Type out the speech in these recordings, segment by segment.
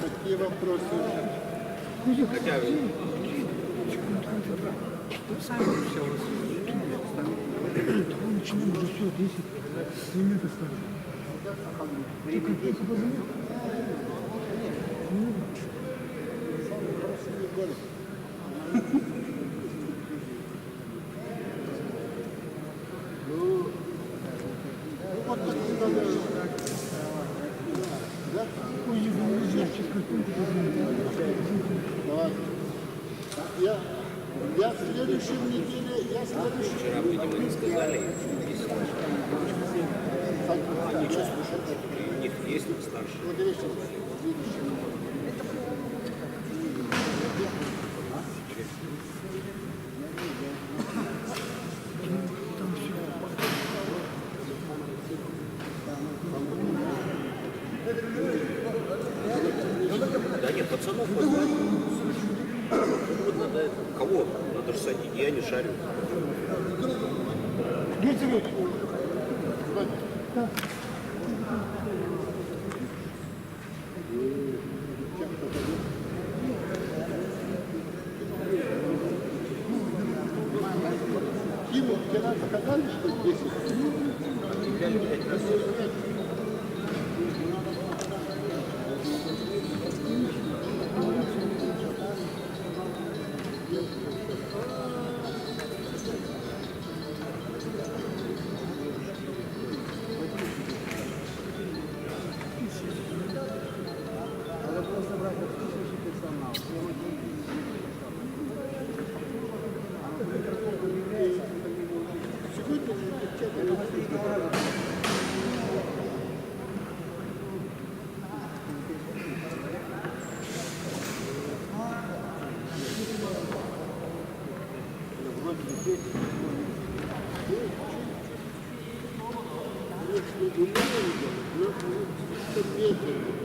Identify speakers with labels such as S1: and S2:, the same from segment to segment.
S1: Какие вопросы?
S2: Хотя бы.
S3: Начинаем уже все, 10 минут осталось.
S1: Я в следующем неделе,
S2: Вчера, видимо, не сказали, они что слушают, у них есть старшие. Да нет, пацанов позвали. Вот надо, кого надо же садить, я не шарю.
S1: Киму вчера показали, что 10?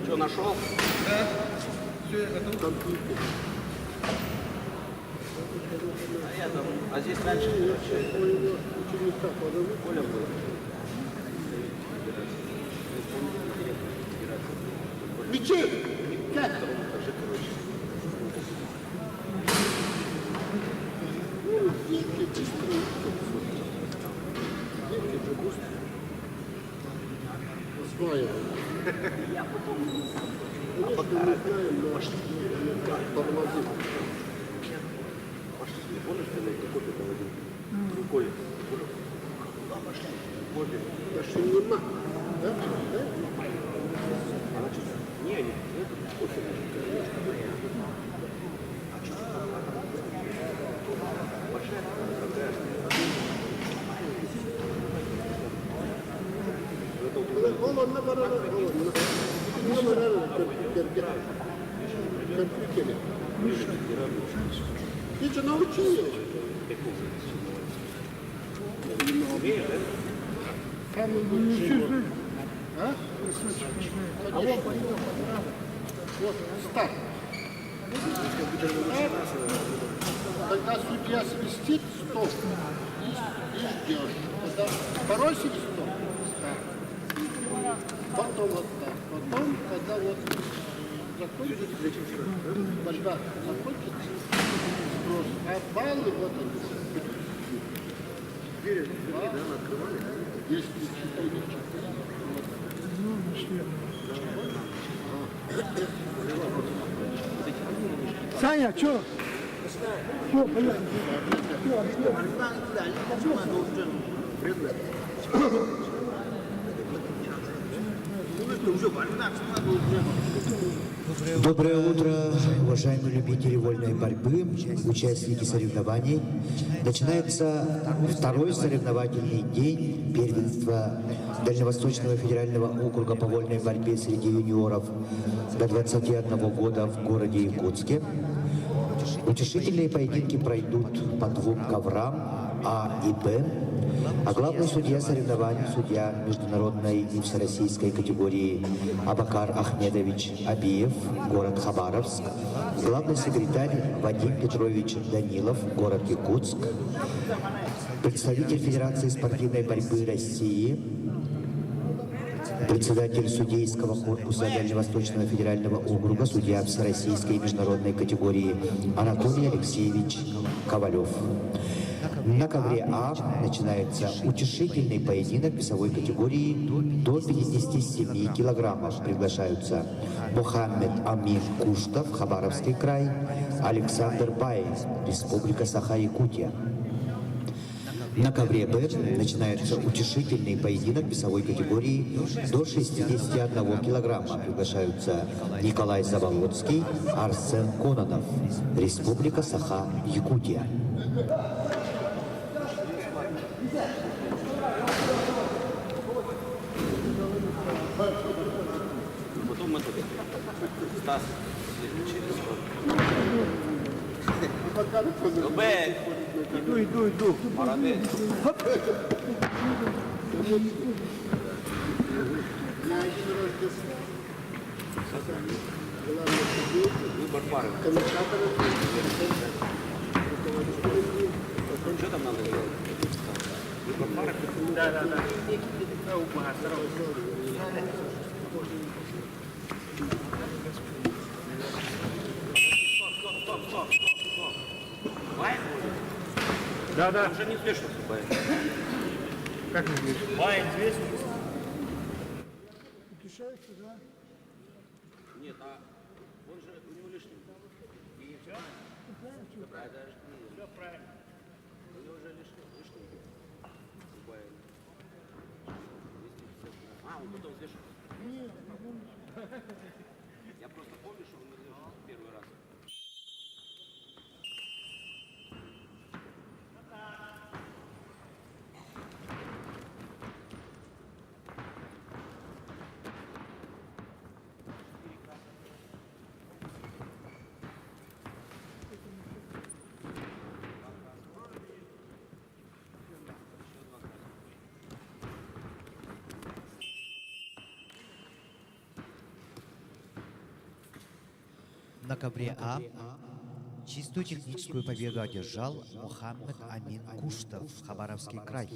S2: Что, нашел?
S3: Да. Все, я готов.
S2: А здесь раньше Коля был.
S1: Мечей! Как? Дети быстрее. Дети же быстрее. Осваивают. Конечно, не знаем, но тормозит.
S2: Пошли, не помнишь, когда я кофе доводил? Коля. Кофе.
S1: Даже нема. Да? Да?
S2: Она что-то... Не, они кофе. Большая такая.
S1: Он наоборот, компьютере. Ты же научил его.
S2: Умеешь, да?
S1: Самый лучший. А? Конечно. Вот, старт. Когда судья свистит, стоп. И ждешь. Когда второй свисток, старт. Потом вот так. Потом, когда вот закончится, борьба закончится, сброс. А баллы вот они.
S2: Дверь, да, открывали?
S1: Есть 4.
S3: Ну, нашли. Саня, что? Все, поехали.
S4: Доброе утро, уважаемые любители вольной борьбы, участники соревнований. Начинается второй соревновательный день первенства Дальневосточного федерального округа по вольной борьбе среди юниоров до 21 года в городе Якутске. Утешительные поединки пройдут по двум коврам А и Б, а главный судья соревнований, судья международной и всероссийской категории Абакар Ахмедович Абиев, город Хабаровск, главный секретарь Вадим Петрович Данилов, город Якутск, представитель Федерации спортивной борьбы России, председатель судейского корпуса Дальневосточного федерального округа, судья всероссийской и международной категории Анатолий Алексеевич Ковалев. На ковре А начинается утешительный поединок весовой категории до 57 килограммов. Приглашаются Мухаммед Амин Куштов, Хабаровский край, Александр Баев, Республика Саха-Якутия. На ковре Б начинается утешительный поединок весовой категории до 61 килограмма. Приглашаются Николай Заболоцкий, Арсен Кононов, Республика Саха-Якутия.
S2: Потом мы тут. Стас, через Б.
S3: Иду.
S2: Молодец.
S1: Я один раз без
S2: Выбор пары.
S1: комментатора.
S2: Что там надо делать? Выбор пары?
S3: Да.
S2: Стоп. Баев будет?
S3: Да.
S2: Уже не слышно, Баев.
S3: Как не здесь?
S2: Баев известен?
S3: Утешается, да?
S2: Нет, а он же у него лишний. И все? Подожди. Все правильно. У него же лишний. У Баева. 250. А, он потом взвешивал?
S3: Нет,
S2: Я просто помню, что он не взвешивал первый раз.
S5: На ковре А чистую техническую победу одержал Мухаммед Амин Куштов, Хабаровский край.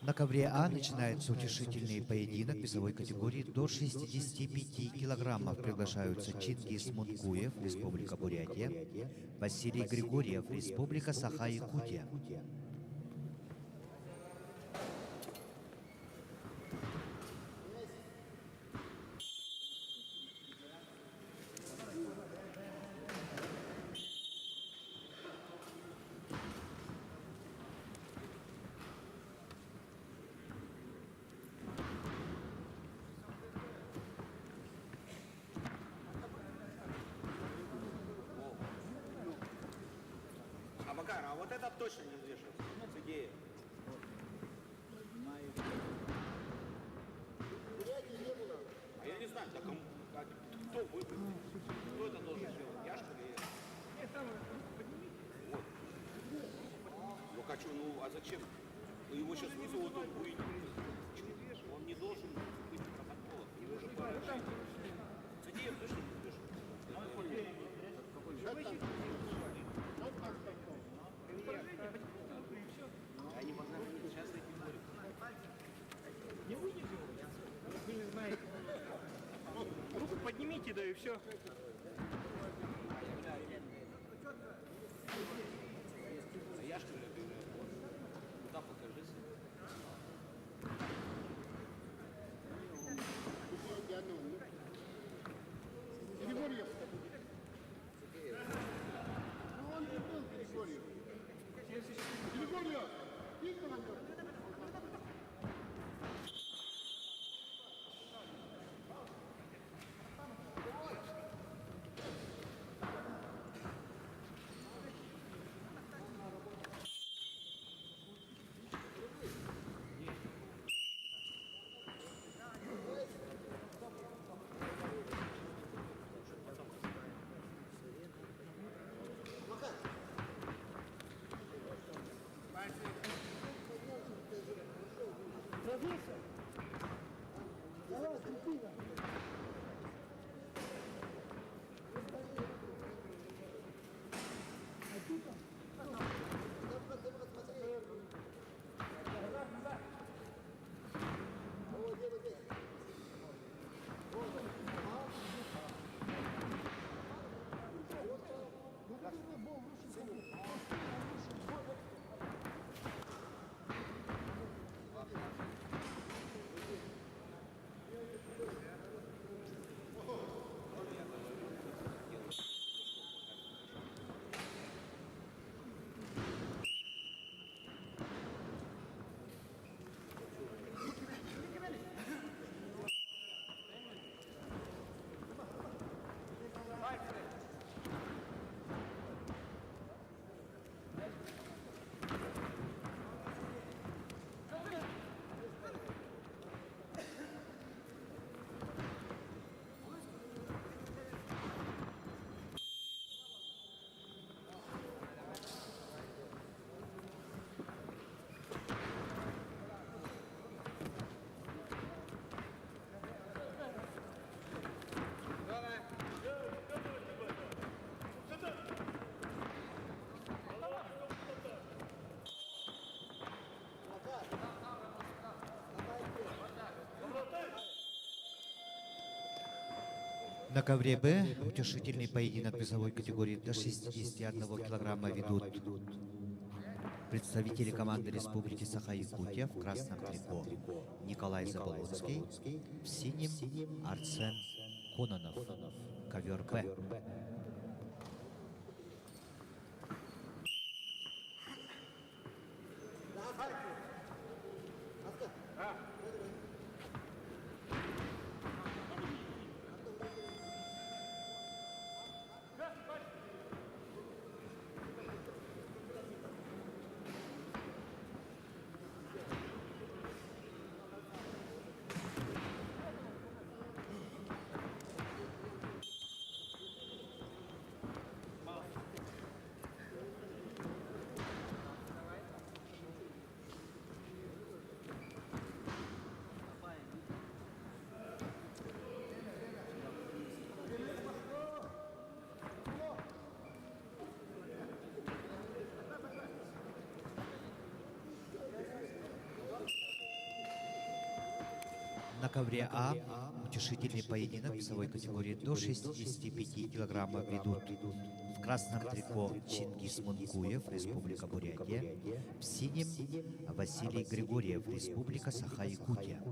S5: На ковре А начинается утешительный поединок весовой категории до 65 килограммов. Приглашаются Чингис Мункуев, Республика Бурятия, Василий Григорьев, Республика Саха-Якутия.
S2: Абакар, а вот это точно не взвешивается. С идеей. А я не знаю, так кто выбрал? Кто это должен сделать? Я что ли? Вот. Ну хочу, ну а зачем? Ну его сейчас вызовут, он будет. Он не должен быть протоколом. Его же пора. С идеей точно не взвешивается. Они познакомились, сейчас эти борются.
S3: Не выйдет его? Вы не знаете. Руку поднимите, да и все.
S2: А я что ли объявляю? Куда покажись?
S1: Григорьев. Ну он же был Григорьев. Григорьев! Тихо на него.
S5: На ковре Б утешительный поединок весовой категории до 61 килограмма ведут представители команды Республики Саха-Якутия в красном трико Николай Заболоцкий, в синем Арсен Кононов. Ковер Б. На ковре А утешительный поединок весовой категории до 65 килограммов ведут в красном трико Чингис Мункуев, Республика Бурятия, в синем Василий Григорьев, Республика Саха-Якутия.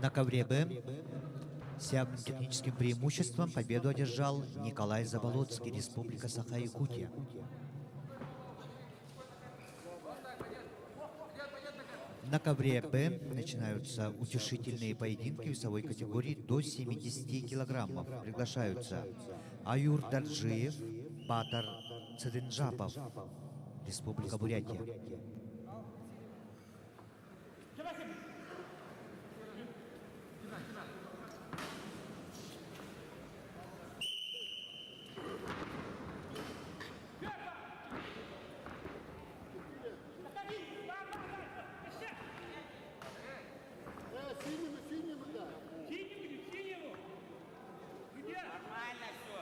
S5: На ковре Б с явным техническим преимуществом победу одержал Николай Заболоцкий, Республика Саха-Якутия. На ковре Б начинаются утешительные поединки весовой категории до 70 килограммов. Приглашаются Аюр Дарджиев, Батар Цеденжапов, Республика Бурятия.
S1: Синему, да.
S2: Нормально все.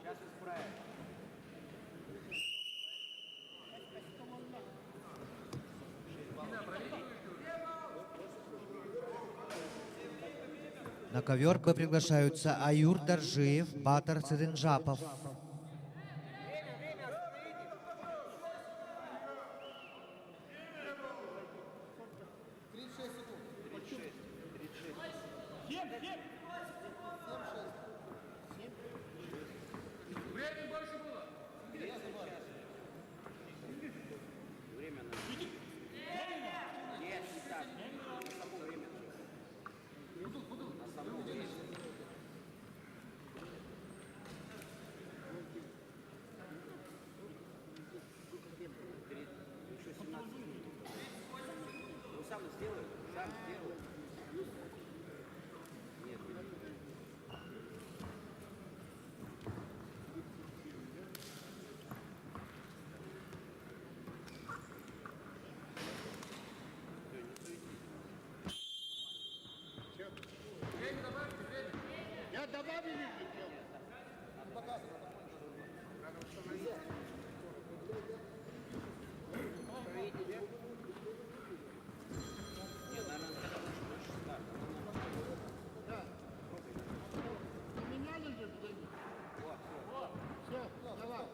S2: Сейчас исправим.
S5: На ковер приглашаются Аюр Даржиев, Батар Циденжапов.
S2: Сам сделай, сам сделай. Нет,
S1: Я добавил их. Поменяли же, Леонид? Все, давай.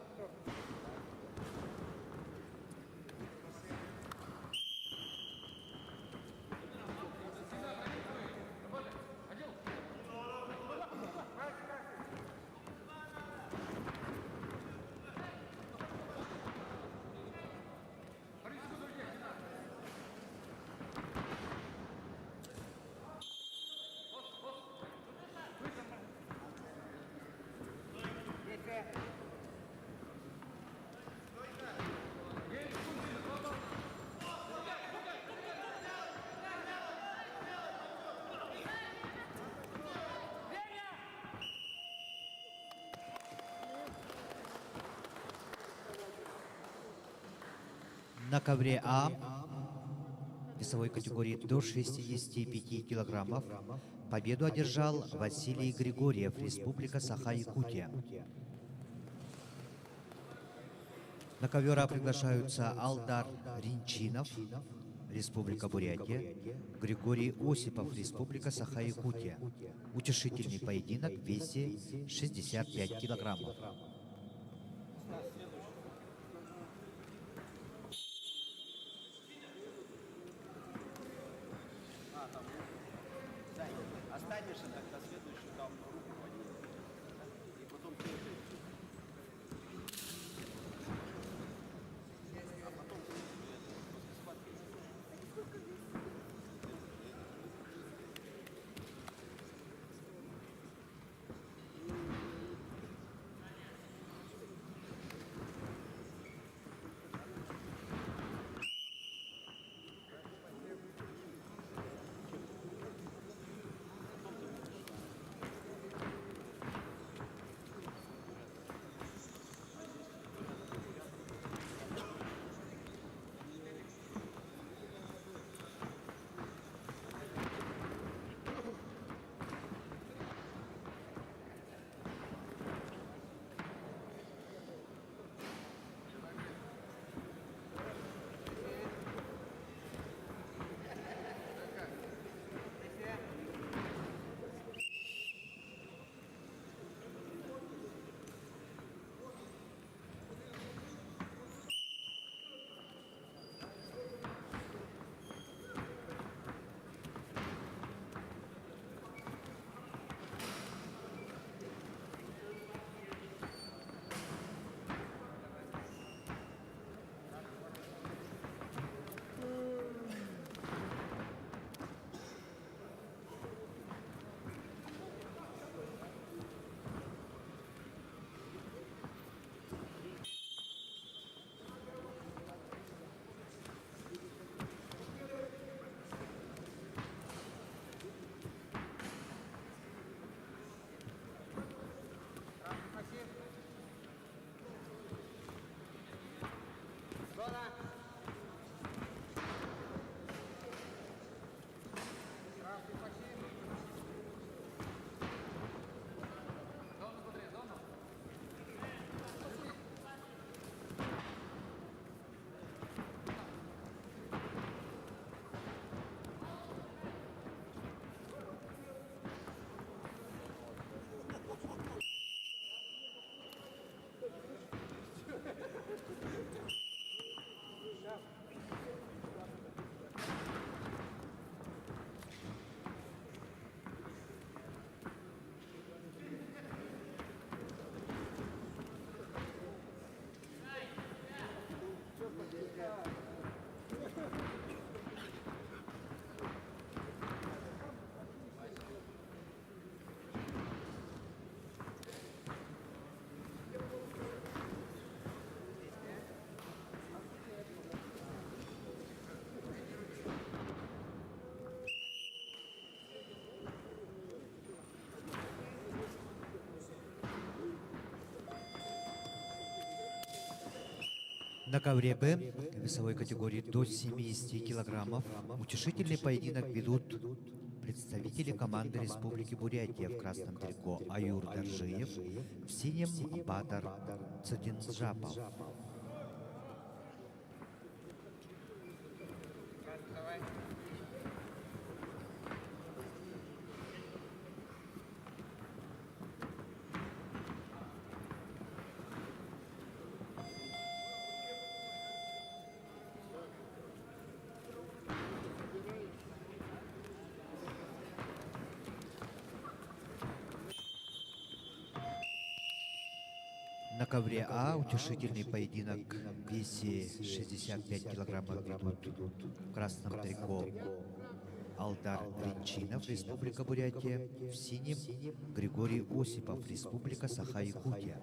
S5: На ковре А весовой категории до 65 килограммов победу одержал Василий Григорьев, Республика Саха-Якутия. На ковер А приглашаются Алдар Ринчинов, Республика Бурятия, Григорий Осипов, Республика Саха-Якутия. Утешительный поединок в весе 65 килограммов.
S2: останешься, тогда следующий там руку поднимешь. И потом ты. А потом ты после схватки.
S5: На ковре Б весовой категории до 70 килограммов утешительный поединок ведут представители команды Республики Бурятия в красном трико Аюр Даржиев, в синем Батар Цадинджапов. На ковре А утешительный поединок в весе 65 килограммов ведут в красном трико Алдар Ринчинов, Республика Бурятия, в синем Григорий Осипов, Республика Саха-Якутия.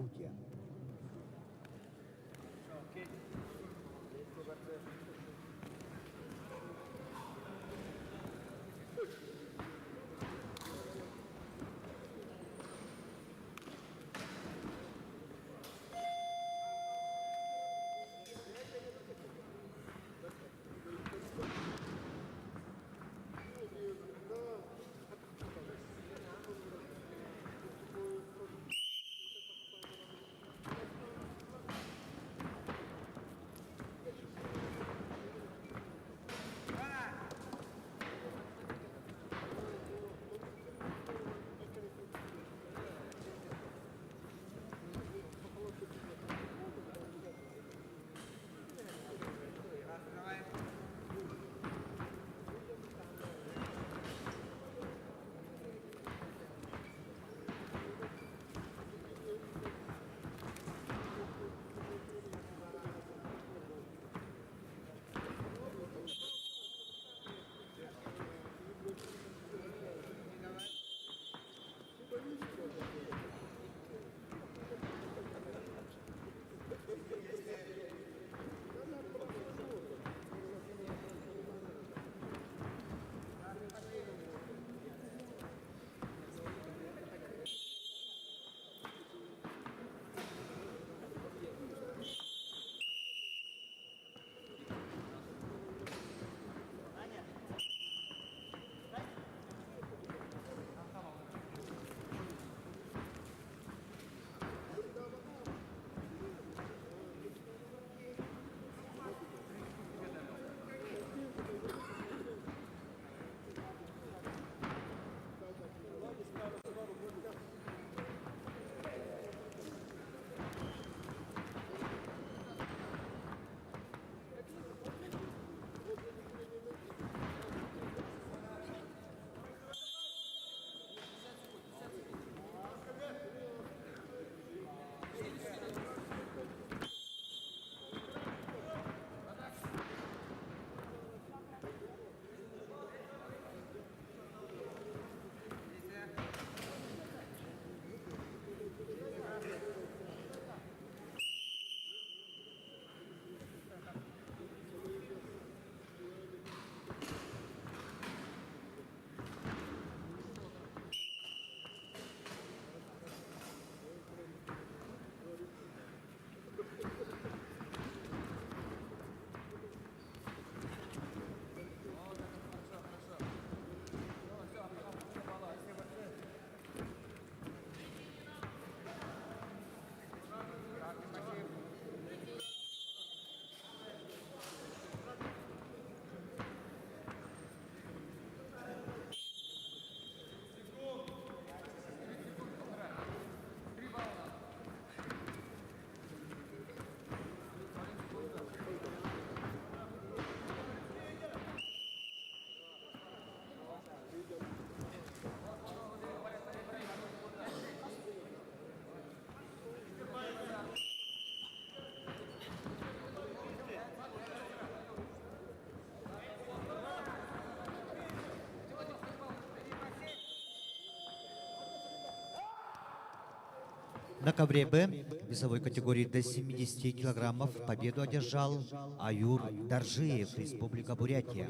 S5: На ковре Б весовой категории до 70 килограммов победу одержал Аюр Даржиев, Республика Бурятия.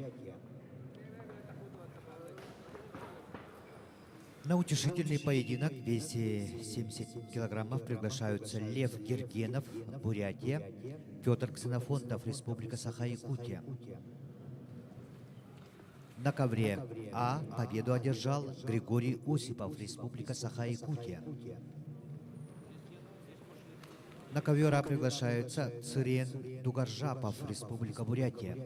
S5: На утешительный поединок в весе 70 килограммов приглашаются Лев Гергенов, Бурятия, Петр Ксенофонтов, Республика Саха-Якутия. На ковре А победу одержал Григорий Осипов, Республика Саха-Якутия. На ковер А приглашаются Цирен Дугаржапов, Республика Бурятия.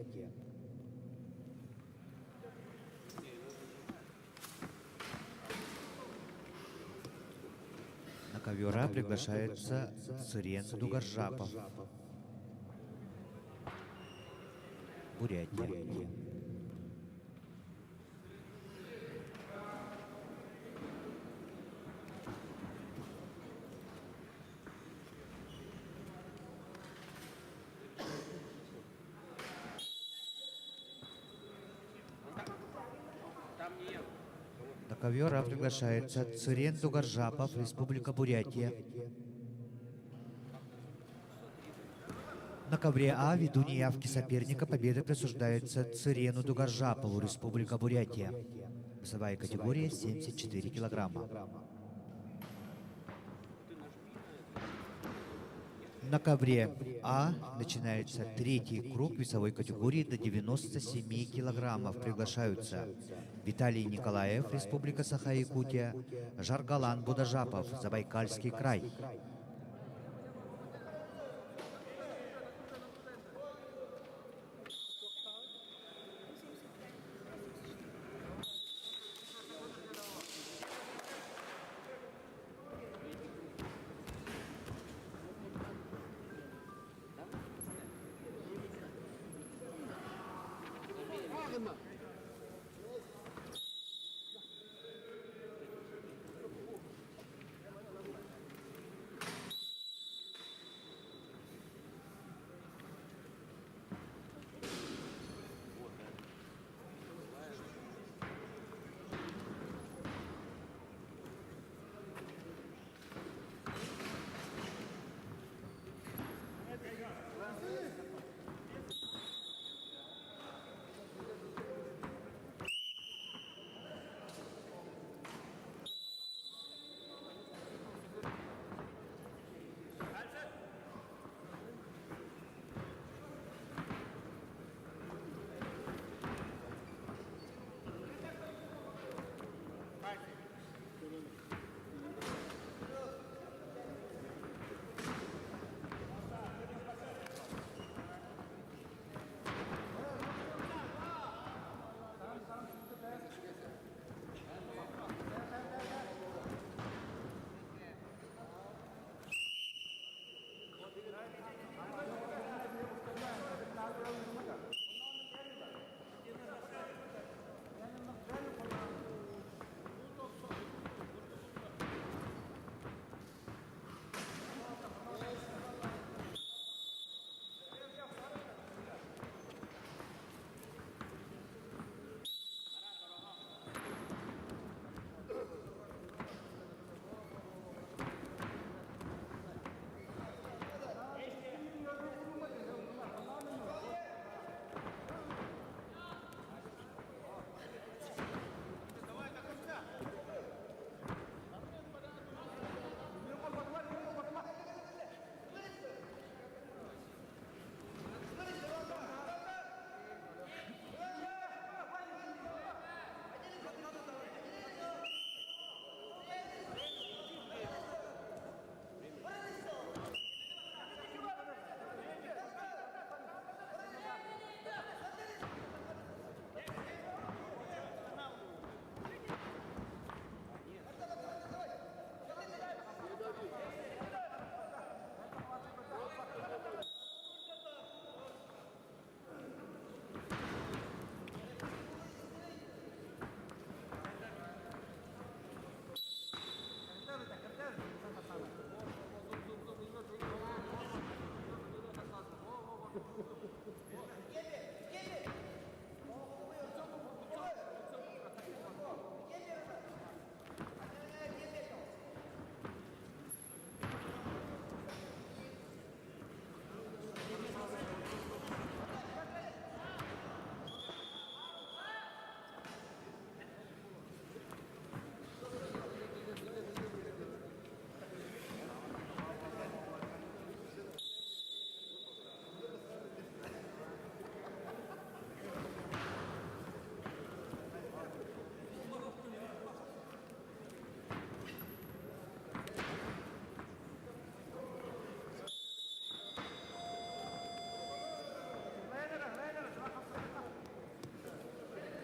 S5: На ковер А приглашается Цирен Дугаржапов, Бурятия. На ковер А приглашается Цирен Дугаржапов, Республика Бурятия. На ковре А ввиду неявки соперника победа присуждается Цирену Дугаржапову, Республика Бурятия. Весовая категория 74 килограмма. На ковре А начинается третий круг весовой категории до 97 килограммов. Приглашаются Виталий Николаев, Республика Саха-Якутия, Жаргалан Будажапов, Забайкальский край.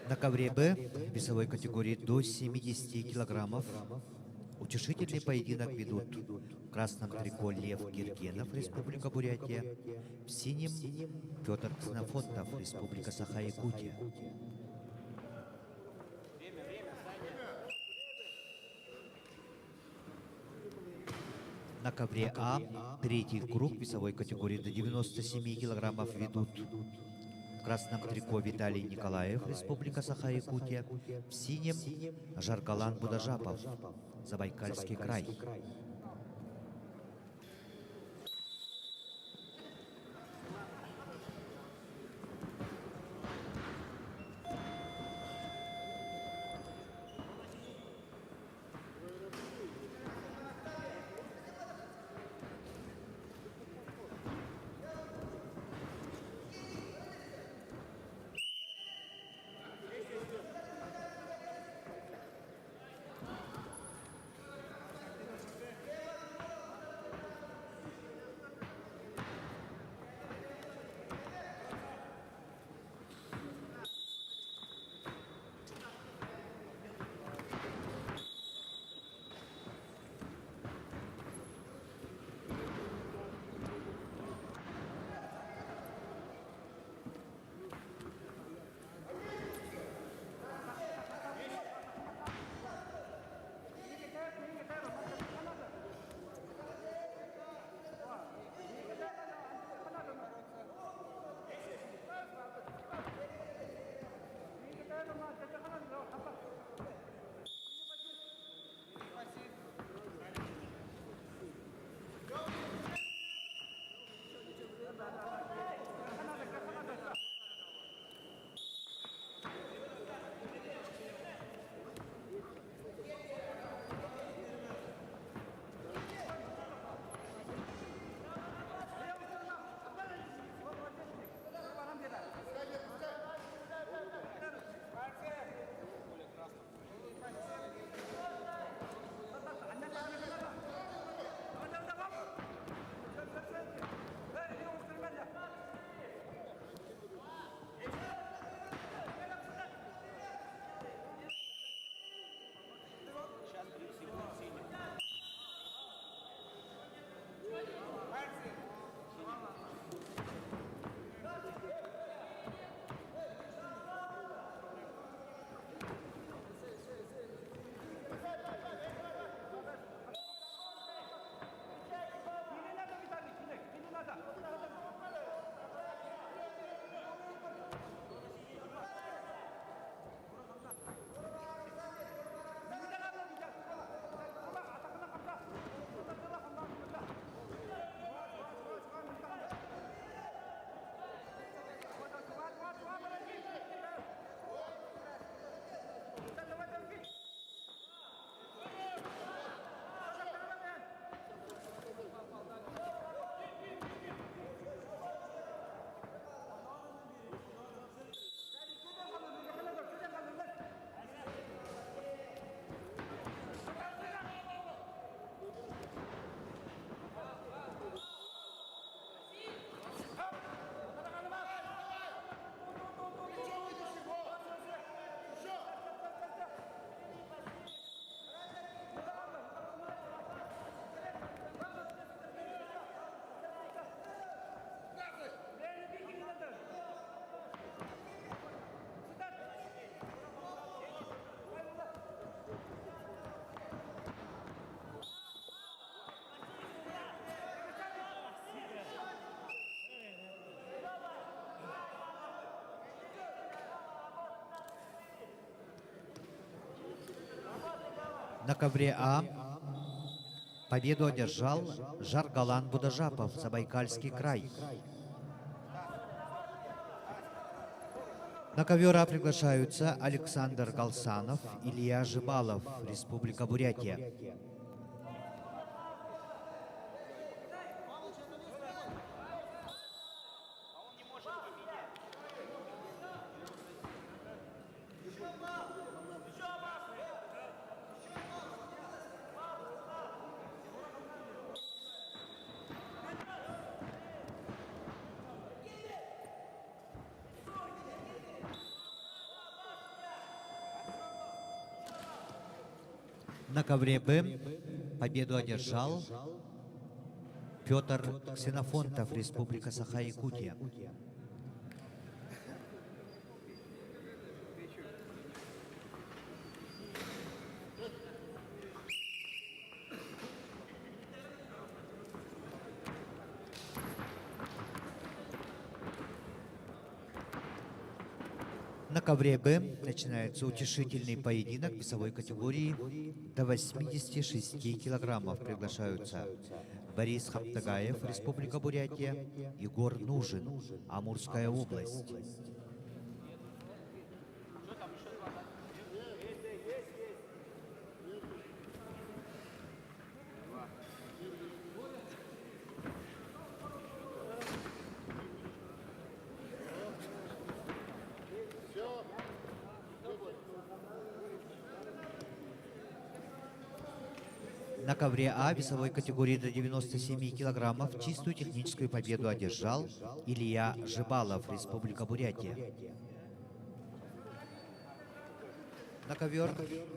S5: На ковре Б весовой категории до 70 килограммов утешительный поединок ведут в красном трико Лев Гергенов, Республика Бурятия, в синем Петр Ксенофонтов, Республика Саха-Якутия. На ковре А третий круг весовой категории до 97 килограммов ведут в красном трико Виталий Николаев, Республика Саха-Якутия, в синем Жаргалан Будажапов, Забайкальский край. На ковре А победу одержал Жаргалан Будажапов, Забайкальский край. На ковер А приглашаются Александр Галсанов, Илья Жибалов, Республика Бурятия. На ковре Б победу одержал Петр Ксенофонтов, Республика Саха-Якутия. На ковре Б начинается утешительный поединок весовой категории до 86 килограммов. Приглашаются Борис Хаптагаев, Республика Бурятия, Егор Нужин, Амурская область. На ковре А весовой категории до 97 килограммов чистую техническую победу одержал Илья Жибалов, Республика Бурятия.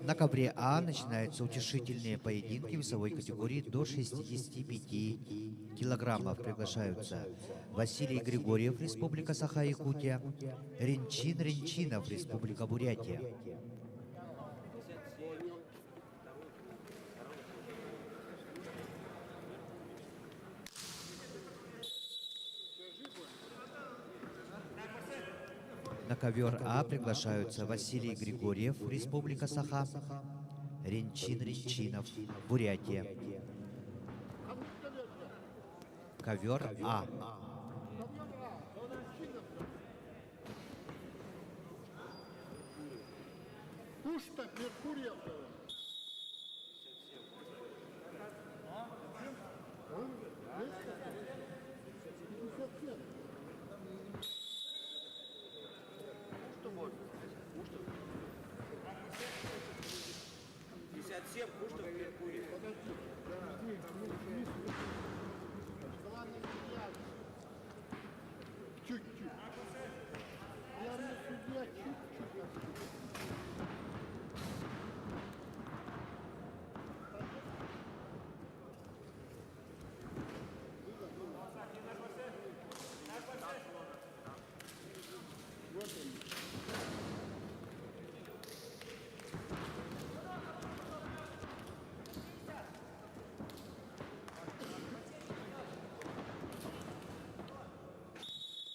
S5: На ковре А начинаются утешительные поединки весовой категории до 65 килограммов. Приглашаются Василий Григорьев, Республика Саха-Якутия, Ренчин Ренчинов, Республика Бурятия. На ковер А приглашаются Василий Григорьев, Республика Саха, Ренчин Ренчинов, Бурятия. Ковер А.
S1: Пушта, Меркурьев. Чуть-чуть. Главный судья чуть-чуть.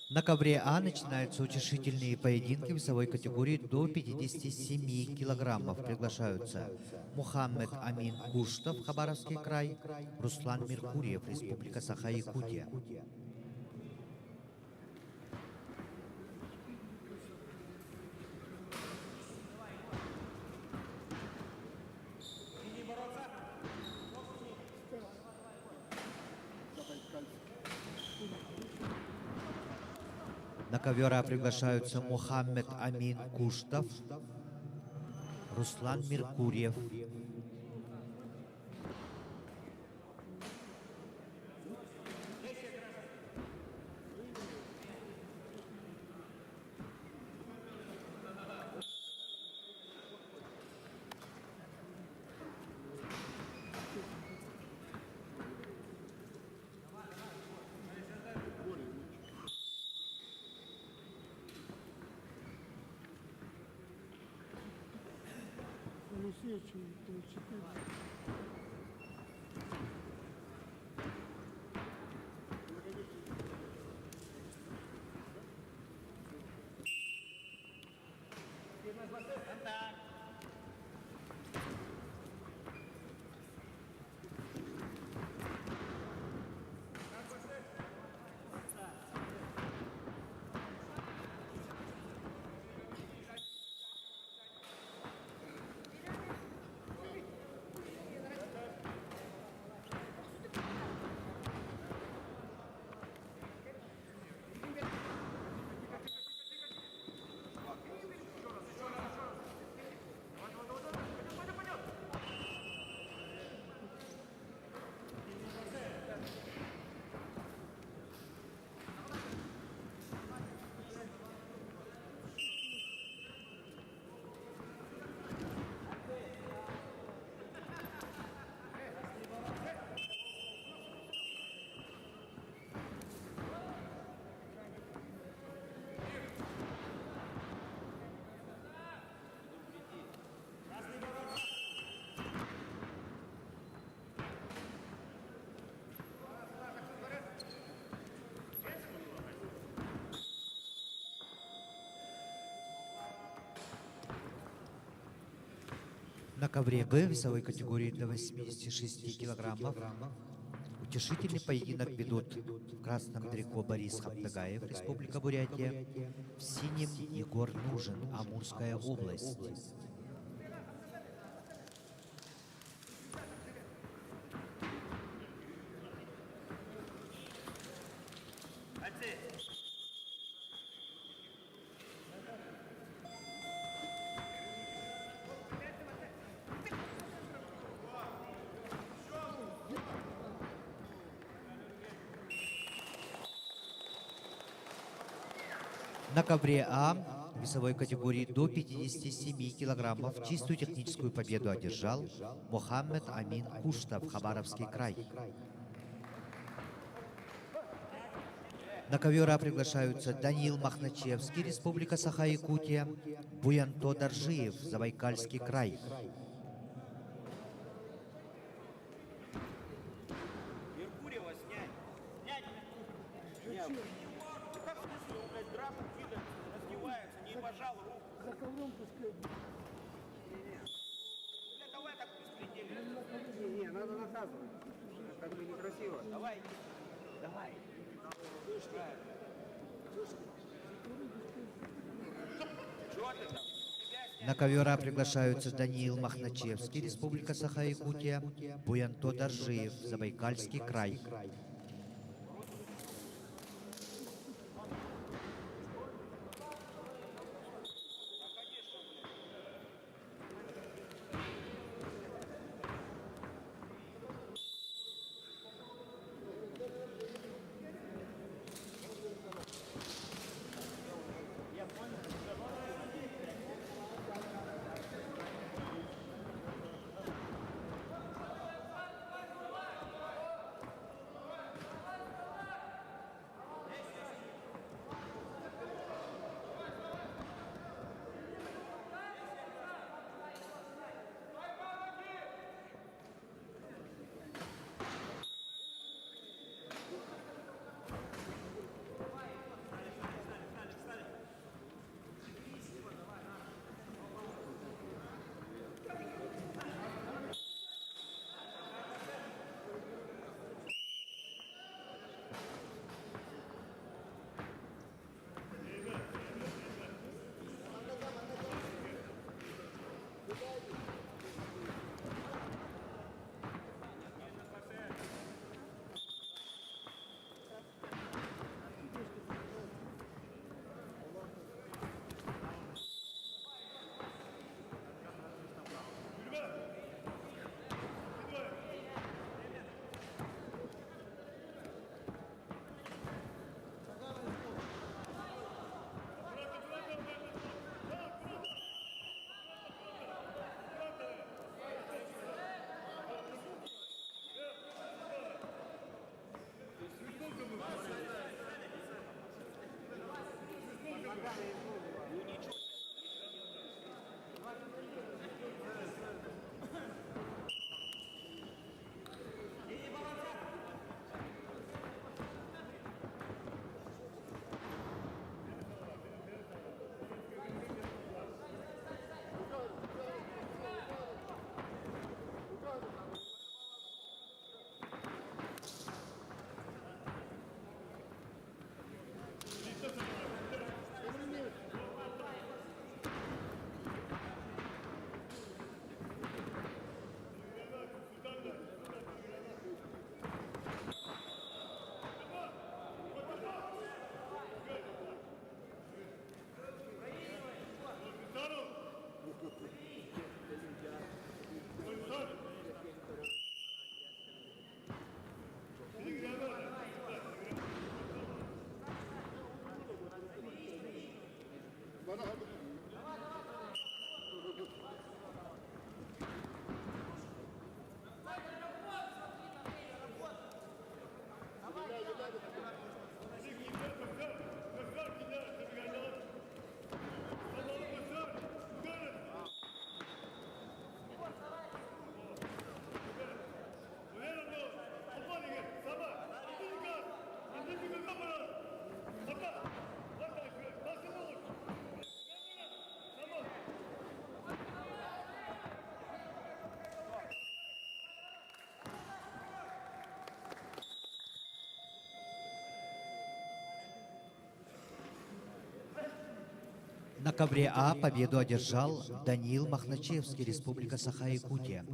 S5: На ковре А начинаются утешительные поединки весовой категории до 57 килограммов. Приглашаются Мухаммед Амин Куштов, Хабаровский край, Руслан Меркурьев, Республика Саха-Якутия. На ковер А приглашаются Мухаммед Амин Куштов, Руслан Меркурьев. На ковре Б весовой категории до 86 килограммов утешительный поединок ведут в красном трико Борис Хаптагаев, Республика Бурятия, в синем Егор Нужен, Амурская область. На ковре А весовой категории до 57 килограммов чистую техническую победу одержал Мохаммед Амин Куштов, Хабаровский край. На ковер А приглашаются Даниил Махначевский, Республика Саха-Якутия, Буянто Даржиев, Забайкальский край.
S2: Меркурьева снять. Снять. Ты как в смысле, он, блядь, драку кидает, раздевается, не пожал руку.
S1: За ковром пускай.
S2: Бля, давай так быстрее делай.
S3: Не, надо наказывать. Так бы некрасиво.
S2: Давай. Давай. Что ты там?
S5: На ковер А приглашаются Даниил Махначевский, Республика Саха-Якутия, Буянто Даржиев, Забайкальский край. На ковре А победу одержал Даниил Махначевский, Республика Саха-Якутия.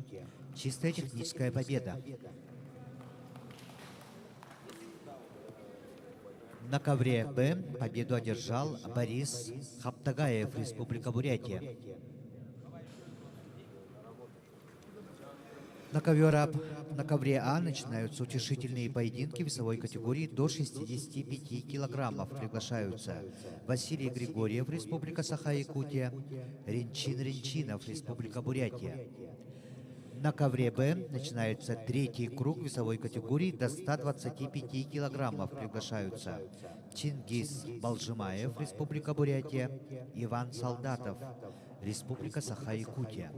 S5: Чистая техническая победа. На ковре Б победу одержал Борис Хаптагаев, Республика Бурятия. На ковре А начинаются утешительные поединки весовой категории до 65 килограммов. Приглашаются Василий Григорьев, Республика Саха-Якутия, Ренчин Ренчинов, Республика Бурятия. На ковре Б начинается третий круг весовой категории до 125 килограммов. Приглашаются Чингис Балжимаев, Республика Бурятия, Иван Солдатов, Республика Саха-Якутия.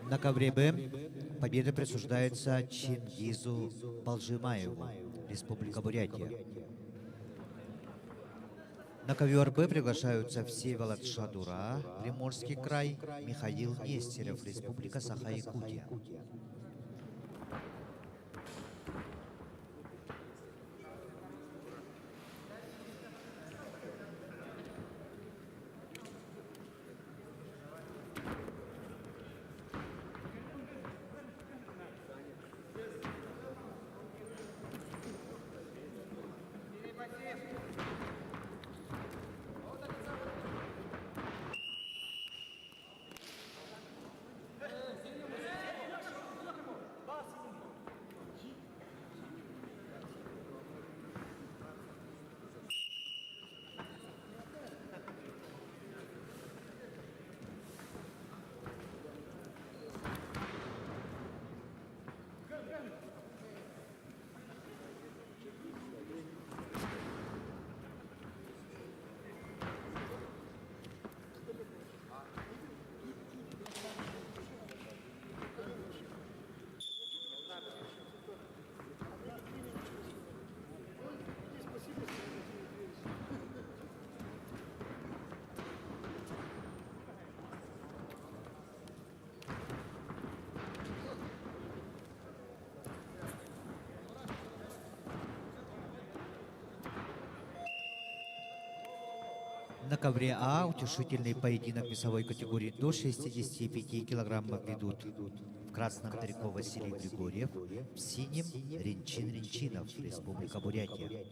S5: На ковре Б победа присуждается Чингизу Балжимаеву, Республика Бурятия. На ковер Б приглашаются Всеволод Шадура, Приморский край, Михаил Нестеров, Республика Саха-Якутия. На ковре А утешительный поединок весовой категории до 65 килограммов ведут в красном Тариков Василий Григорьев, в синем Ренчин Ренчинов, Республика Бурятия.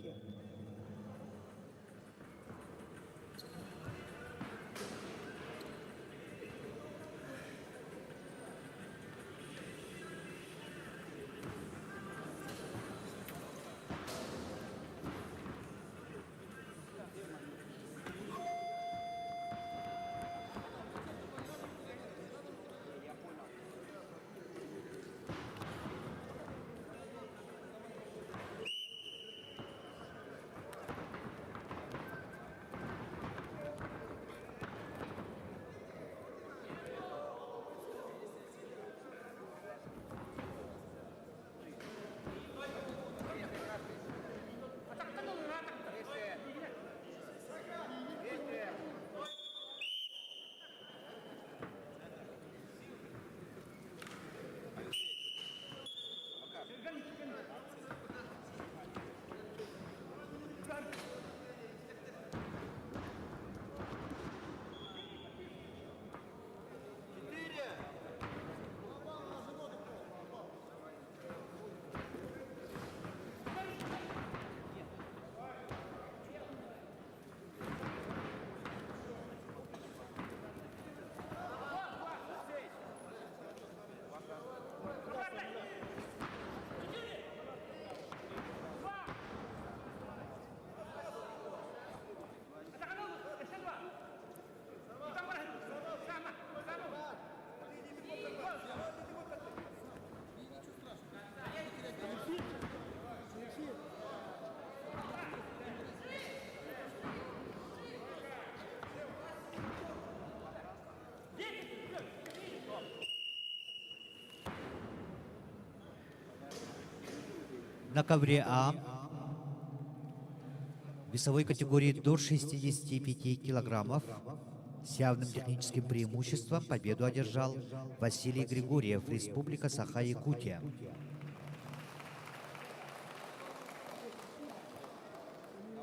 S5: На ковре А в весовой категории до 65 килограммов с явным техническим преимуществом победу одержал Василий Григорьев, Республика Саха-Якутия.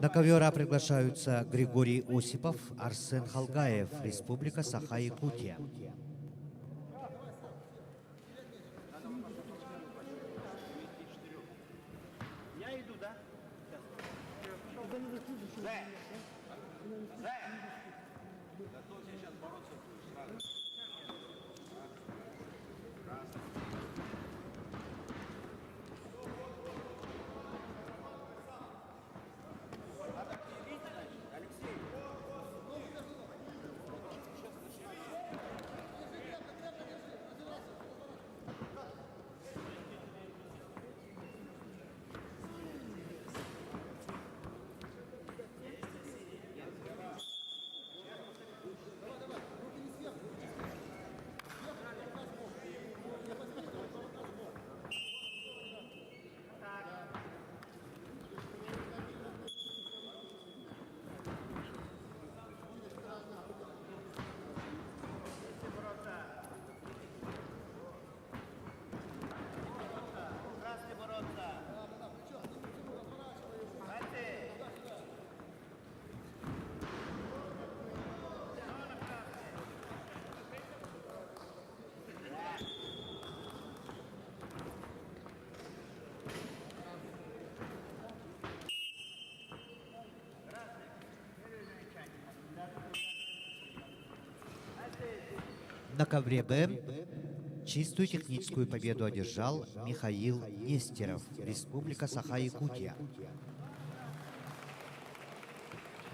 S5: На ковер А приглашаются Григорий Осипов, Арсен Халгаев, Республика Саха-Якутия.
S3: Я иду, да?
S5: На ковре Б чистую техническую победу одержал Михаил Нестеров, Республика Саха-Якутия.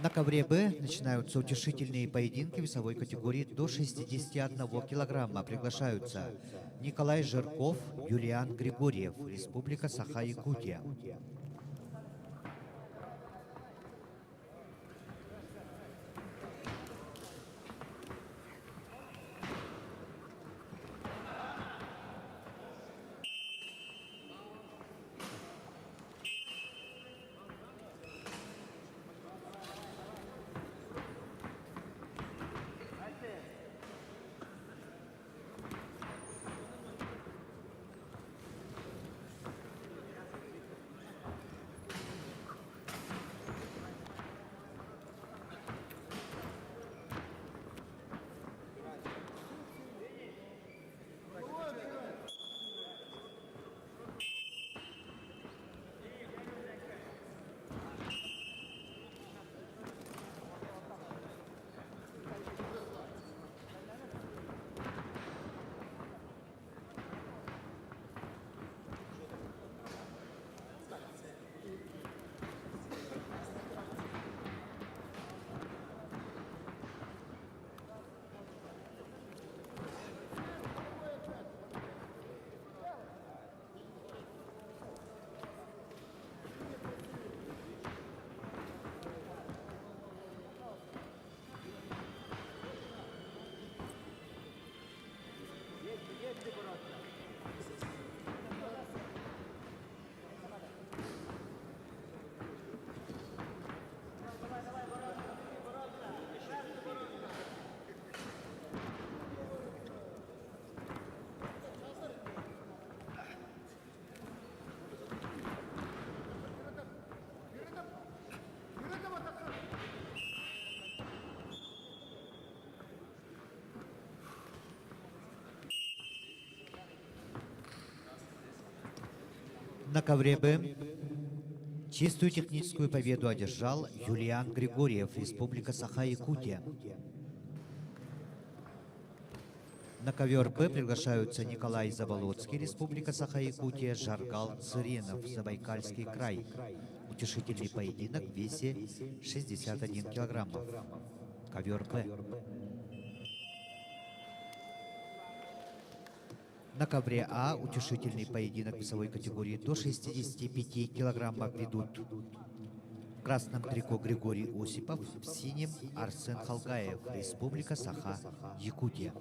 S5: На ковре Б начинаются утешительные поединки весовой категории до 61 килограмма. Приглашаются Николай Жирков, Юлиан Григорьев, Республика Саха-Якутия. На ковре Б чистую техническую победу одержал Юлиан Григорьев, Республика Саха-Якутия. На ковер Б приглашаются Николай Заболоцкий, Республика Саха-Якутия, Жаргал Цыренов, Забайкальский край. Утешительный поединок в весе 61 килограммов. Ковер Б. На ковре А утешительный поединок весовой категории до 65 килограммов ведут в красном трико Григорий Осипов, в синем Арсен Халгаев, Республика Саха-Якутия.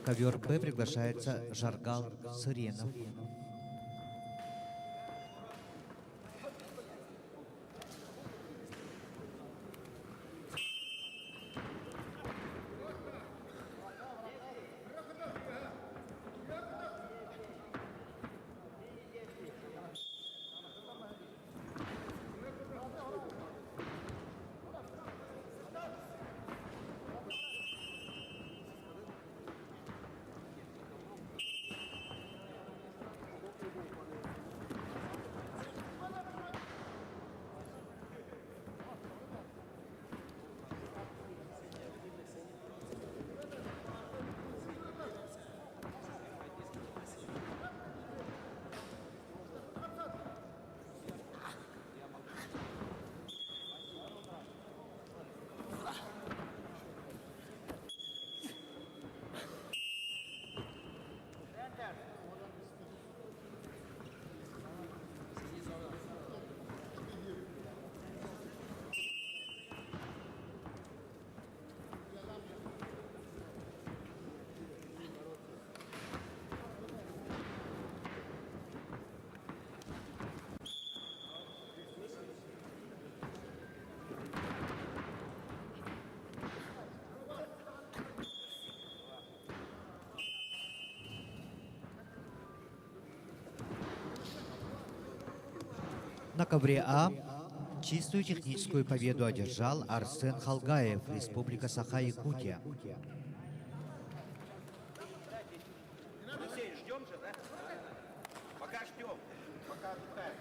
S5: ковер Б приглашается Жаргал Сыренов. На ковре А чистую техническую победу одержал Арсен Халгаев, Республика Саха-Якутия.
S2: Алексей, ждем же, да? Пока ждем. Пока отдыхаем.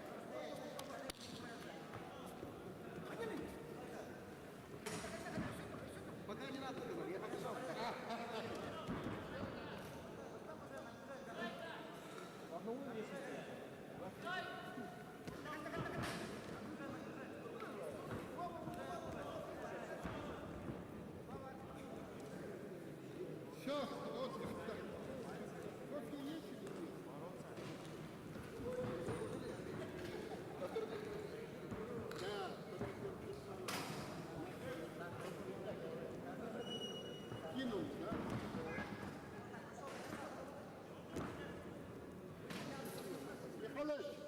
S2: Пока не надо, я побежал.
S1: Сейчас, вот есть? Кинул, да? Михалыч!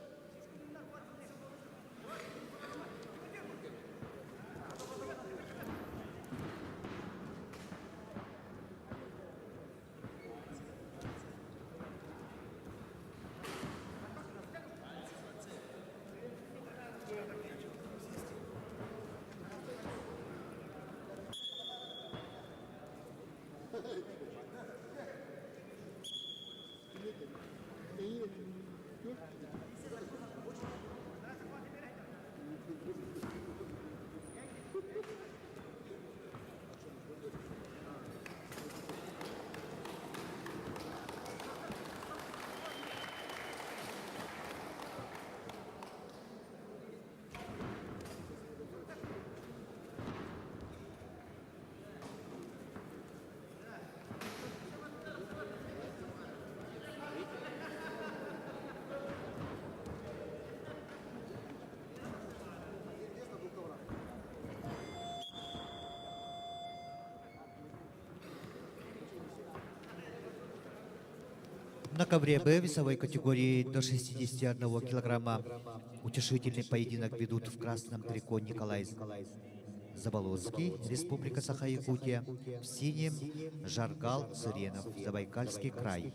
S5: На ковре Б весовой категории до 61 килограмма утешительный поединок ведут в красном трико Николай Заболоцкий, Республика Саха-Якутия, в синем Жаргал Сыренов, Забайкальский край.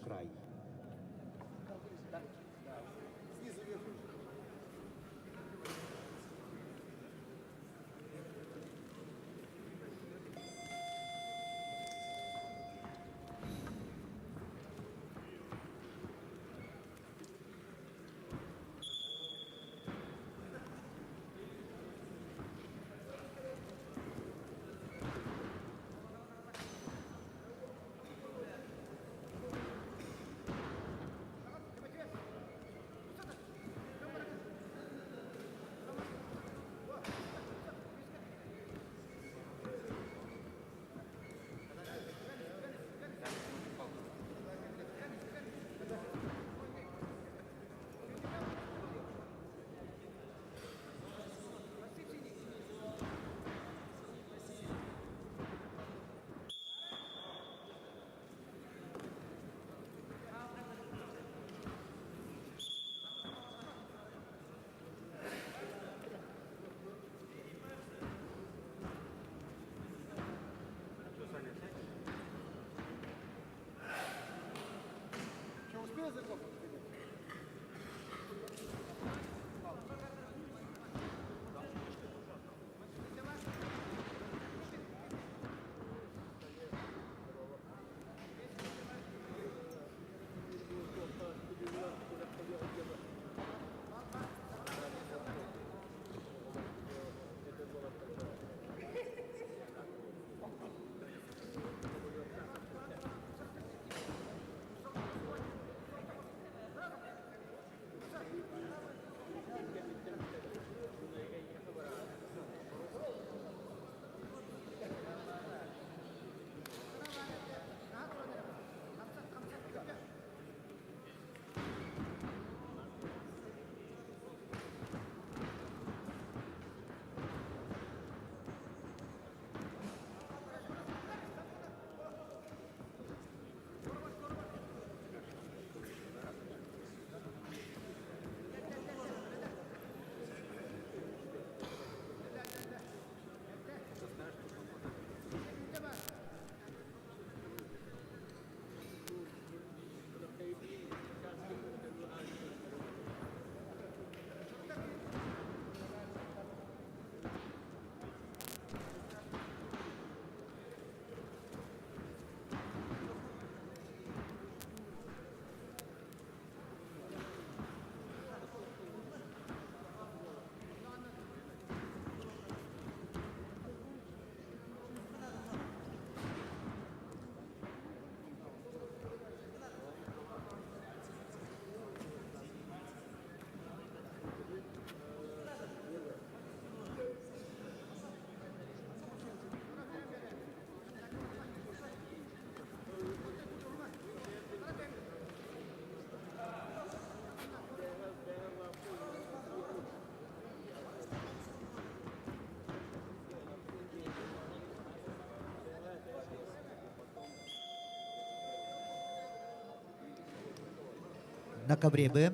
S5: На ковре Б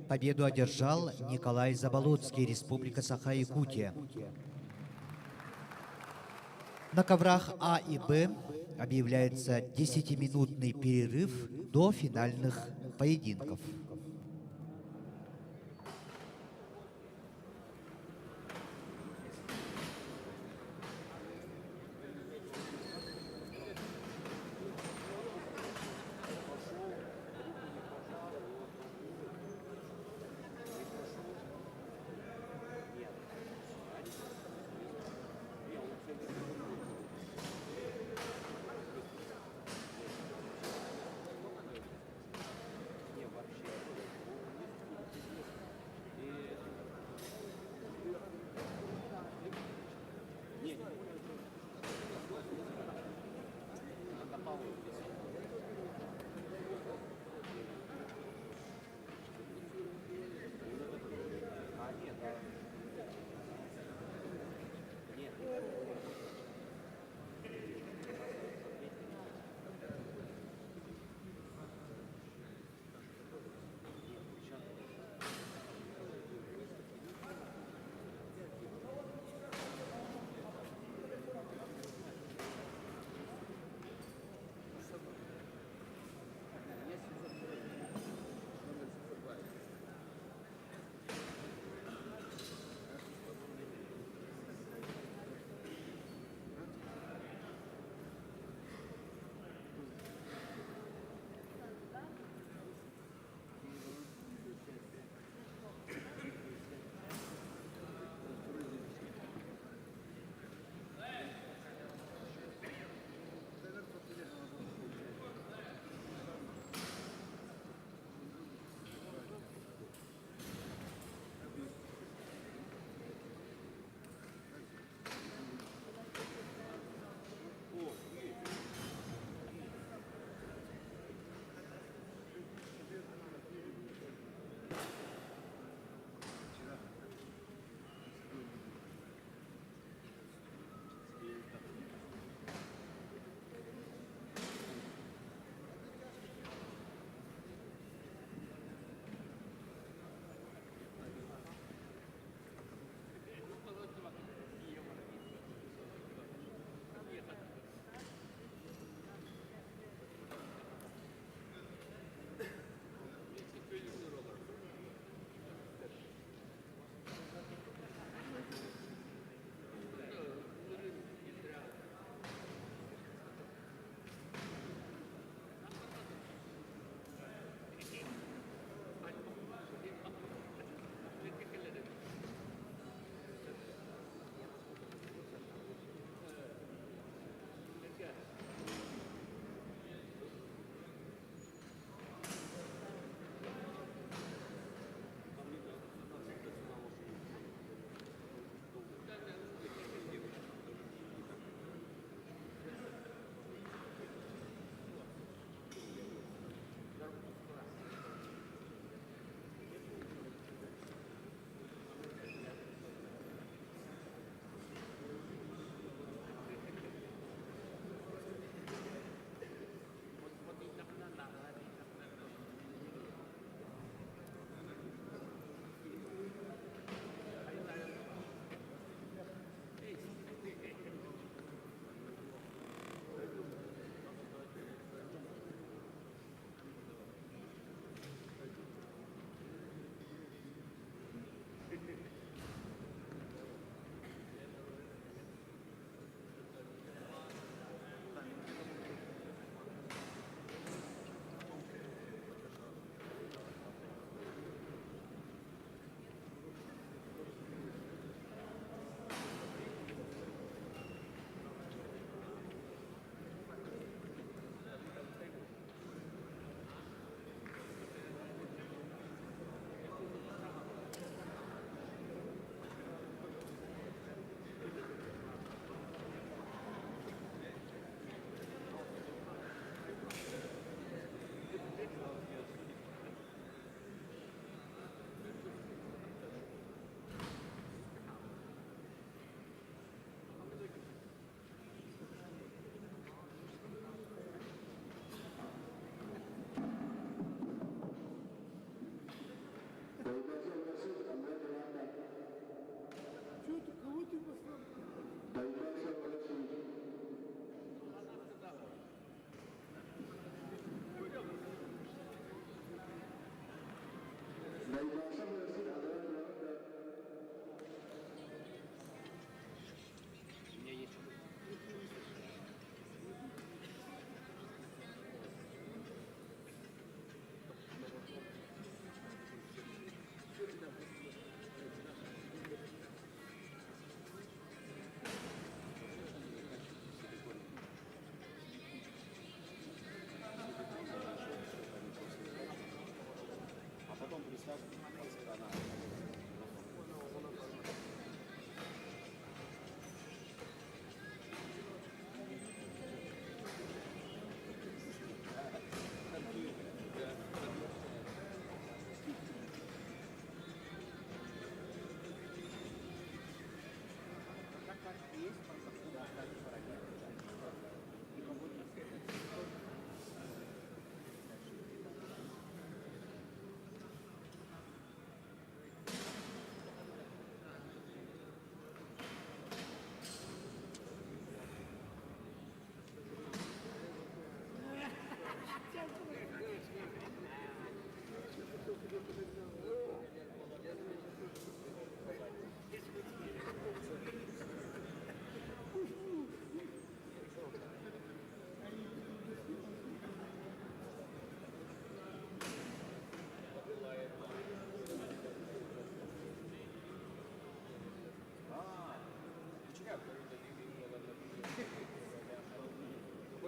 S5: победу одержал Николай Заболоцкий, Республика Саха-Якутия. На коврах А и Б объявляется 10-минутный перерыв до финальных поединков.
S2: Не, вообще.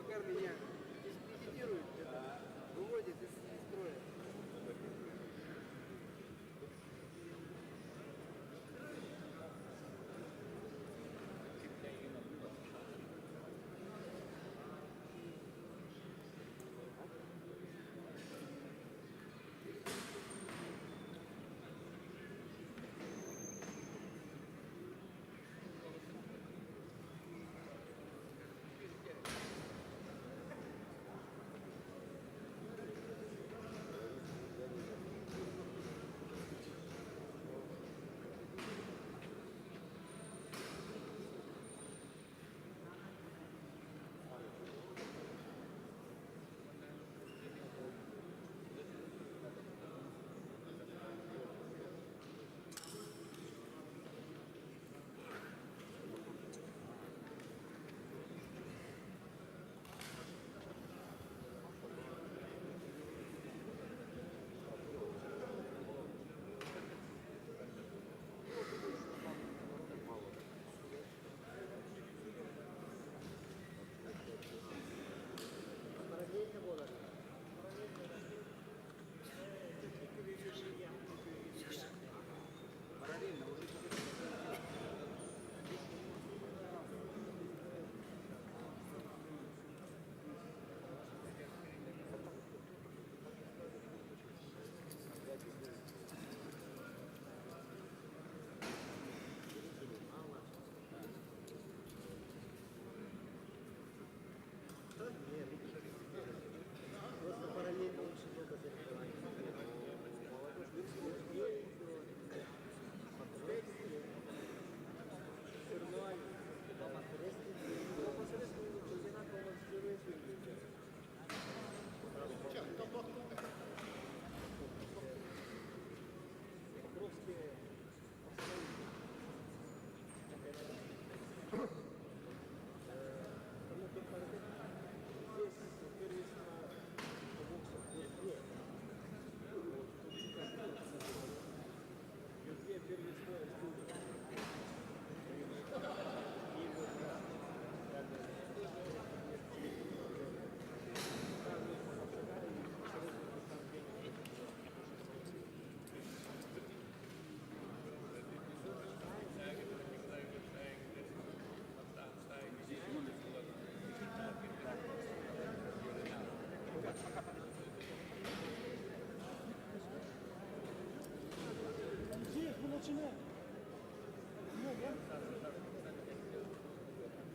S6: Макар меня дискредитирует, это, выводит из строя.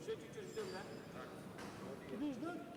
S3: Еще чуть-чуть ждем, да?
S1: Будешь ждать?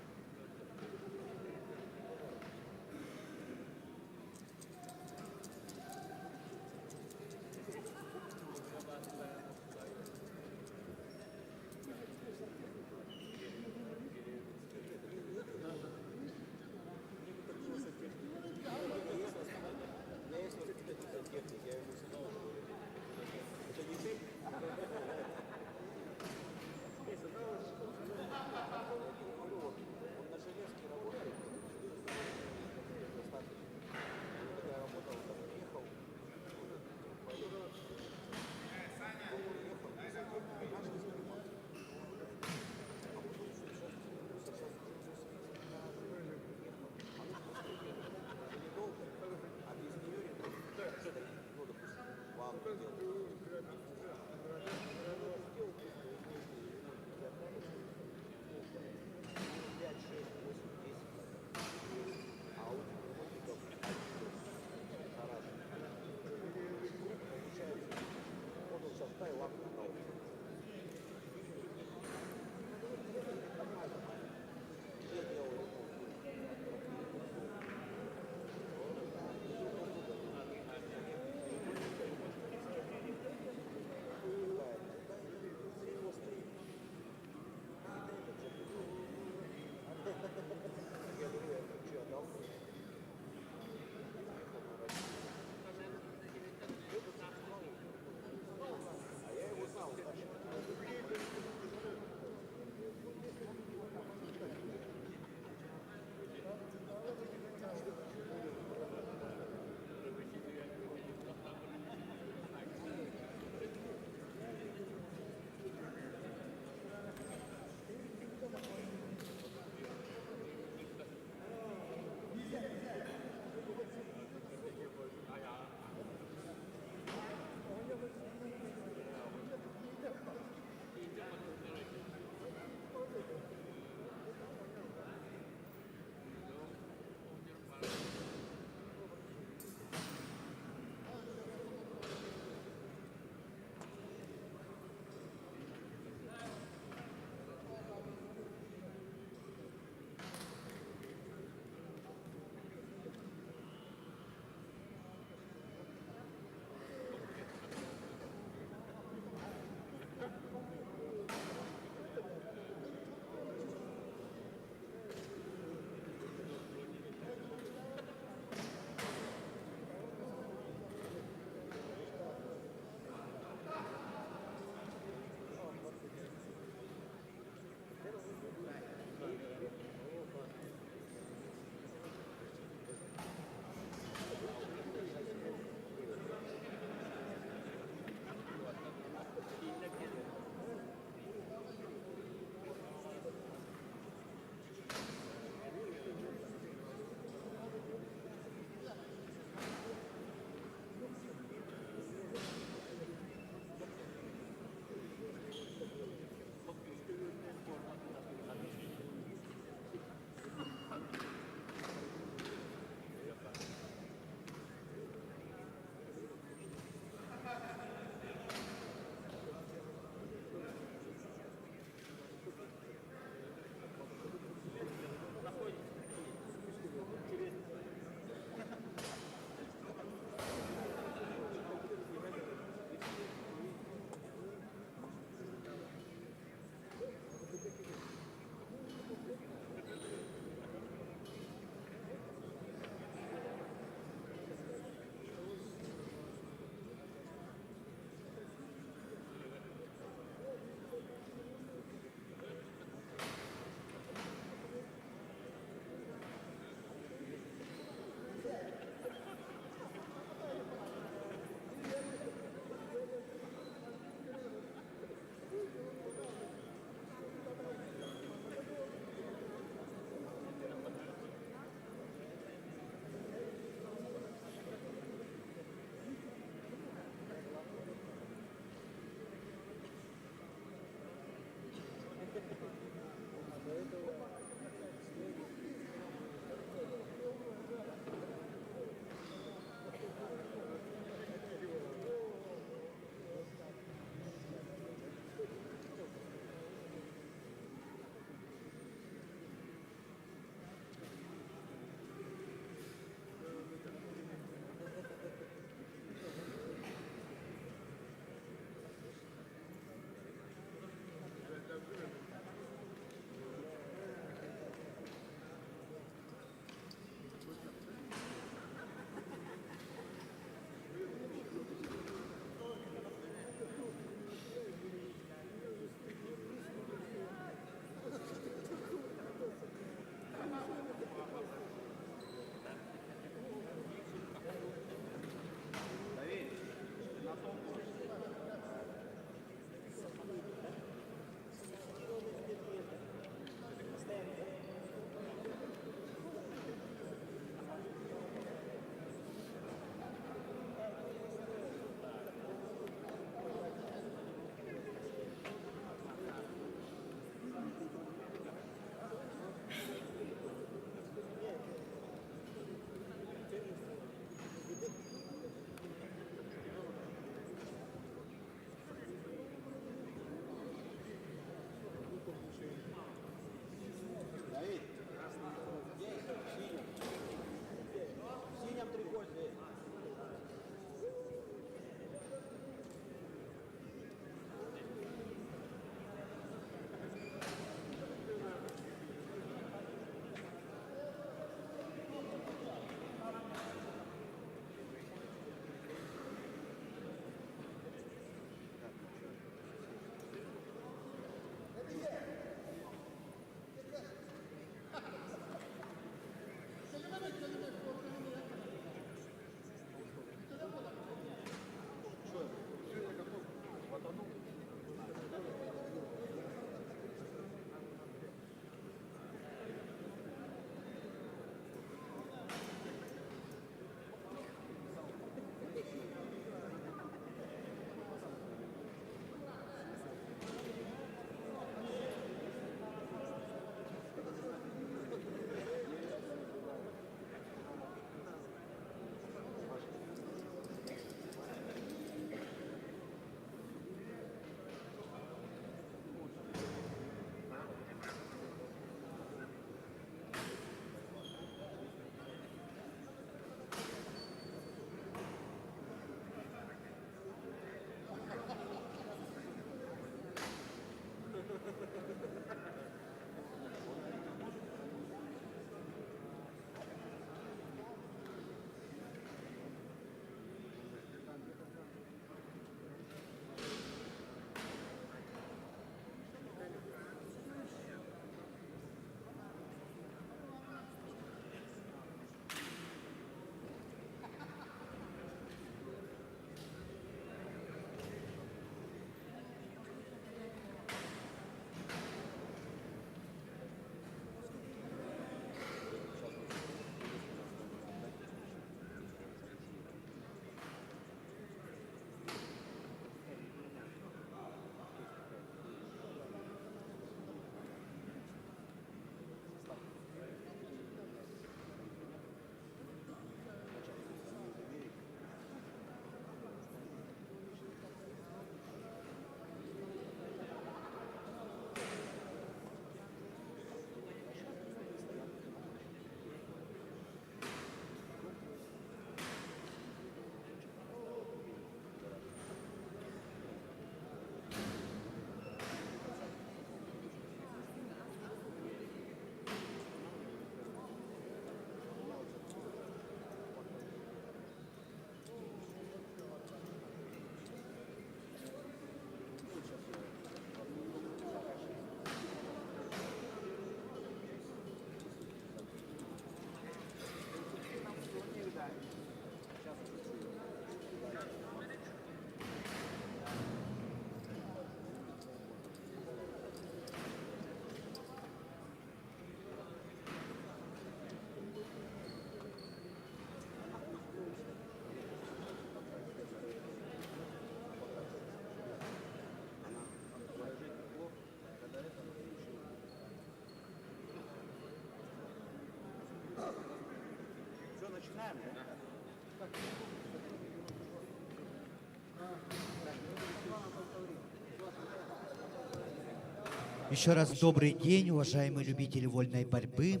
S5: Еще раз добрый день, уважаемые любители вольной борьбы.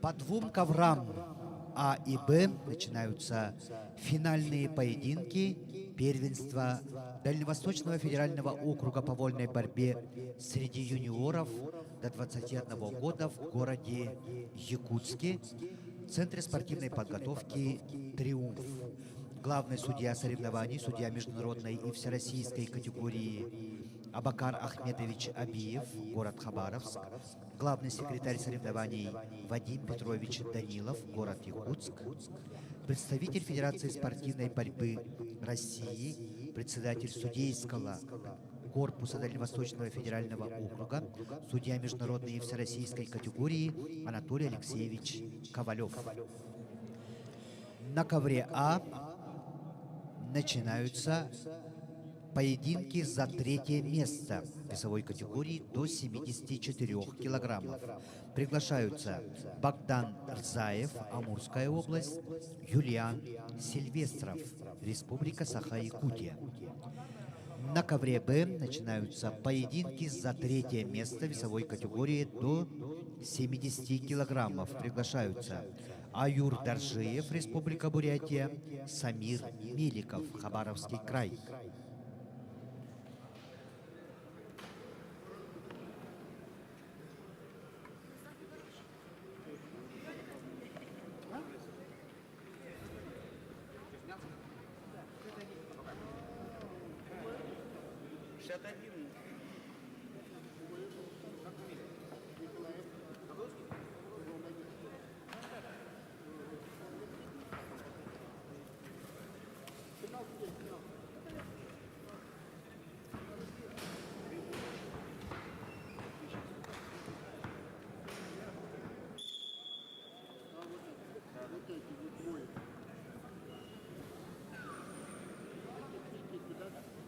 S5: По двум коврам А и Б начинаются финальные поединки первенства Дальневосточного федерального округа по вольной борьбе среди юниоров до 21 года в городе Якутске, в Центре спортивной подготовки «Триумф». Главный судья соревнований, судья международной и всероссийской категории Абакар Ахмедович Абиев, город Хабаровск. Главный секретарь соревнований Вадим Петрович Данилов, город Якутск. Представитель Федерации спортивной борьбы России, председатель судейского корпуса Дальневосточного федерального округа, судья международной и всероссийской категории Анатолий Алексеевич Ковалев. На ковре А начинаются поединки за третье место весовой категории до 74 килограммов. Приглашаются Богдан Рзаев, Амурская область, Юлиан Сильвестров, Республика Саха-Якутия. На ковре Б начинаются поединки за третье место весовой категории до 70 килограммов. Приглашаются Аюр Даржиев, Республика Бурятия, Самир Меликов, Хабаровский край.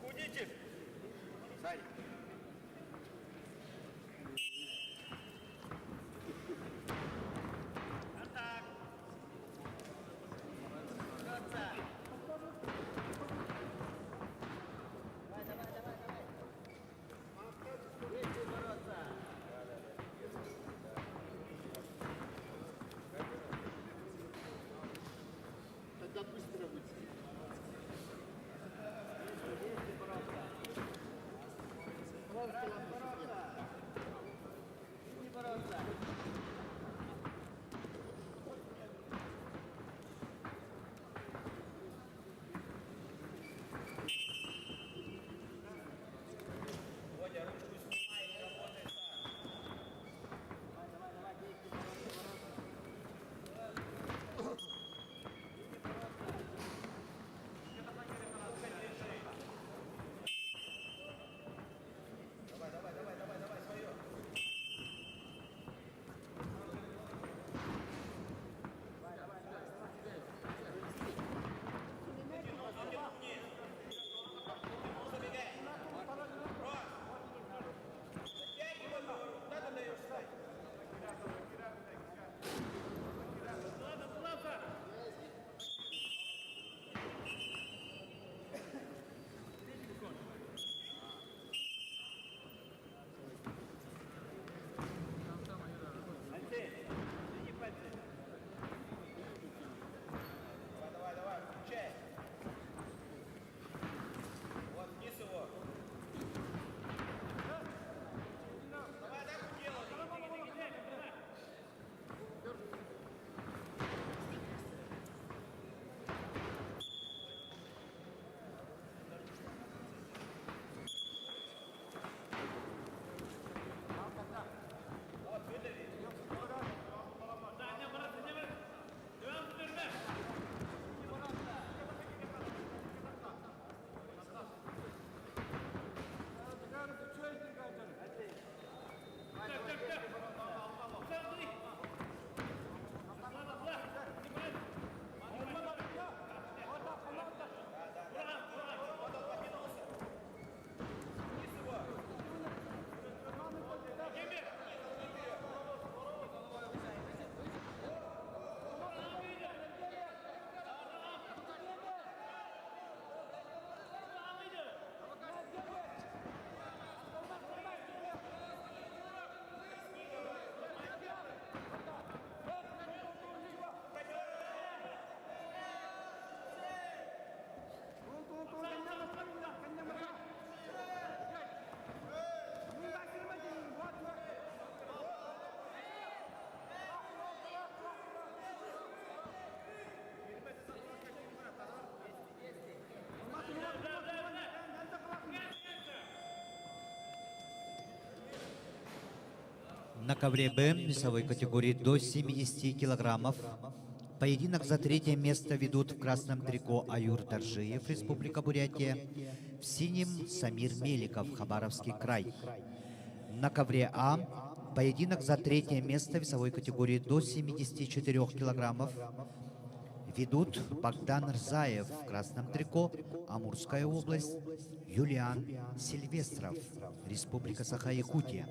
S2: Уходите! Сзади.
S5: На ковре Б весовой категории до 70 килограммов поединок за третье место ведут в красном трико Аюр Таржиев, Республика Бурятия, в синем Самир Меликов, Хабаровский край. На ковре А поединок за третье место весовой категории до 74 килограммов ведут Богдан Рзаев в красном трико, Амурская область, Юлиан Сильвестров, Республика Саха-Якутия.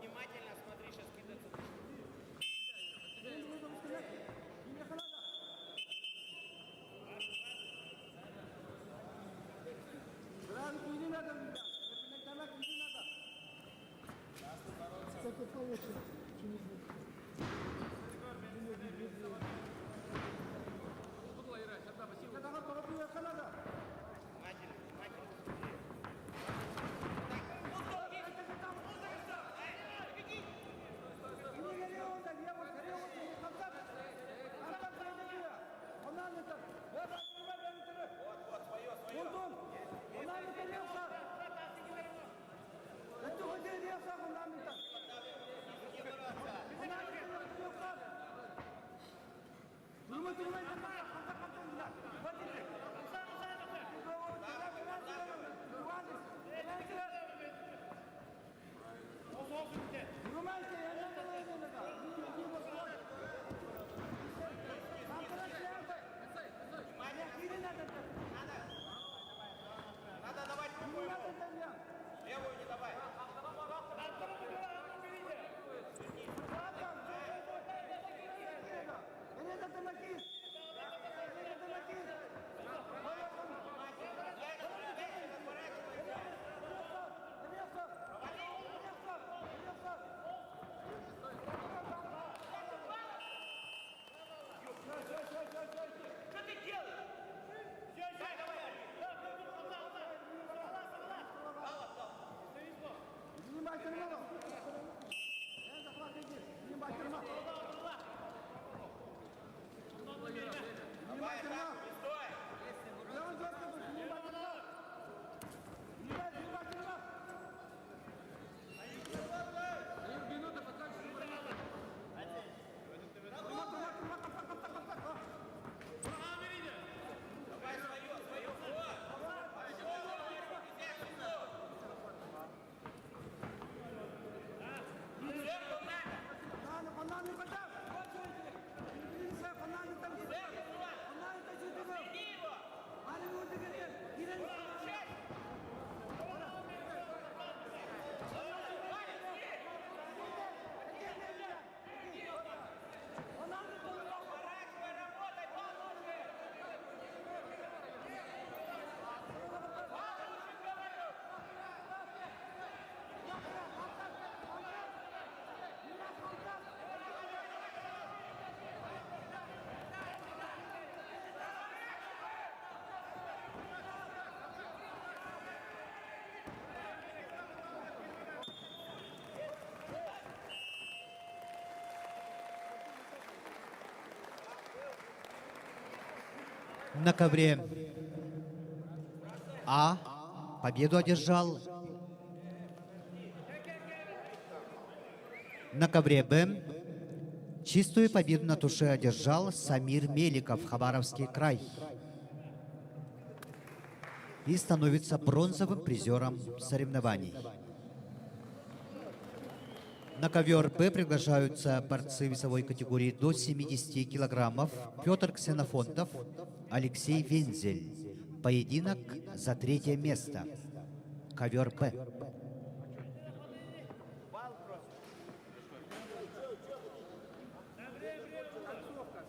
S2: Внимательно смотри, сейчас кидаться. Надо давать левую не давай.
S5: На ковре А победу одержал. На ковре Б чистую победу на туше одержал Самир Меликов, Хабаровский край. И становится бронзовым призером соревнований. На ковер Б приглашаются борцы весовой категории до 70 килограммов Петр Ксенофонтов, Алексей Вензель. Поединок за третье место. Ковер Б.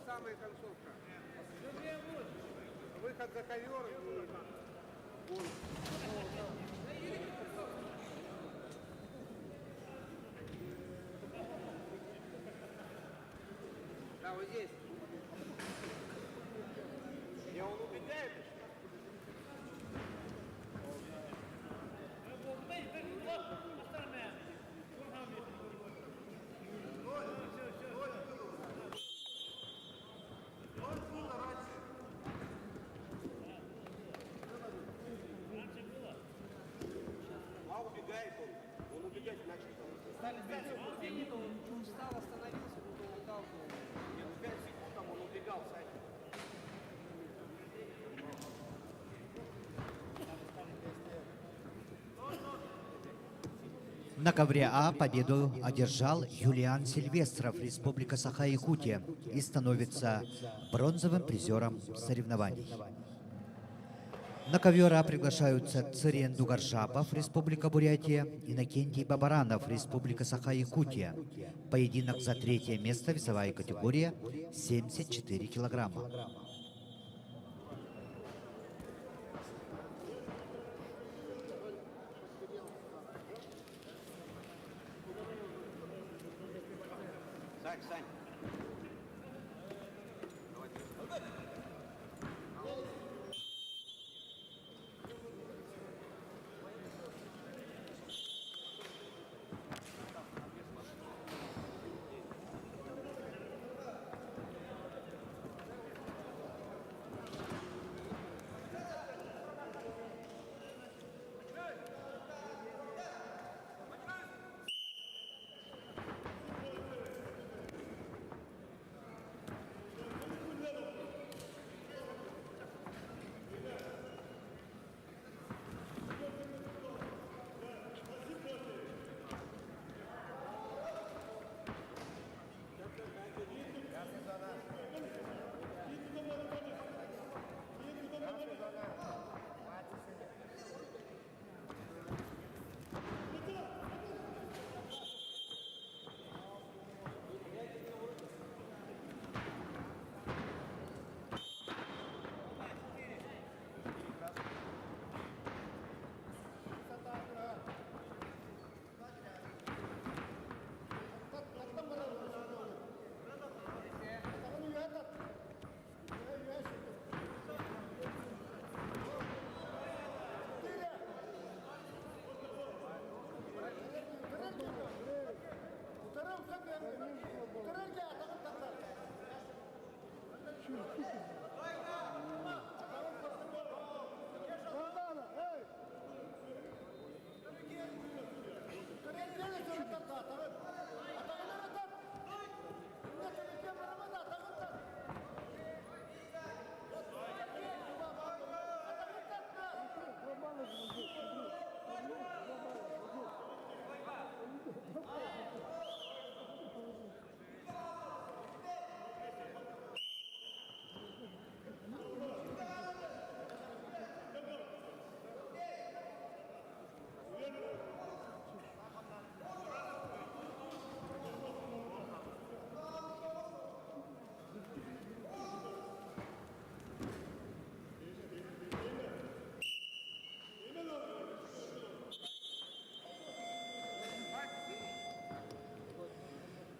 S6: самая концовка. Выход за ковер и гол. Да, вот здесь. И он убегает еще.
S2: А убегает он убегать начал.
S6: Стали 5 секунд, он встал, остановился, потом выталкивал.
S2: Нет, 5 секунд там он убегал, Саня.
S5: На ковре А победу одержал Юлиан Сильвестров, Республика Саха-Якутия, и становится бронзовым призером соревнований. На ковер А приглашаются Цириен Дугаршапов, Республика Бурятия, Иннокентий Бабаранов, Республика Саха-Якутия. Поединок за третье место, весовая категория 74 килограмма.
S2: Сань.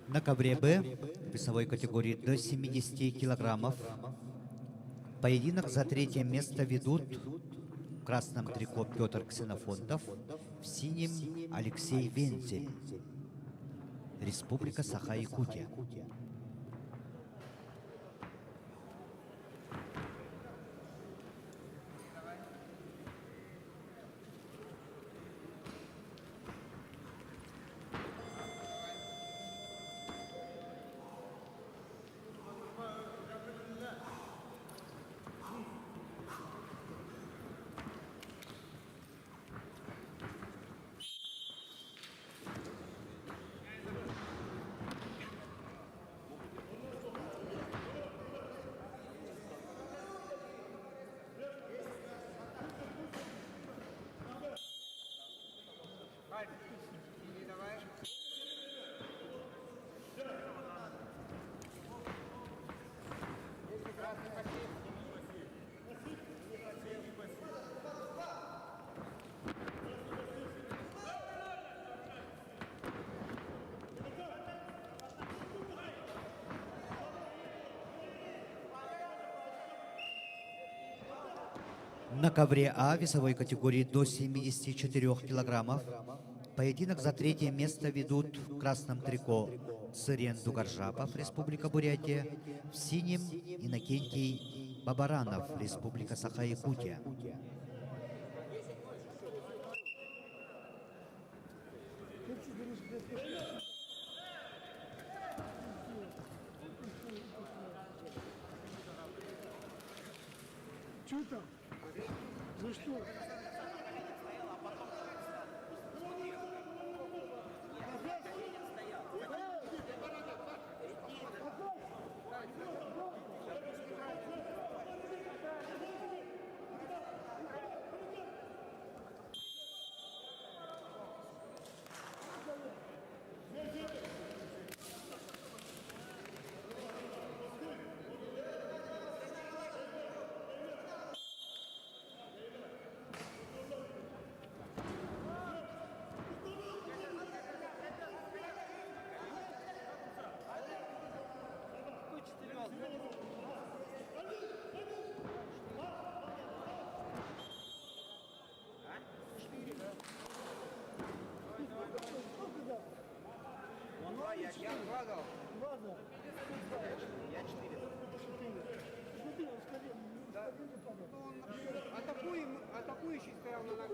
S5: На ковре Б весовой категории до 70 килограммов поединок за третье место ведут в красном трико Петр Ксенофонтов, в синем Алексей Вензель, Республика Саха-Якутия. На ковре А весовой категории до 74 килограммов поединок за третье место ведут в красном трико Цырен Дугаржапов, Республика Бурятия, в синем Иннокентий Бабаранов, Республика Саха-Якутия.
S1: Что там? За что?
S6: Я два дал. Я 4. Атакующий стоял на ногах.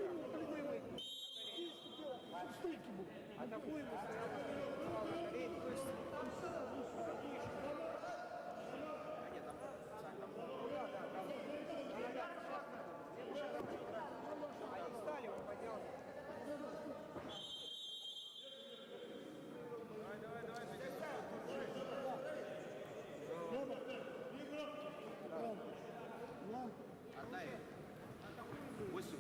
S6: Атакуемый стоял на колени. То есть атакующий. А нет, они встали, он поднялся.
S2: Одна и 8.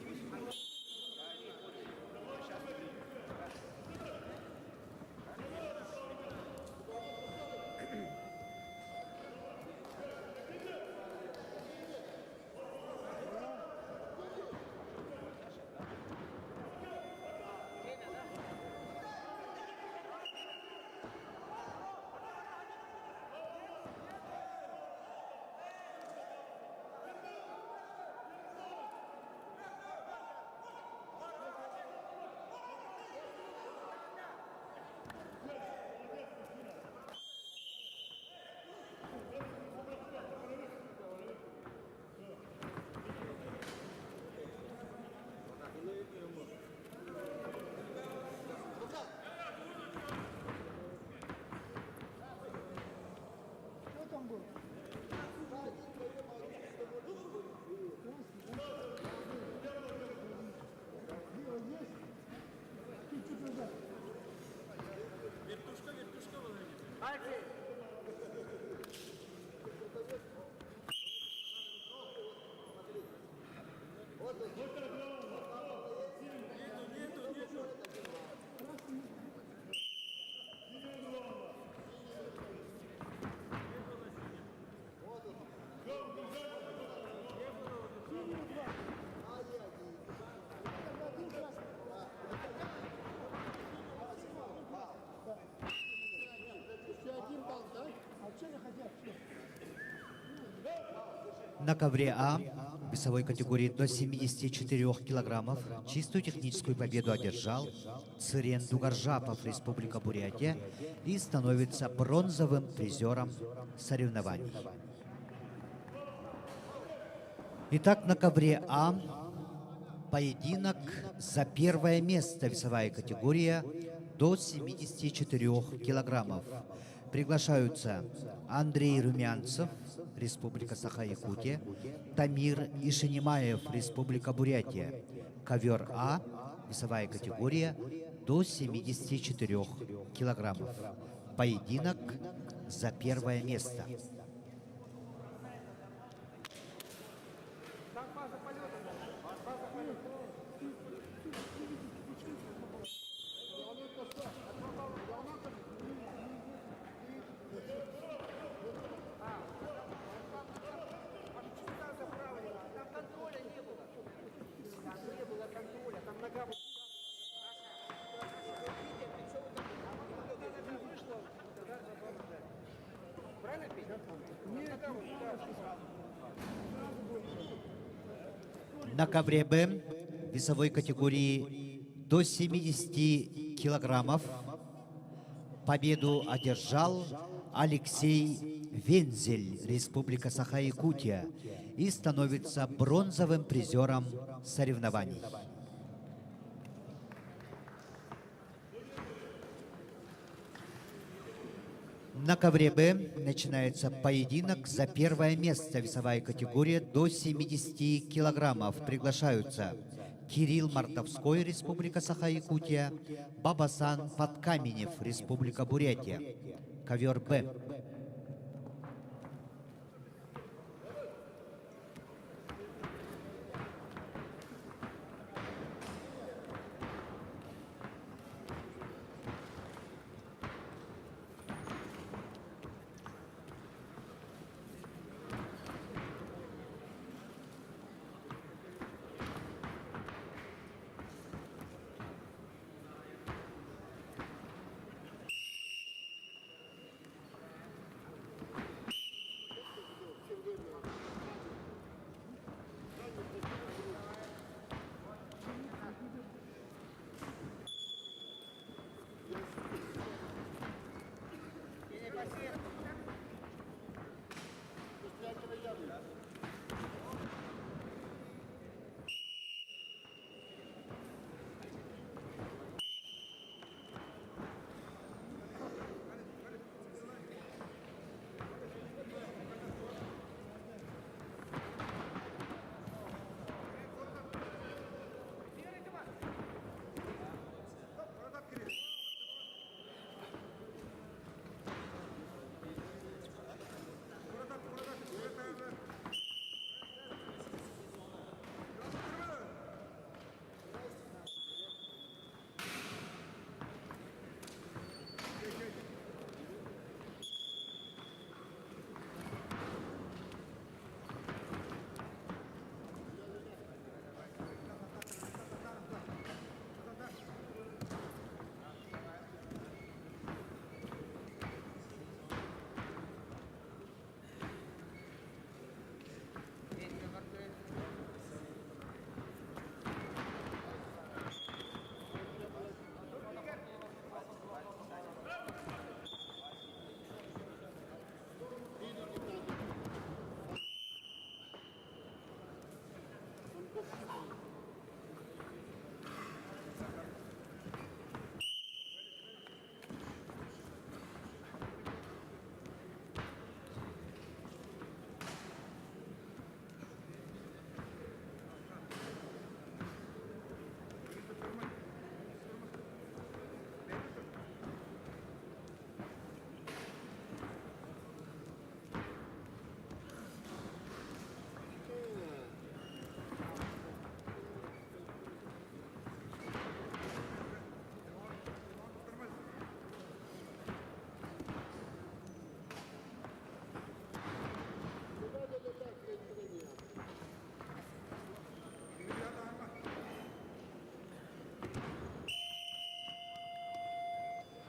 S5: На ковре А весовой категории до 74 килограммов чистую техническую победу одержал Цырен Дугаржапов, Республика Бурятия, и становится бронзовым призером соревнований. Итак, на ковре А поединок за первое место весовая категория до 74 килограммов. Приглашаются Андрей Румянцев, Республика Саха-Якутия, Тамир Ишенимаев, Республика Бурятия. Ковер А, весовая категория до 74 килограммов. Поединок за первое место. На ковре Б весовой категории до 70 килограммов победу одержал Алексей Вензель, Республика Саха-Якутия, и становится бронзовым призером соревнований. На ковре Б начинается поединок за первое место. Весовая категория до 70 килограммов. Приглашаются Кирилл Мартовской, Республика Саха-Якутия, Бабасан Подкаменев, Республика Бурятия. Ковер Б.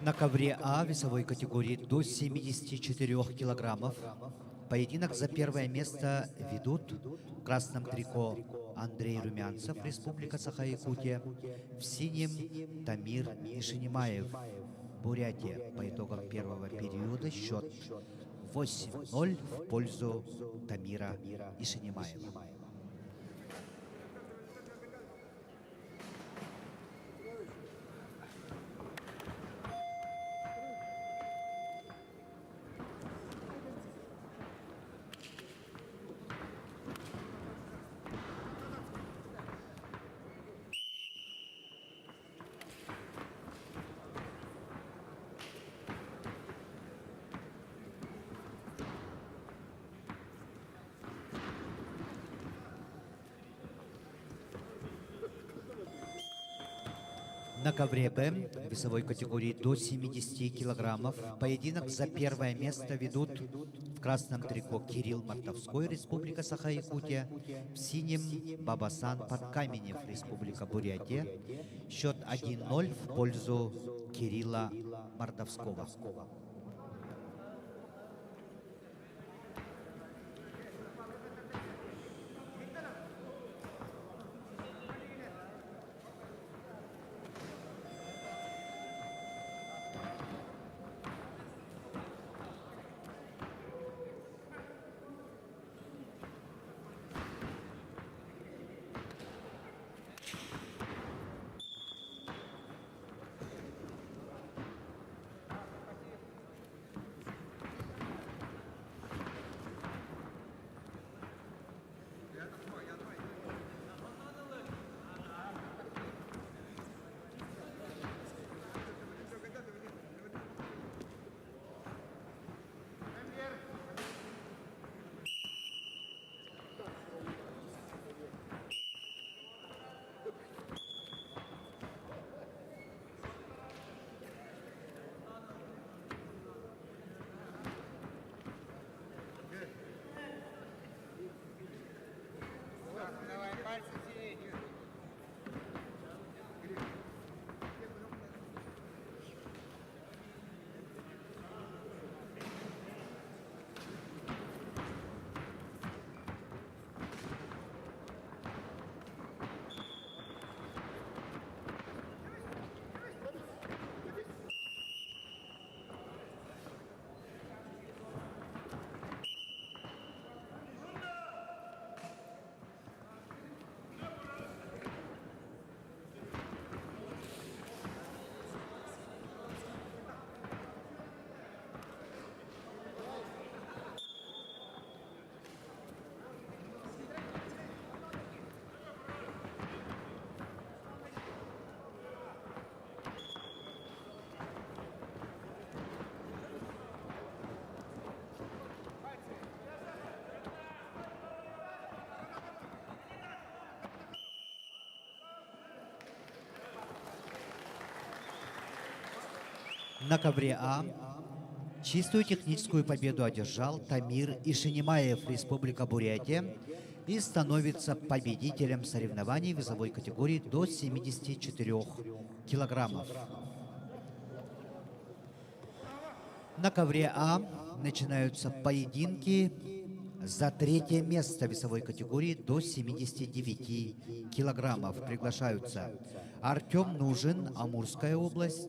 S5: На ковре А весовой категории до 74 килограммов поединок за первое место ведут в красном трико Андрей Румянцев, Республика Саха-Якутия, в синем Тамир Ишинимаев, Бурятия. По итогам первого периода счет 8-0 в пользу Тамира Ишинимаева. На ковре Б весовой категории до 70 килограммов поединок за первое место ведут в красном трико Кирилл Мартовской, Республика Саха-Якутия, в синем Бабасан Подкаменев, Республика Бурятия. Счет 1-0 в пользу Кирилла Мартовского. На ковре А чистую техническую победу одержал Тамир Ишенимаев, Республика Бурятия, и становится победителем соревнований весовой категории до 74 килограммов. На ковре А начинаются поединки за третье место весовой категории до 79 килограммов. Приглашаются Артем Нужин, Амурская область,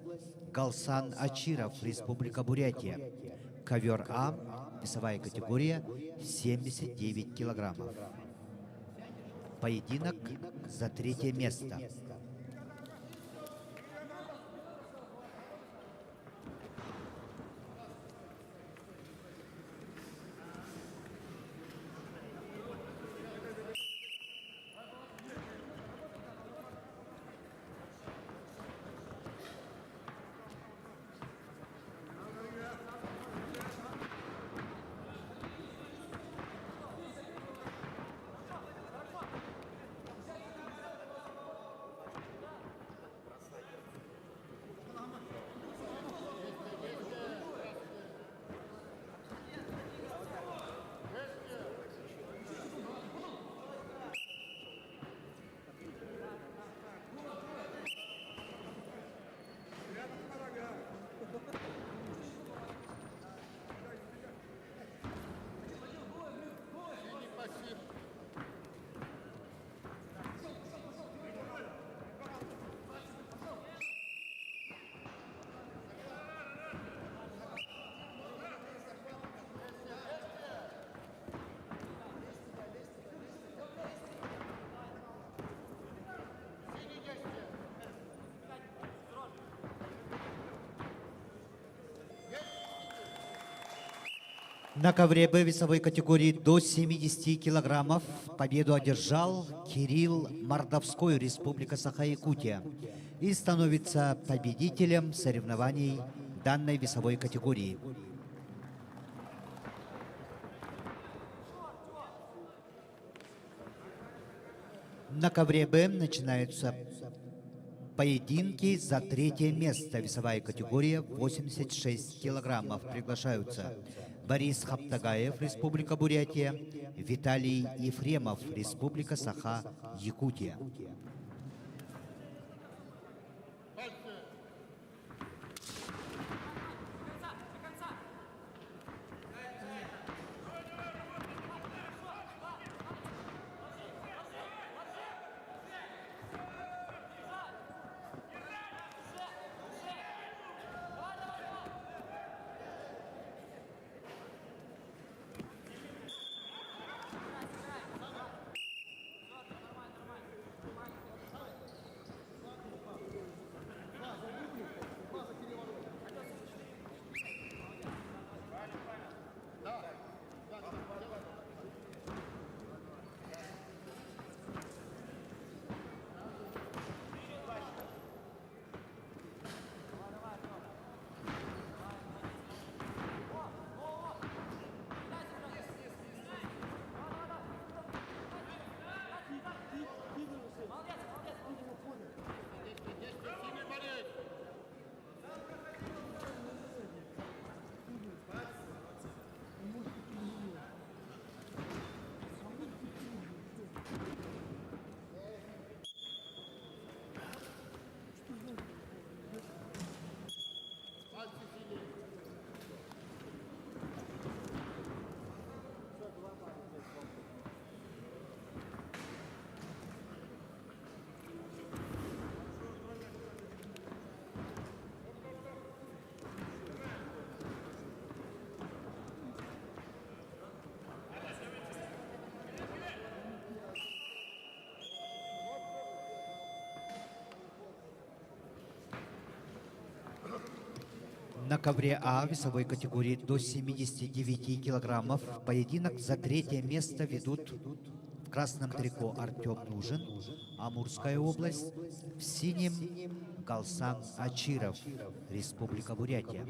S5: Галсан Ачиров, Республика Бурятия. Ковер А, весовая категория 79 килограммов. Поединок за третье место. На ковре Б весовой категории до 70 килограммов победу одержал Кирилл Мордовской, Республика Саха-Якутия, и становится победителем соревнований данной весовой категории. На ковре Б начинаются поединки за третье место. Весовая категория 86 килограммов. Приглашаются Борис Хаптагаев, Республика Бурятия, Виталий Ефремов, Республика Саха-Якутия. На ковре А весовой категории до 79 килограммов поединок за третье место ведут в красном трико Артем Нужин, Амурская область, в синем Галсан Ачиров, Республика Бурятия.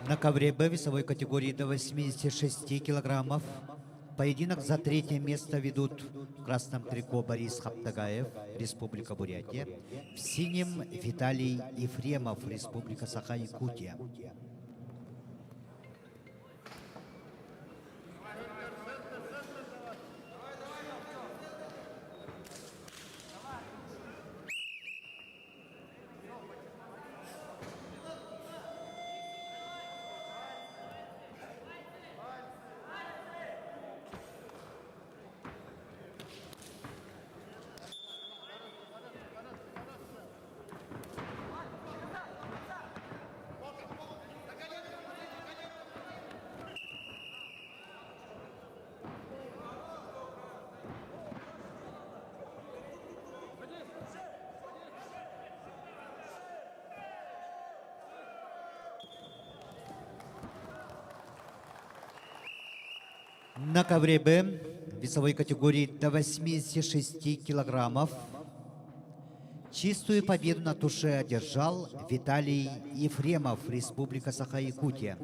S5: На ковре Б весовой категории до 86 килограммов поединок за третье место ведут в красном трико Борис Хаптагаев, Республика Бурятия, в синем Виталий Ефремов, Республика Саха-Якутия. На ковре Б весовой категории до 86 килограммов чистую победу на туше одержал Виталий Ефремов, Республика Саха-Якутия,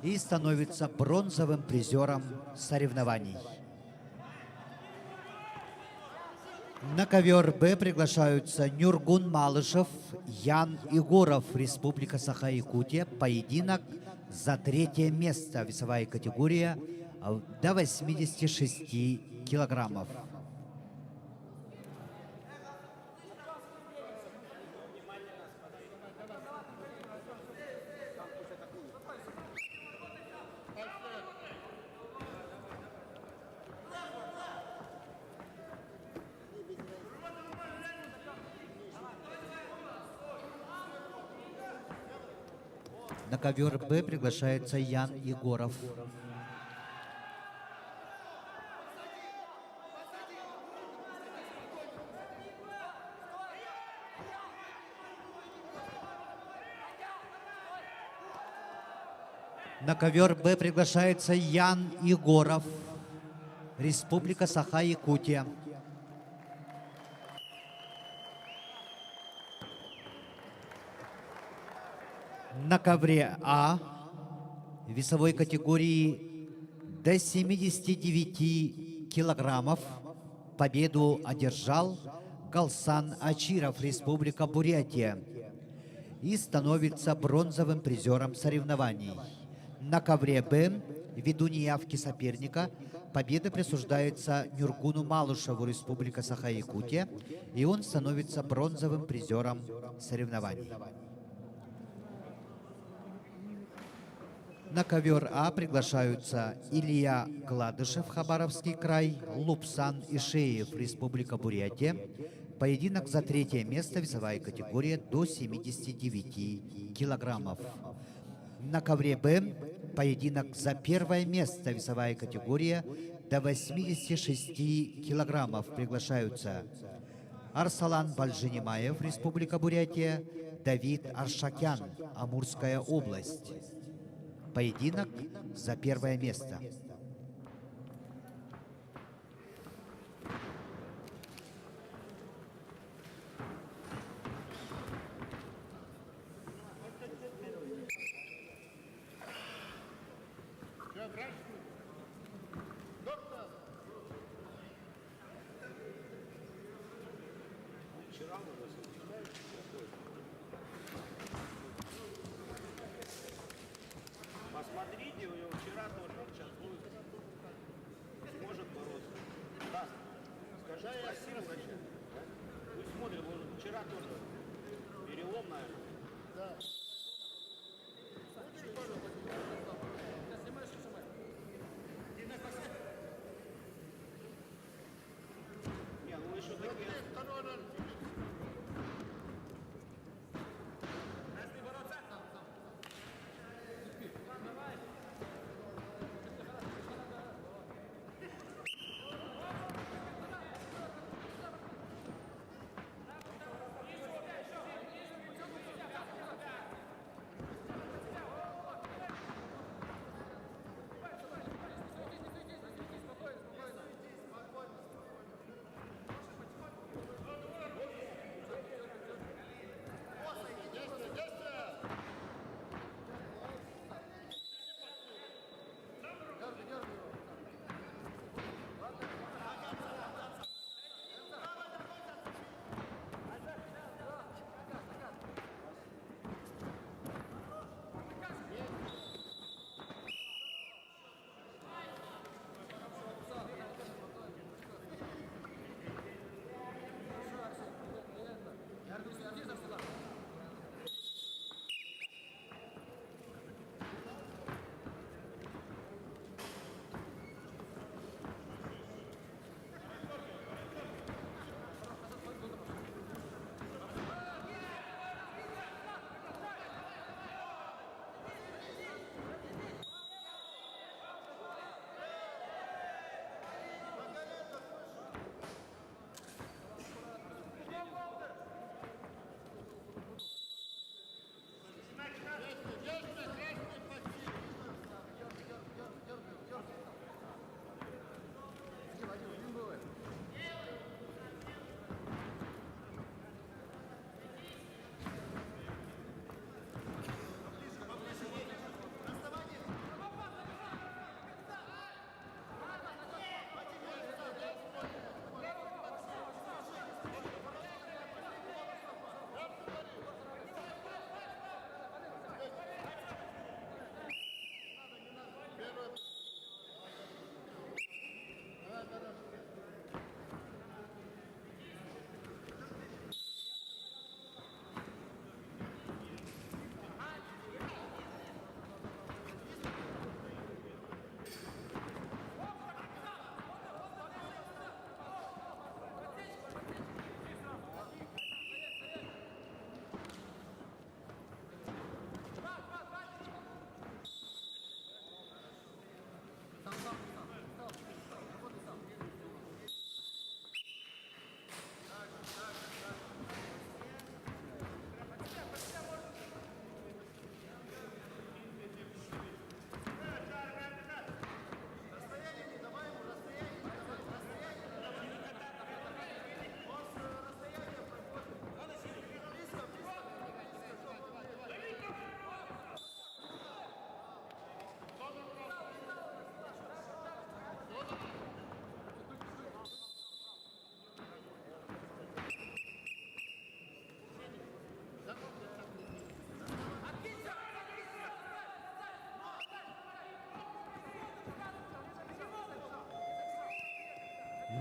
S5: и становится бронзовым призером соревнований. На ковер Б приглашаются Нюргун Малышев, Ян Егоров, Республика Саха-Якутия. Поединок за третье место, весовая категория до 86 килограммов. На ковер Б приглашается Ян Егоров. На ковер Б приглашается Ян Егоров, Республика Саха-Якутия. На ковре А весовой категории до 79 килограммов победу одержал Галсан Ачиров, Республика Бурятия, и становится бронзовым призером соревнований. На ковре Б, ввиду неявки соперника, победа присуждается Нюргуну Малышеву, Республика Саха-Якутия, и он становится бронзовым призером соревнований. На ковер А приглашаются Илья Гладышев, Хабаровский край, Лупсан Ишеев, Республика Бурятия. Поединок за третье место, весовая категория до 79 килограммов. На ковре Б поединок за первое место, весовая категория до 86 килограммов. Приглашаются Арсалан Бальжинимаев, Республика Бурятия, Давид Аршакян, Амурская область. Поединок за первое место.
S2: Посмотрите, у него вчера тоже, он сейчас будет, сможет бороться. Да, скажи спасибо, врача. Пусть смотрит, он вчера тоже перелом, наверное.
S1: Да.
S2: Не, ну еще такие...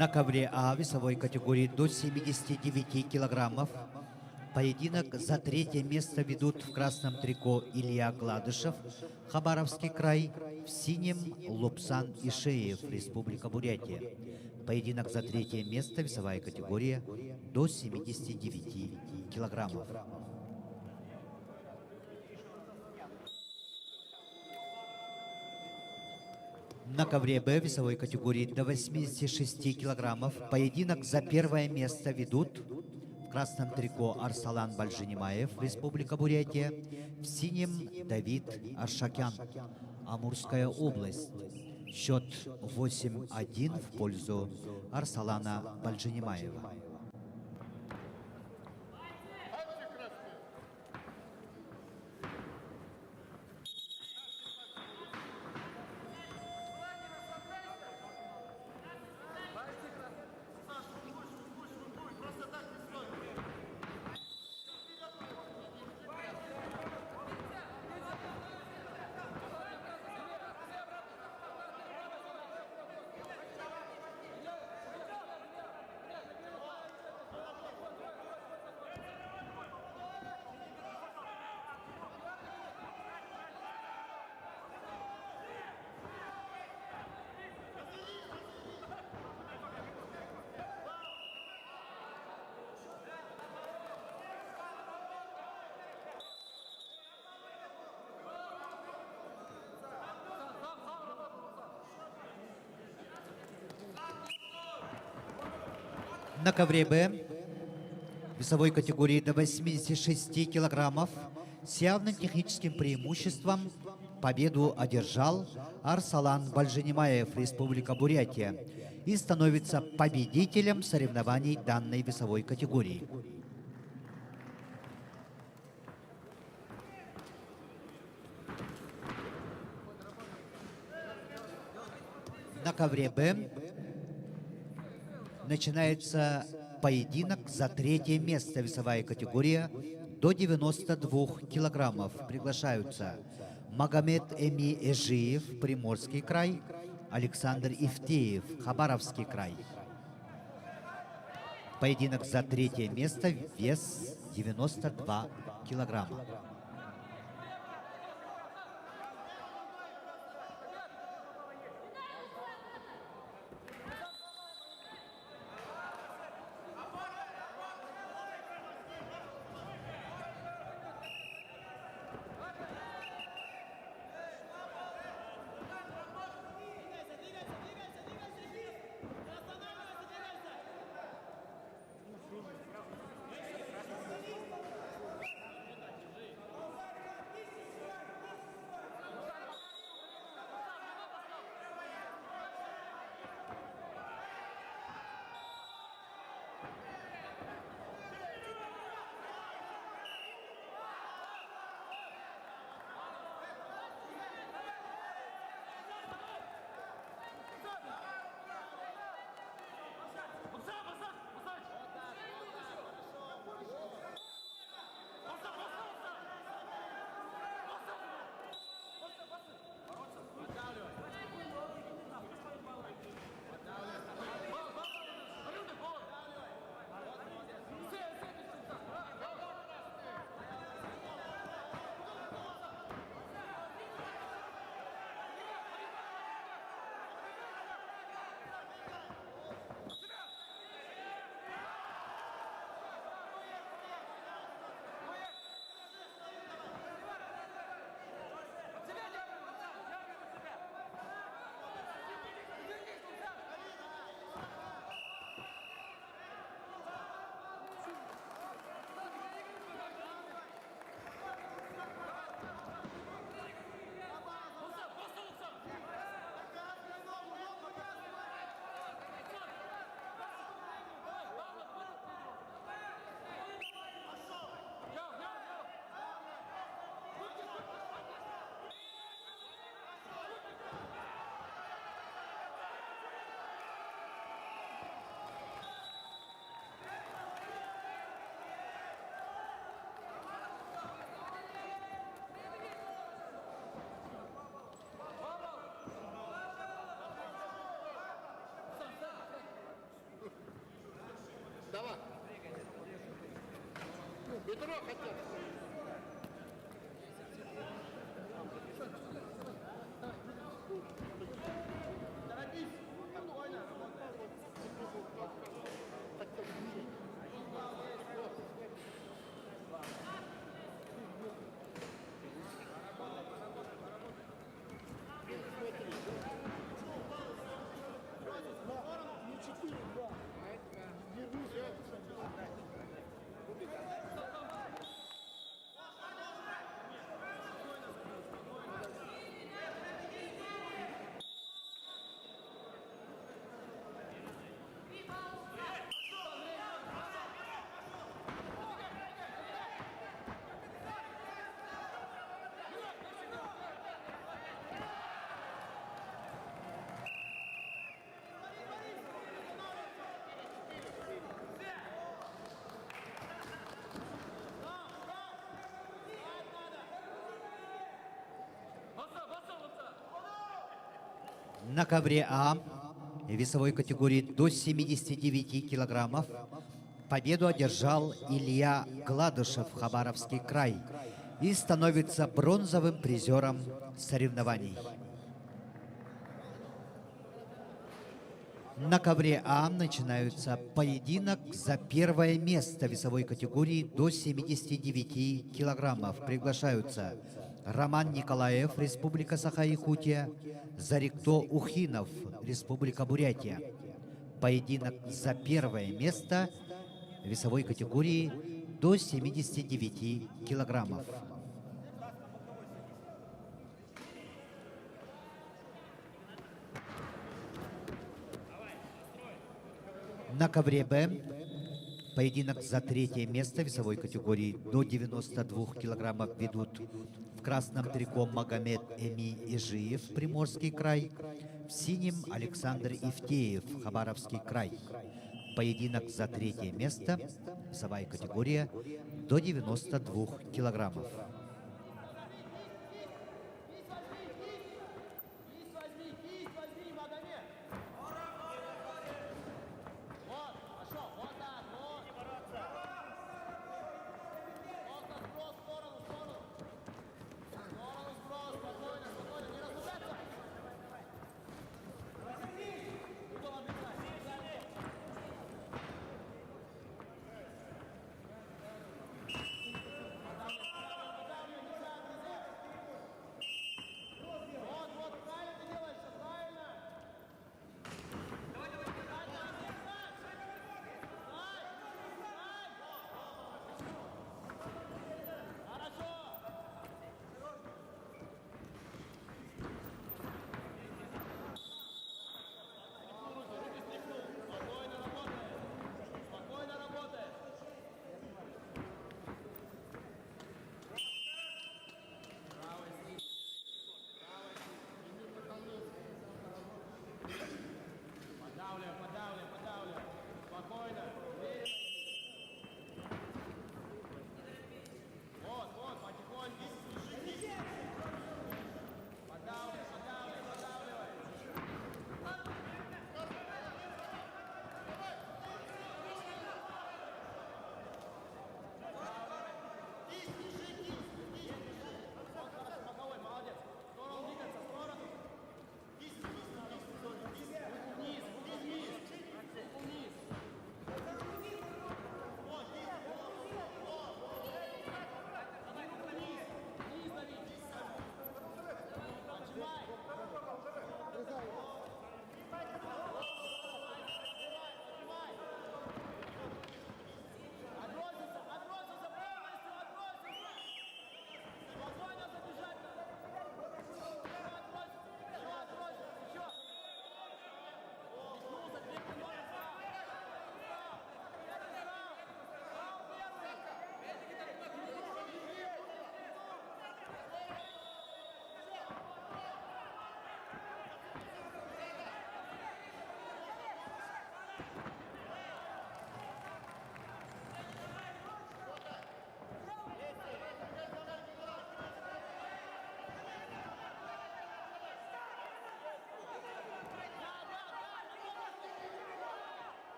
S5: На ковре А весовой категории до 79 килограммов поединок за третье место ведут в красном трико Илья Гладышев, Хабаровский край, в синем Лобсан Ишеев, Республика Бурятия. Поединок за третье место, весовая категория до 79 килограммов. На ковре Б весовой категории до 86 килограммов поединок за первое место ведут в красном трико Арсалан Бальжинимаев, Республика Бурятия, в синем Давид Аршакян, Амурская область. Счет 8-1 в пользу Арсалана Бальжинимаева. На ковре Б весовой категории до 86 килограммов с явным техническим преимуществом победу одержал Арсалан Бальжинимаев, Республика Бурятия, и становится победителем соревнований данной весовой категории. На ковре Б начинается поединок за третье место, весовая категория до 92 килограммов. Приглашаются Магомед Эми Эжиев, Приморский край, Александр Ифтеев, Хабаровский край. Поединок за третье место, вес 92 килограмма.
S1: Давай. Ну, бедро хотя бы.
S5: На ковре А весовой категории до 79 килограммов победу одержал Илья Гладышев, Хабаровский край, и становится бронзовым призером соревнований. На ковре А начинается поединок за первое место весовой категории до 79 килограммов. Приглашаются Роман Николаев, Республика Саха-Якутия, Зарикто Ухинов, Республика Бурятия. Поединок за первое место весовой категории до 79 килограммов. На ковре Б поединок за третье место весовой категории до 92 килограммов ведут в красном трико Магомед Эми Ижиев, Приморский край, в синем Александр Ифтеев, Хабаровский край. Поединок за третье место, весовая категория до 92 килограммов.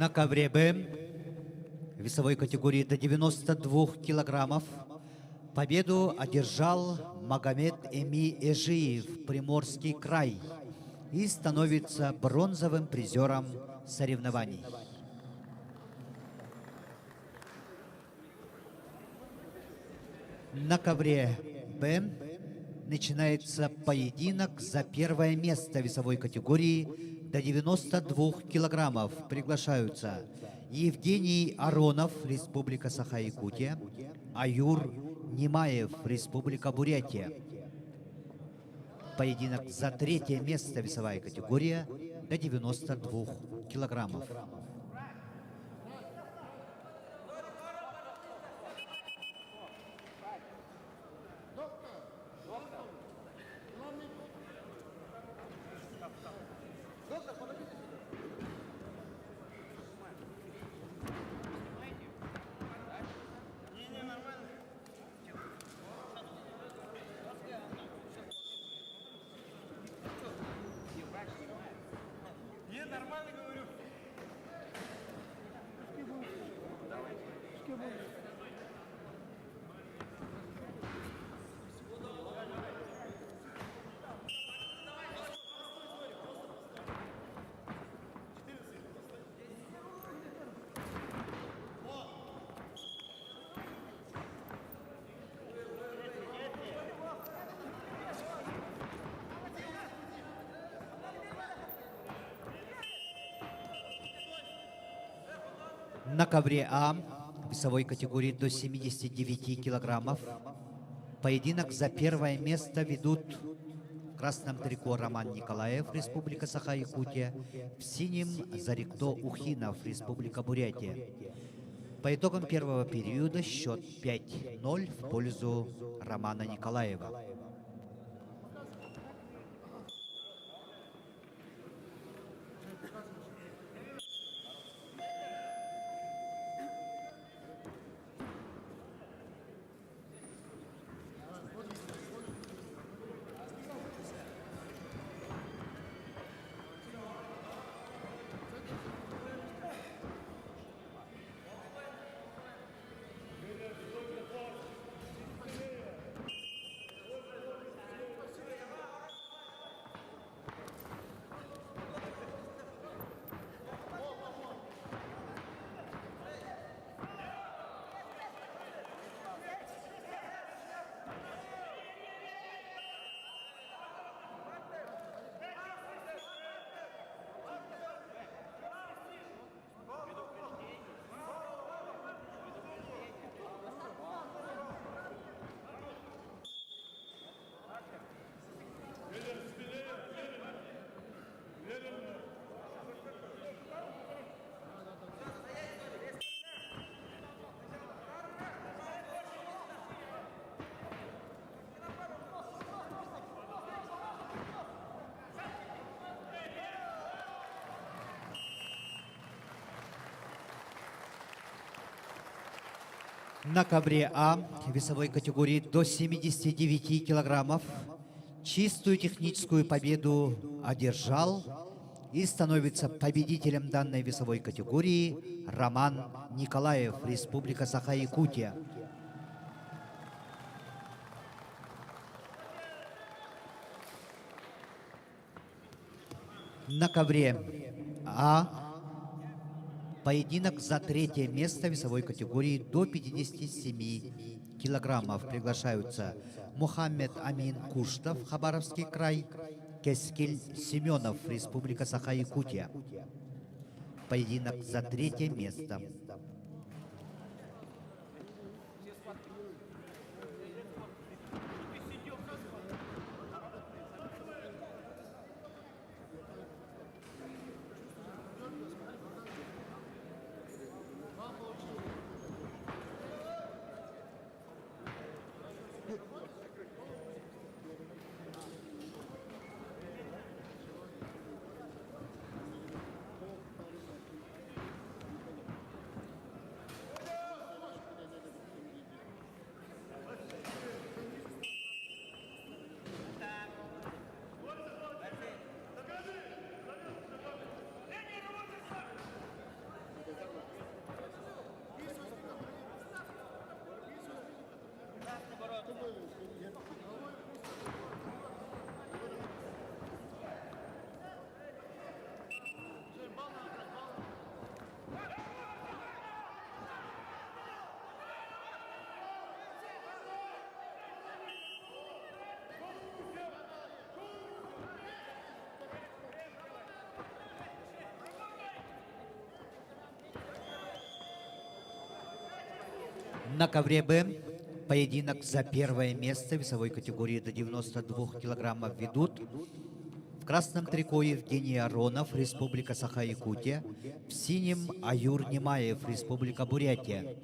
S5: На ковре Б весовой категории до 92 килограммов победу одержал Магомед Эми Эжиев, Приморский край, и становится бронзовым призером соревнований. На ковре Б начинается поединок за первое место весовой категории до 92 килограммов. Приглашаются Евгений Аронов, Республика Саха-Якутия, Аюр Немаев, Республика Бурятия. Поединок за третье место весовая категория до 92 килограммов. На ковре А весовой категории до 79 килограммов поединок за первое место ведут в красном трико Роман Николаев, Республика Саха-Якутия, в синем Зарикто Ухинов, Республика Бурятия. По итогам первого периода счет 5-0 в пользу Романа Николаева. На ковре А весовой категории до 79 килограммов чистую техническую победу одержал и становится победителем данной весовой категории Роман Николаев, Республика Саха-Якутия. На ковре А поединок за третье место весовой категории до 57 килограммов. Приглашаются Мухаммед Амин Куштов, Хабаровский край, Кескель Семенов, Республика Саха-Якутия. Поединок за третье место. На ковре Б поединок за первое место в весовой категории до 92 килограммов ведут в красном трико Евгений Аронов, Республика Саха-Якутия, в синем Аюр Немаев, Республика Бурятия.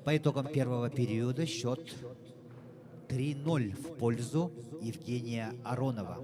S5: По итогам первого периода счет 3-0 в пользу Евгения Аронова.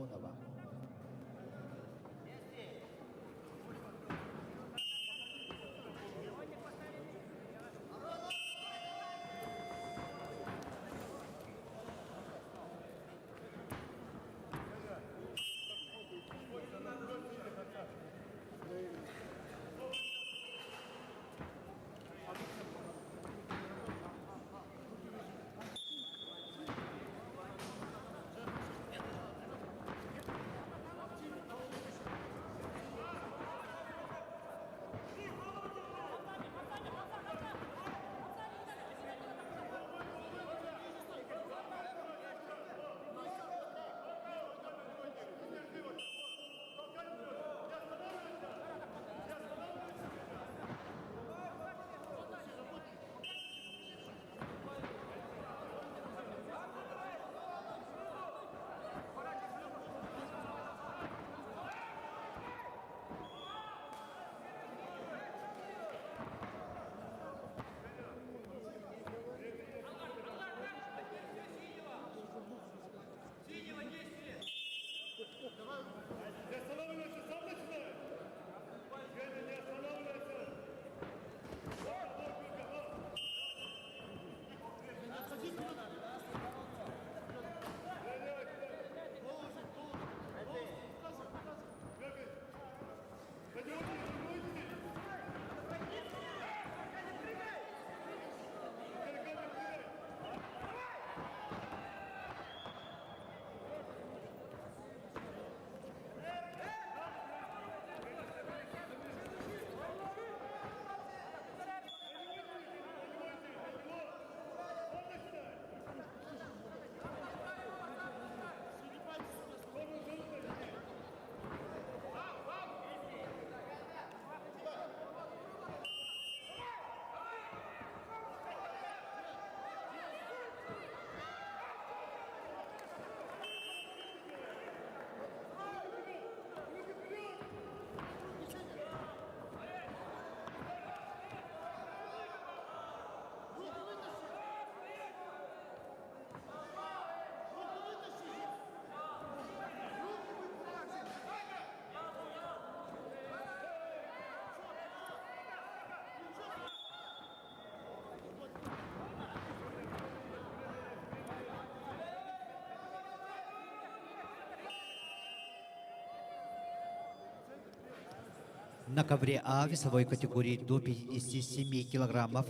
S5: На ковре А весовой категории до 57 килограммов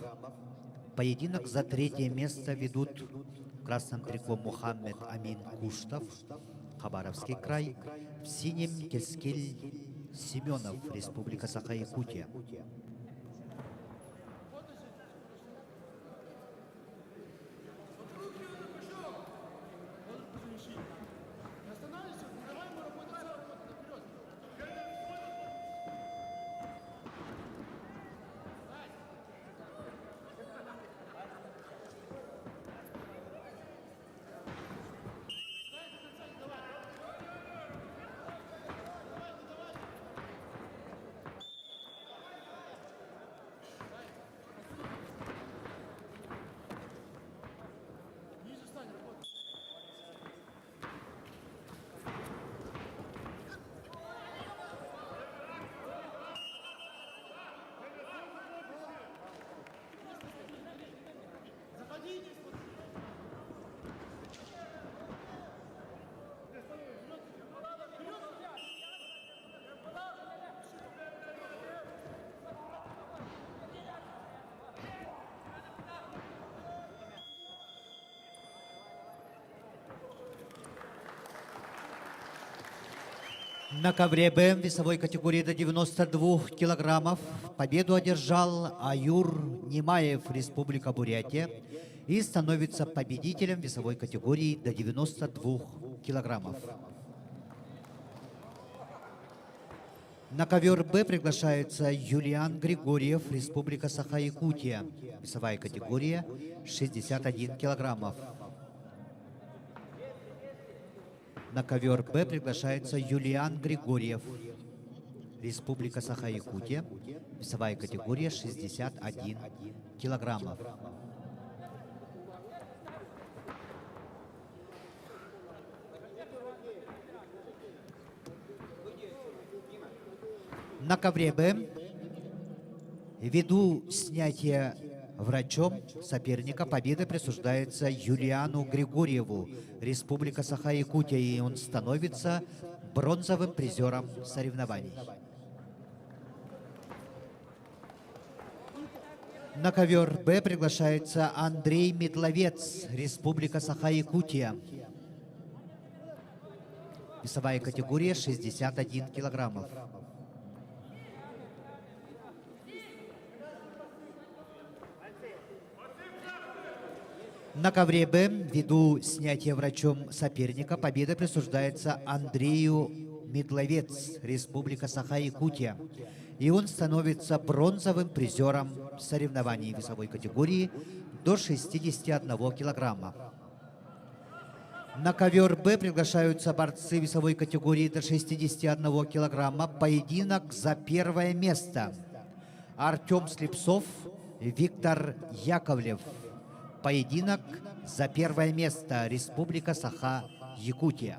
S5: поединок за третье место ведут в красном трико Мухаммед Амин Куштов, Хабаровский край, в синем Кескель Семенов, Республика Саха-Якутия. На ковре Б в весовой категории до 92 килограммов победу одержал Аюр Немаев, Республика Бурятия, и становится победителем весовой категории до 92 килограммов. На ковер Б приглашается Юлиан Григорьев, Республика Саха-Якутия. Весовая категория 61 килограммов. На ковер Б приглашается Юлиан Григорьев, Республика Саха-Якутия. Весовая категория 61 килограммов. На ковре Б, ввиду снятия врачом соперника, победа присуждается Юлиану Григорьеву, Республика Саха-Якутия, и он становится бронзовым призером соревнований. На ковер Б приглашается Андрей Медловец, Республика Саха-Якутия. Весовая категория 61 килограммов. На ковре Б, ввиду снятия врачом соперника, победа присуждается Андрею Медловец, Республика Саха-Якутия. И он становится бронзовым призером соревнований весовой категории до 61 килограмма. На ковер Б приглашаются борцы весовой категории до 61 килограмма. Поединок за первое место. Артем Слепцов, Виктор Яковлев. Поединок за первое место. Республика Саха-Якутия.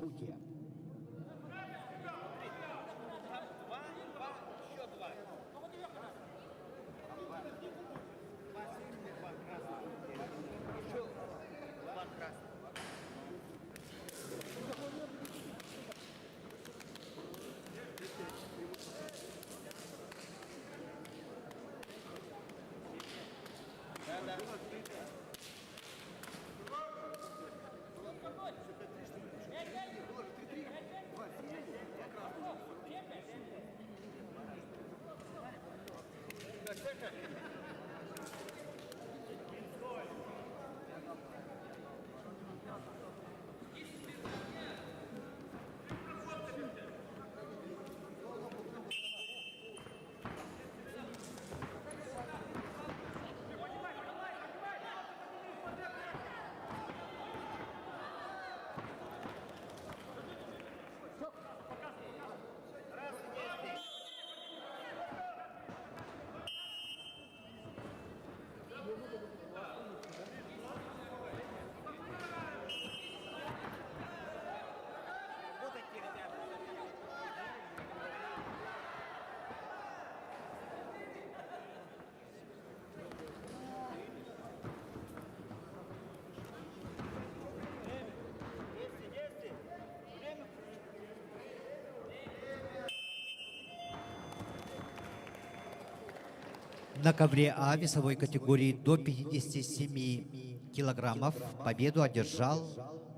S5: На ковре А весовой категории до 57 килограммов победу одержал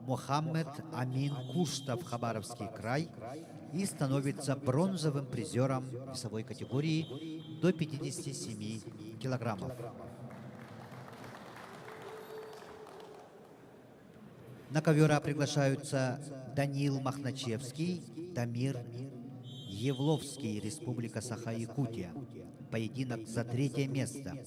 S5: Мухаммед Амин Куштов, Хабаровский край, и становится бронзовым призером весовой категории до 57 килограммов. На ковер А приглашаются Даниил Махначевский, Дамир Евловский, Республика Саха-Якутия. Поединок за третье место.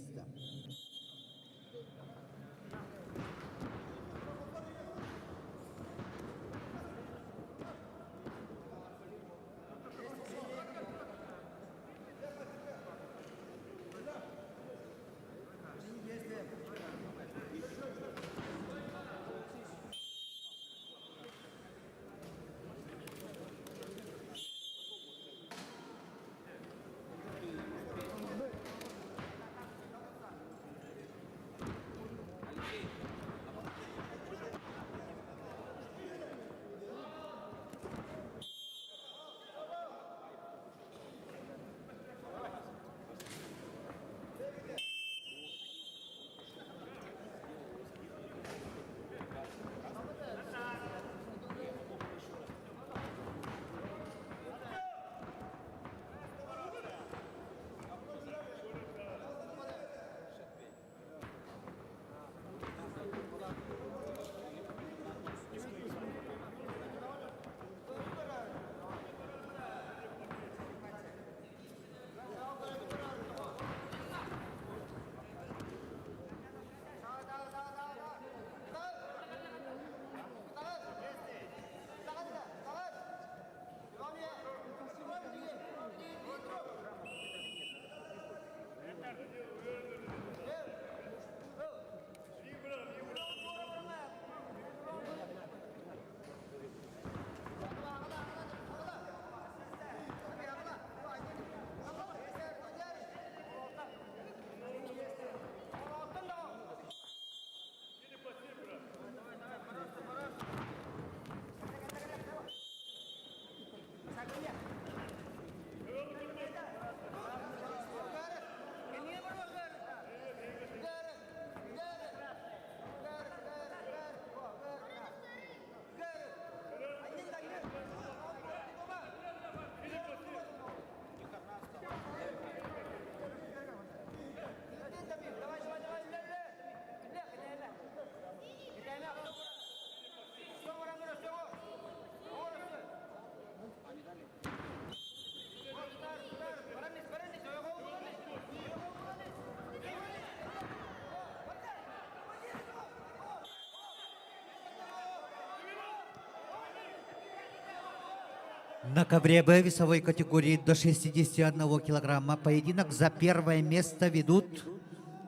S5: На ковре Б весовой категории до 61 килограмма поединок за первое место ведут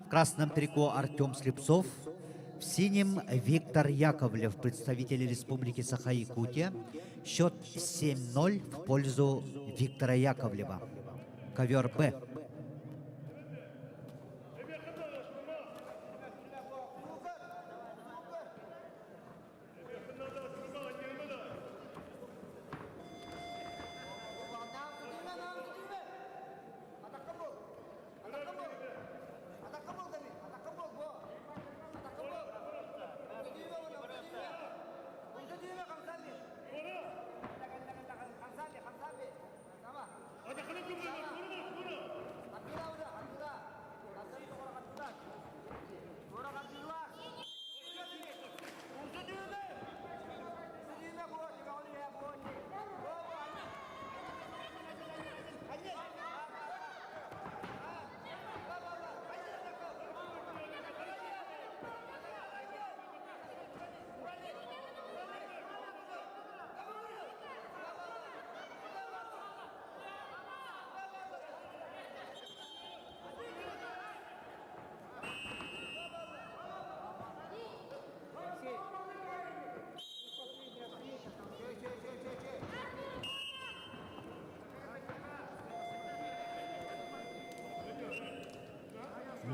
S5: в красном трико Артем Слепцов, в синем Виктор Яковлев, представитель Республики Саха-Якутия. Счет 7-0 в пользу Виктора Яковлева. Ковер Б.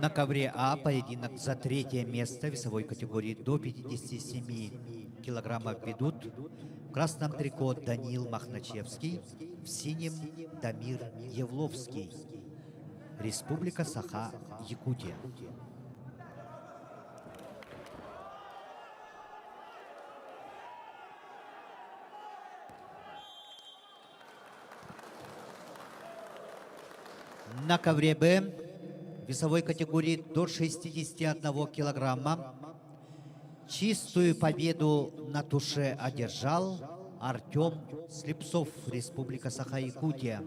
S5: На ковре А поединок за третье место весовой категории до 57 килограммов ведут в красном трико Даниил Махначевский, в синем Дамир Евловский. Республика Саха-Якутия. На ковре Б весовой категории до 61 килограмма чистую победу на туше одержал Артем Слепцов, Республика Саха-Якутия,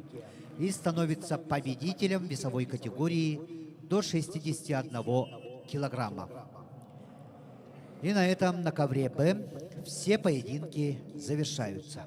S5: и становится победителем весовой категории до 61 килограмма. И на этом на ковре Б все поединки завершаются.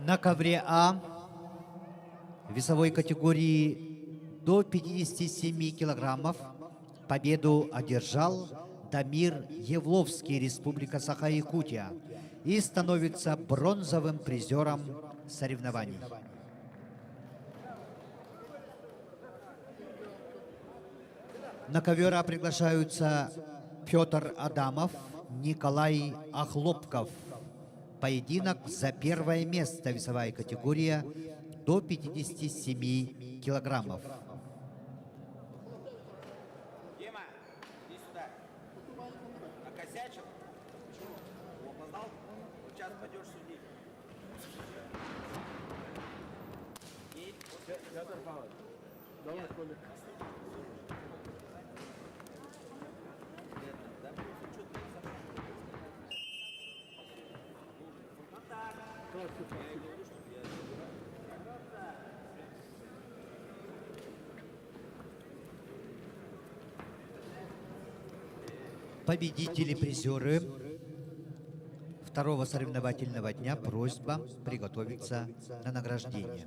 S5: На ковре А весовой категории до 57 килограммов победу одержал Дамир Евловский, Республика Саха-Якутия, и становится бронзовым призером соревнований. На ковер А приглашаются Петр Адамов, Николай Охлопков. Поединок за первое место, весовая категория до 57 килограммов.
S2: Дима, иди сюда. Накосячил? Опоздал? Вот сейчас пойдешь судить. И
S1: Давай, Коля.
S2: да, просто что ты я и говорю, что я...
S5: Победители, призеры второго соревновательного дня, просьба приготовиться на награждение.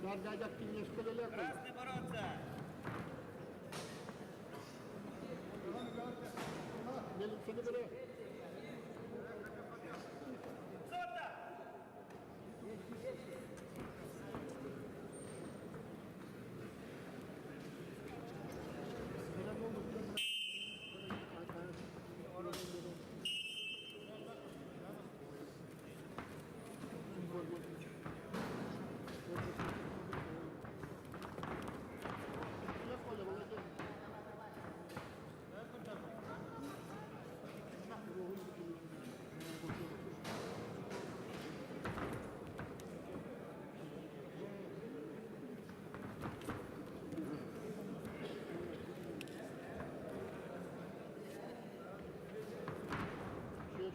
S1: Дядя, немножко далеко.
S2: Красный бороться!
S1: Милиция не берет.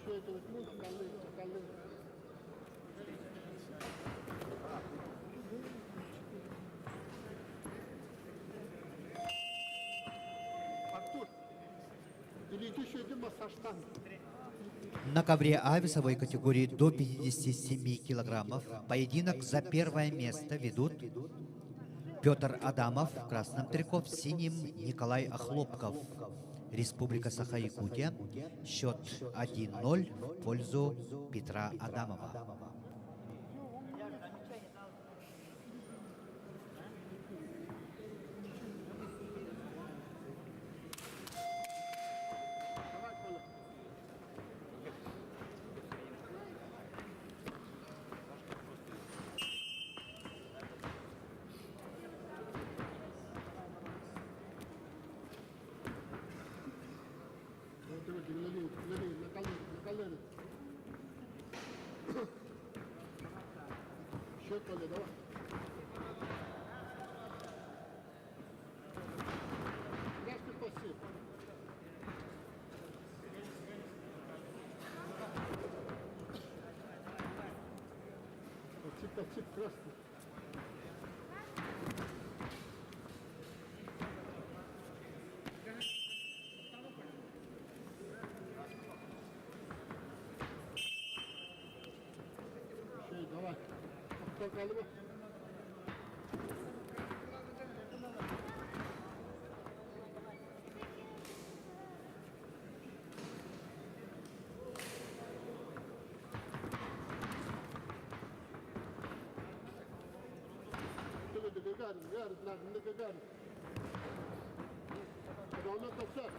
S1: Şu это вот муж, колы. Артур, или ты еще один массаж штанги?
S5: На ковре А весовой категории до 57 килограммов поединок за первое место ведут Петр Адамов в красном трико, в синем Николай Охлопков, Республика Саха-Якутия. Счет 1-0 в пользу Петра Адамова.
S1: Давай, Коля. Давай, Коля, давай. Красный пассив. Пассив красный. Давай. Кто kaldı? Гагарин. Ровно косяк.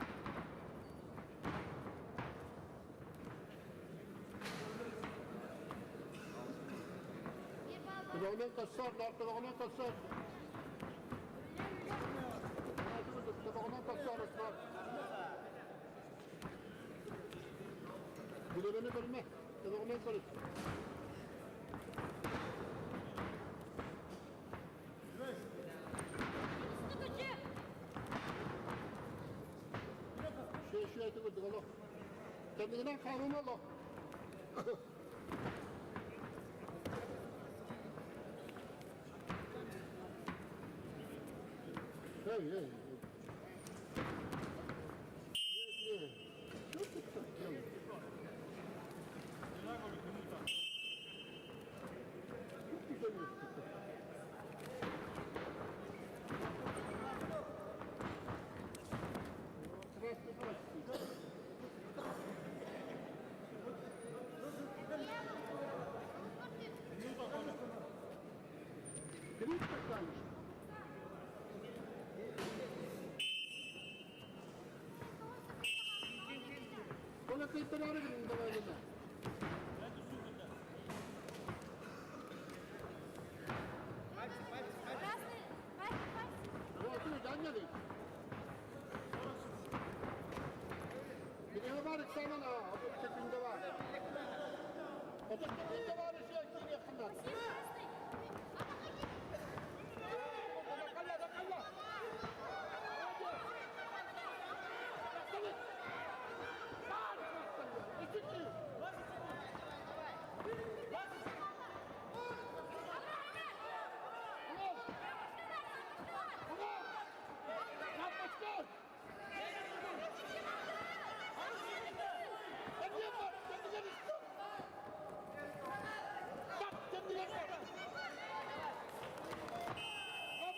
S1: Ровно косяк, ровно косяк. Ровно косяk. Bunu bilme. Ровно kosяk. Şey ettik oğlum. Kendine kanun oğlum. Hey. Коля, ты порядок не давай туда. Вот, ты, Даня, Beni mübarek sana la, o çekimde var. O çekimde var şey kim yakınlar.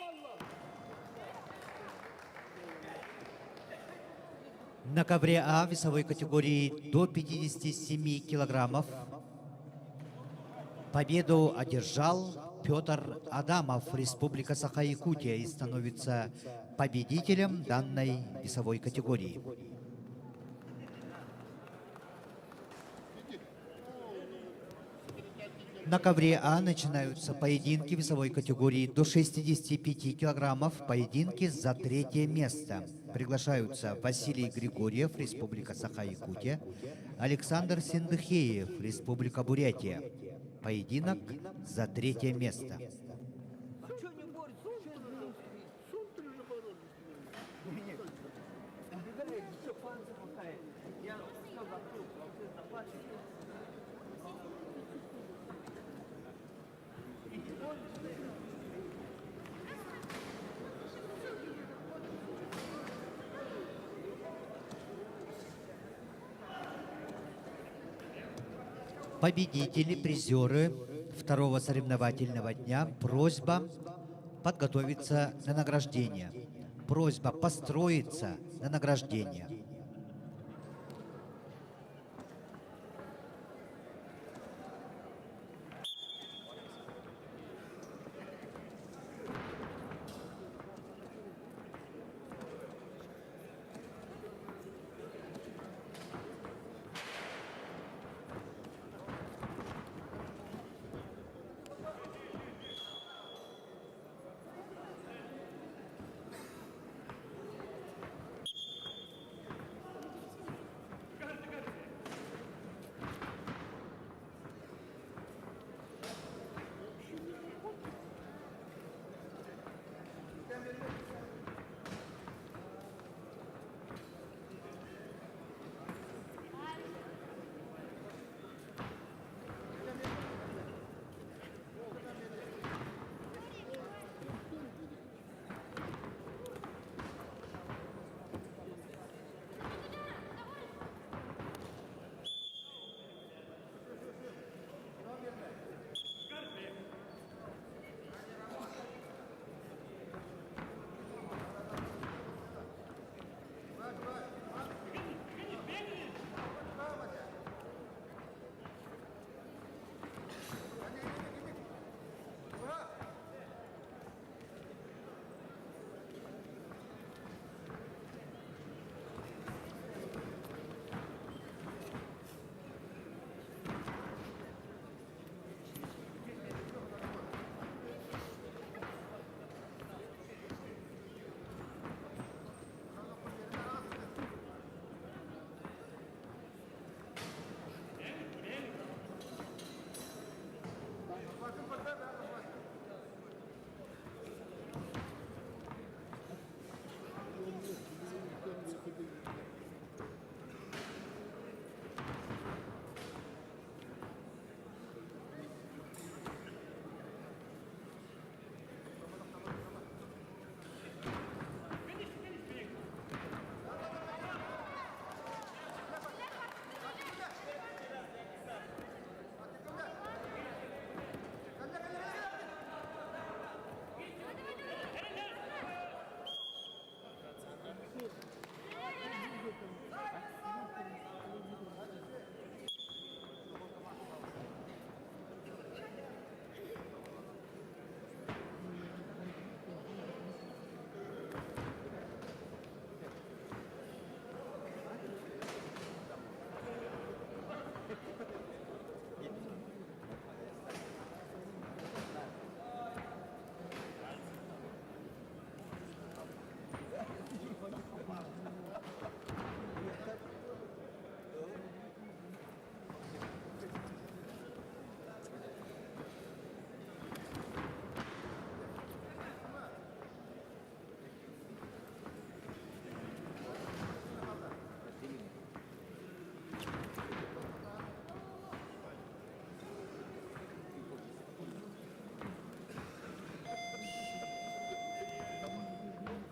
S1: Kalla.
S5: На ковре А весовой категории до 57 килограммов победу одержал Петр Адамов, Республика Саха-Якутия, и становится победителем данной весовой категории. На ковре А начинаются поединки весовой категории до 65 килограммов, поединки за третье место. Приглашаются Василий Григорьев, Республика Саха-Якутия, Александр Синдыхеев, Республика Бурятия. Поединок за третье место. Победители, призеры второго соревновательного дня, просьба подготовиться на награждение. Просьба построиться на награждение.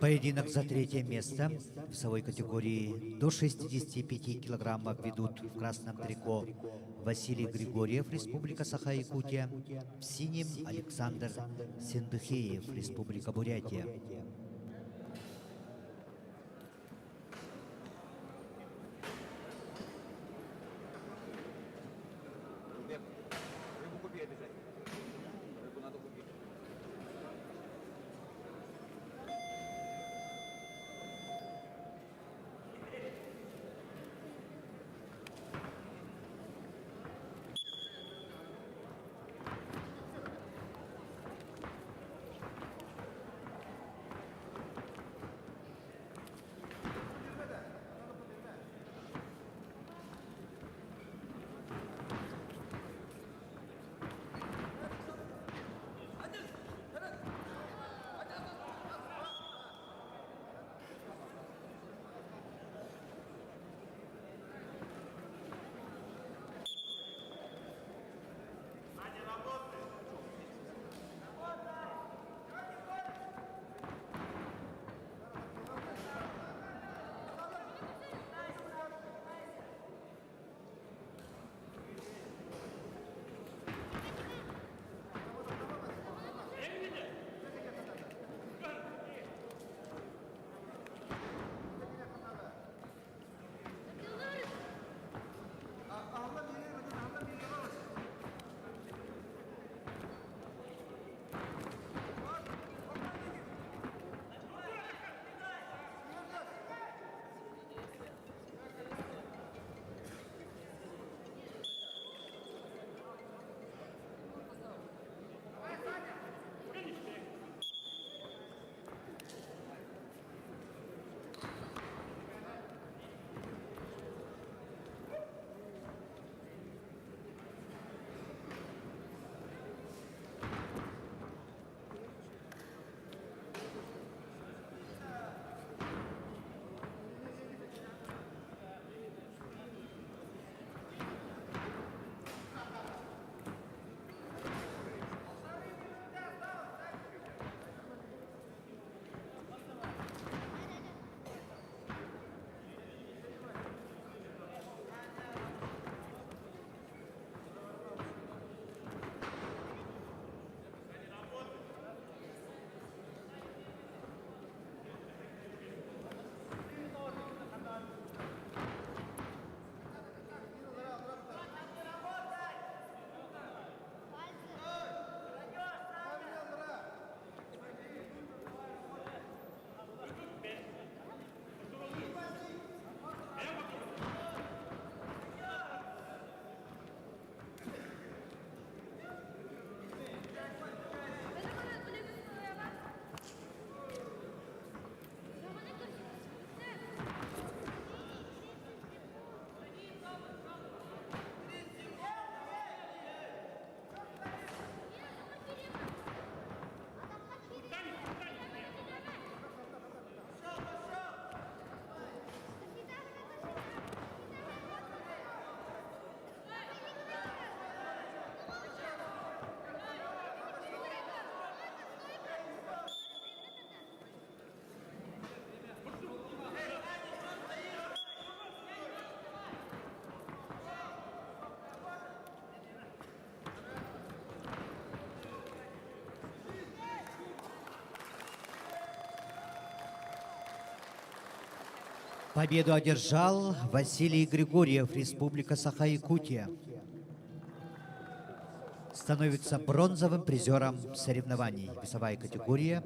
S5: Поединок за третье место в весовой категории до 65 килограммов ведут в красном трико Василий Григорьев, Республика Саха-Якутия, в синем Александр Сендыхеев, Республика Бурятия.
S2: Рыбу купи обязательно. Рыбу надо купить.
S5: Победу одержал Василий Григорьев, Республика Саха-Якутия. Становится бронзовым призером соревнований. Весовая категория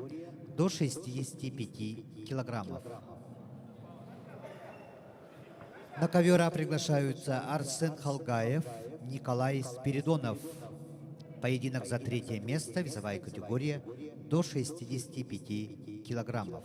S5: до 65 килограммов. На ковера приглашаются Арсен Халгаев, Николай Спиридонов. Поединок за третье место, весовая категория до 65 килограммов.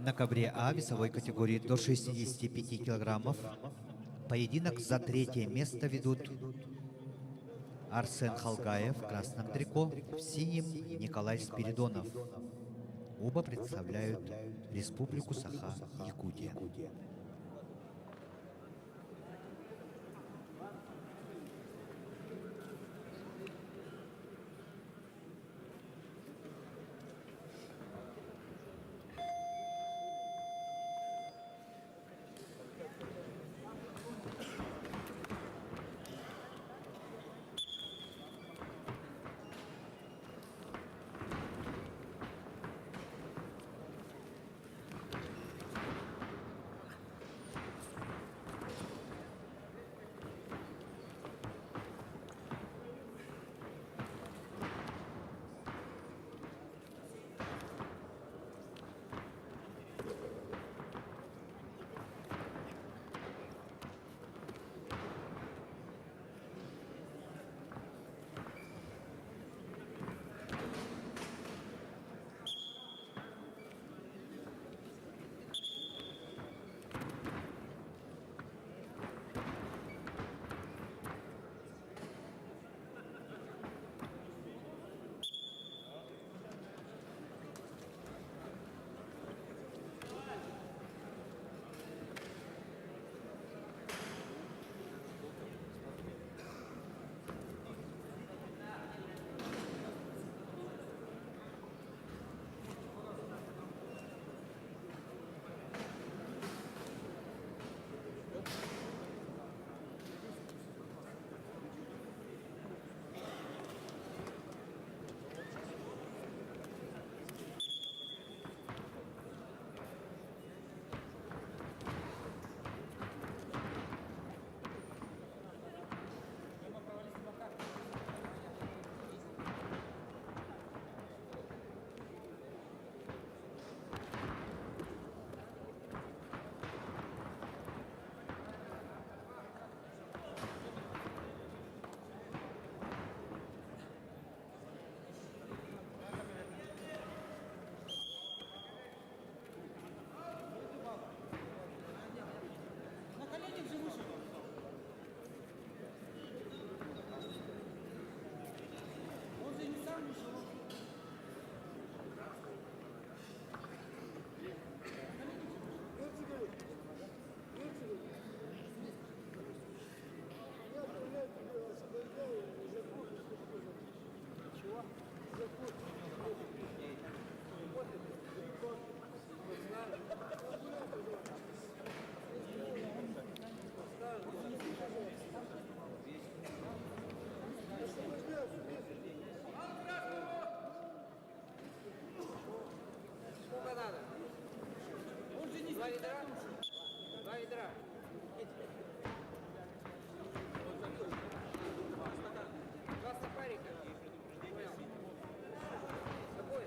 S5: На ковре А весовой категории до 65 килограммов поединок за третье место ведут Арсен Халгаев в красном трико, в синем Николай Спиридонов. Оба представляют Республику Саха-Якутия.
S6: Сколько надо? Два ведра? Два ведра. Два сапарика. Понял. Какой?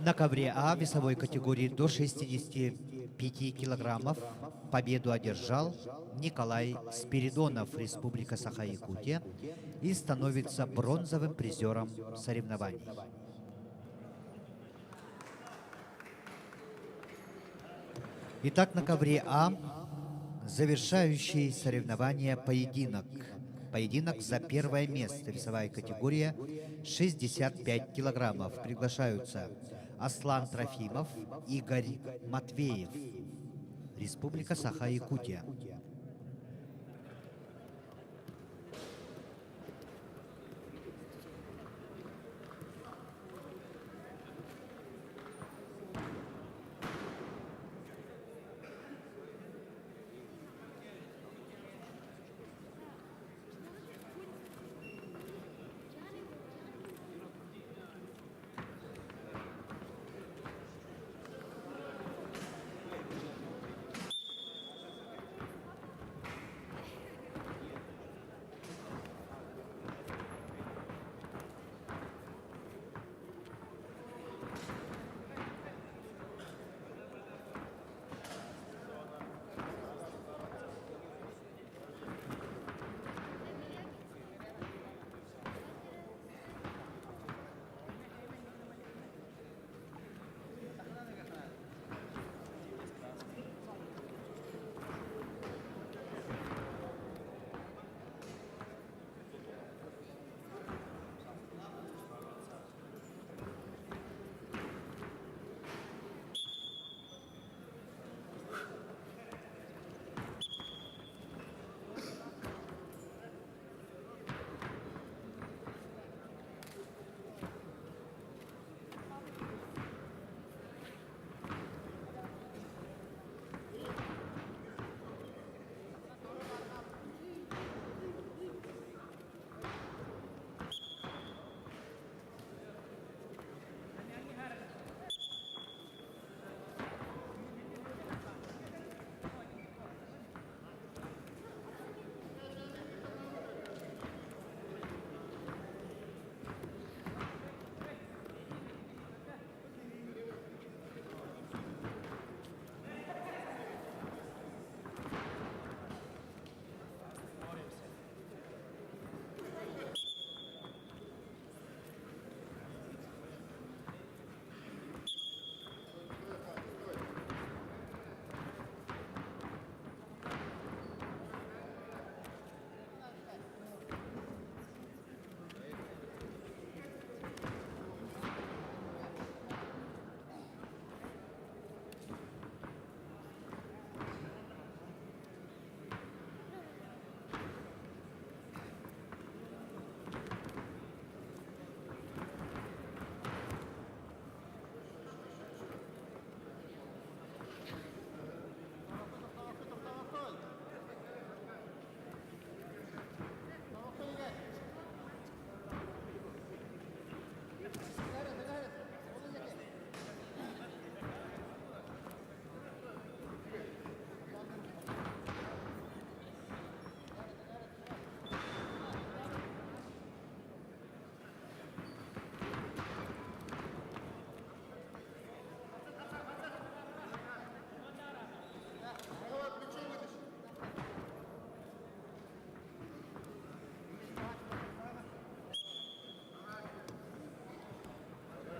S5: На ковре А весовой категории до 65 килограммов победу одержал Николай Спиридонов, Республика Саха-Якутия, и становится бронзовым призером соревнований. Итак, на ковре А завершающий соревнования поединок. Поединок за первое место. Весовая категория 65 килограммов. Приглашаются Аслан Трофимов, Игорь Матвеев, Республика Саха-Якутия.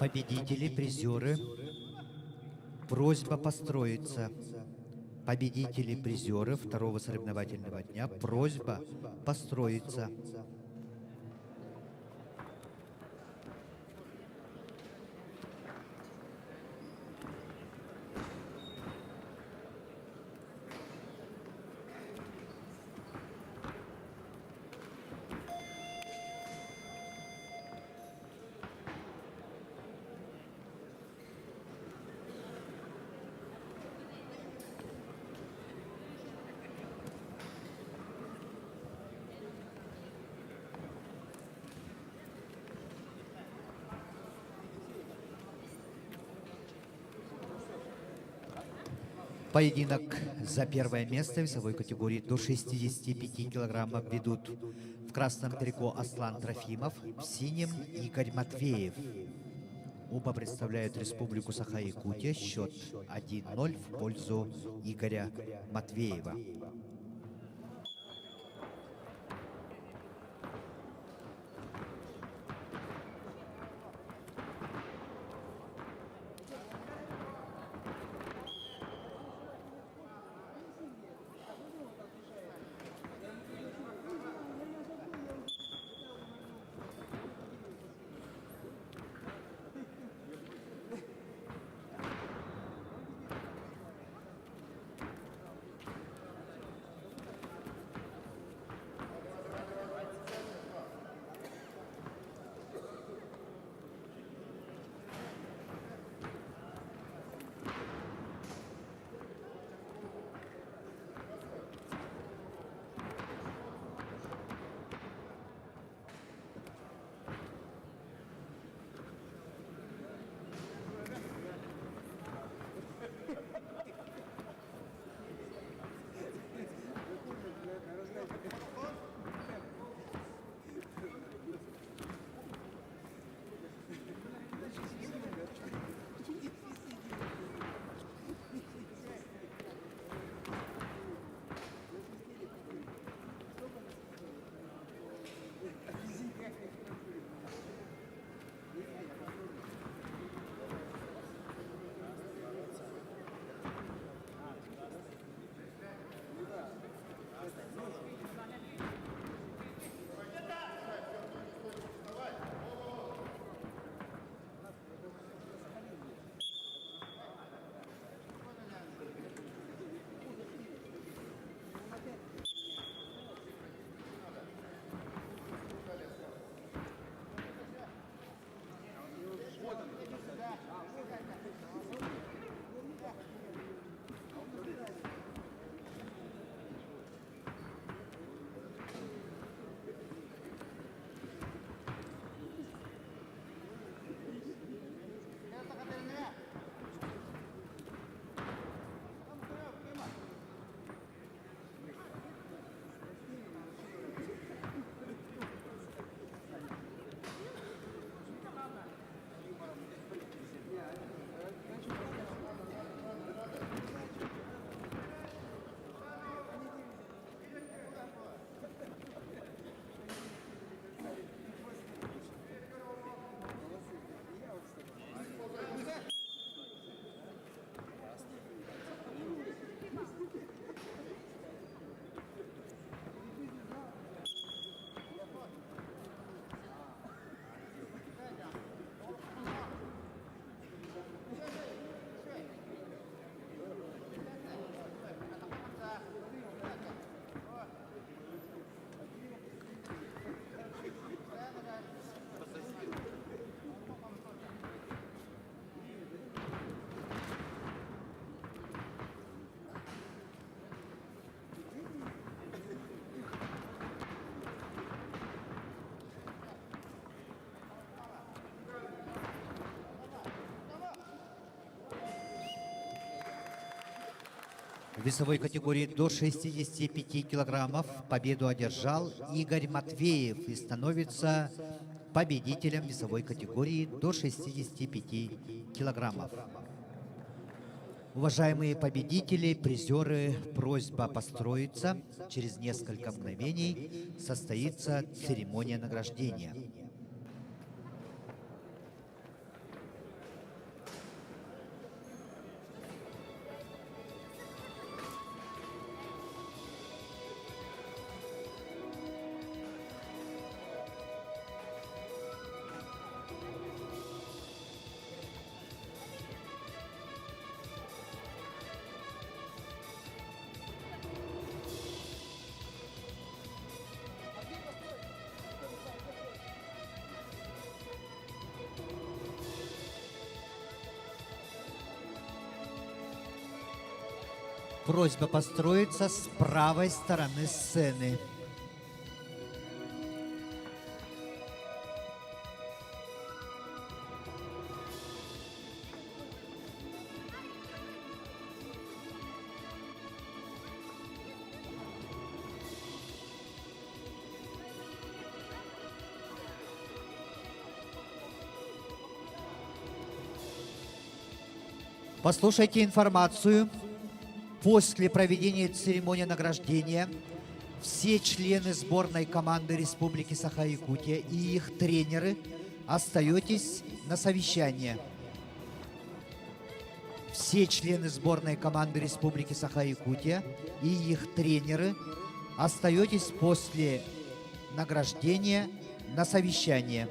S5: Победители, призеры, просьба построиться. Победители, призеры второго соревновательного дня, просьба построиться. Поединок за первое место в весовой категории до 65 килограммов ведут в красном трико Аслан Трофимов, в синем Игорь Матвеев. Оба представляют Республику Саха-Якутия. Счет 1-0 в пользу Игоря Матвеева. В весовой категории до 65 килограммов победу одержал Игорь Матвеев и становится победителем весовой категории до 65 килограммов. Уважаемые победители, призеры, просьба построиться. Через несколько мгновений состоится церемония награждения. Просьба построиться с правой стороны сцены. Послушайте информацию. После проведения церемонии награждения все члены сборной команды Республики Саха-Якутия и их тренеры остаетесь на совещание. Все члены сборной команды Республики Саха-Якутия и их тренеры остаетесь после награждения на совещание.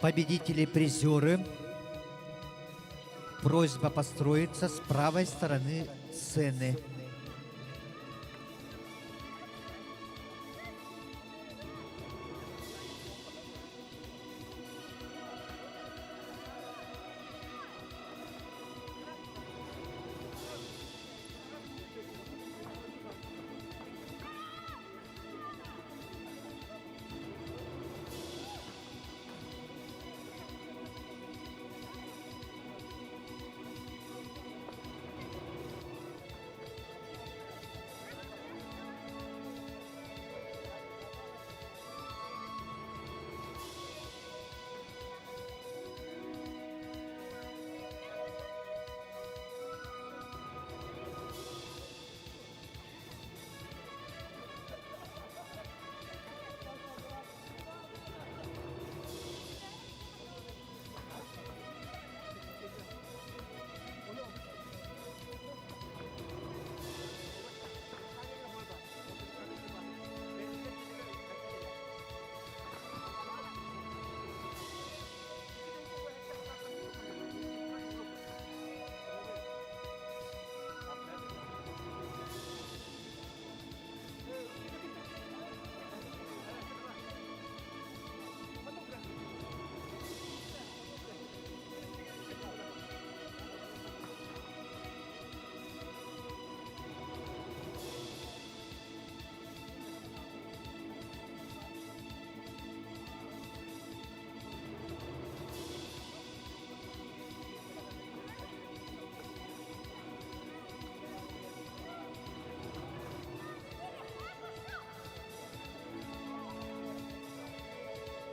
S5: Победители, призеры. Просьба построиться с правой стороны сцены.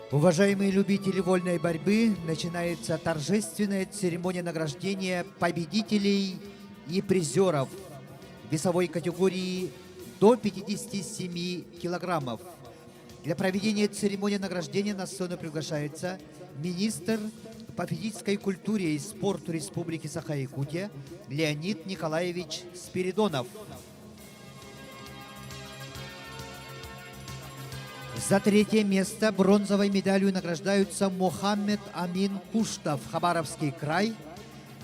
S5: Уважаемые любители вольной борьбы, начинается торжественная церемония награждения победителей и призеров весовой категории до 57 килограммов. Для проведения церемонии награждения на сцену приглашается министр по физической культуре и спорту Республики Саха-Якутия Леонид Николаевич Спиридонов. За третье место бронзовой медалью награждаются Мухаммед Амин Куштов, Хабаровский край,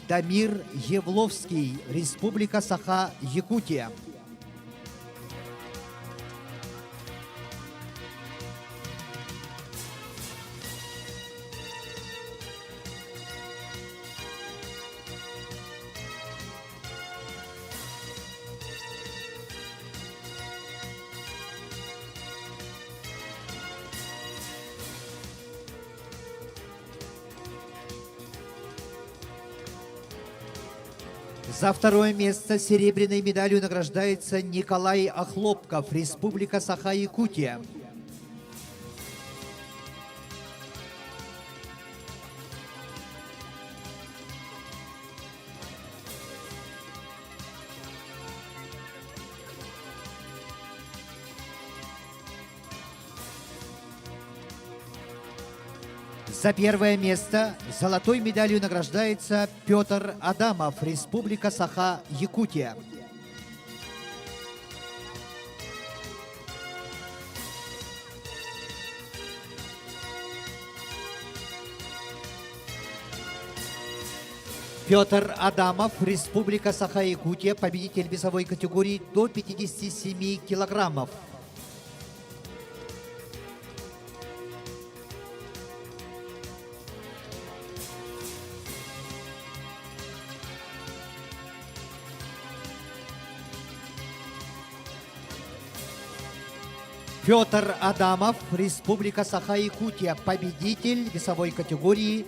S5: Дамир Евловский, Республика Саха-Якутия. За второе место серебряной медалью награждается Николай Охлопков, Республика Саха-Якутия. За первое место золотой медалью награждается Петр Адамов, Республика Саха-Якутия. Петр Адамов, Республика Саха-Якутия, победитель весовой категории до 57 килограммов. Петр Адамов, Республика Саха-Якутия, победитель весовой категории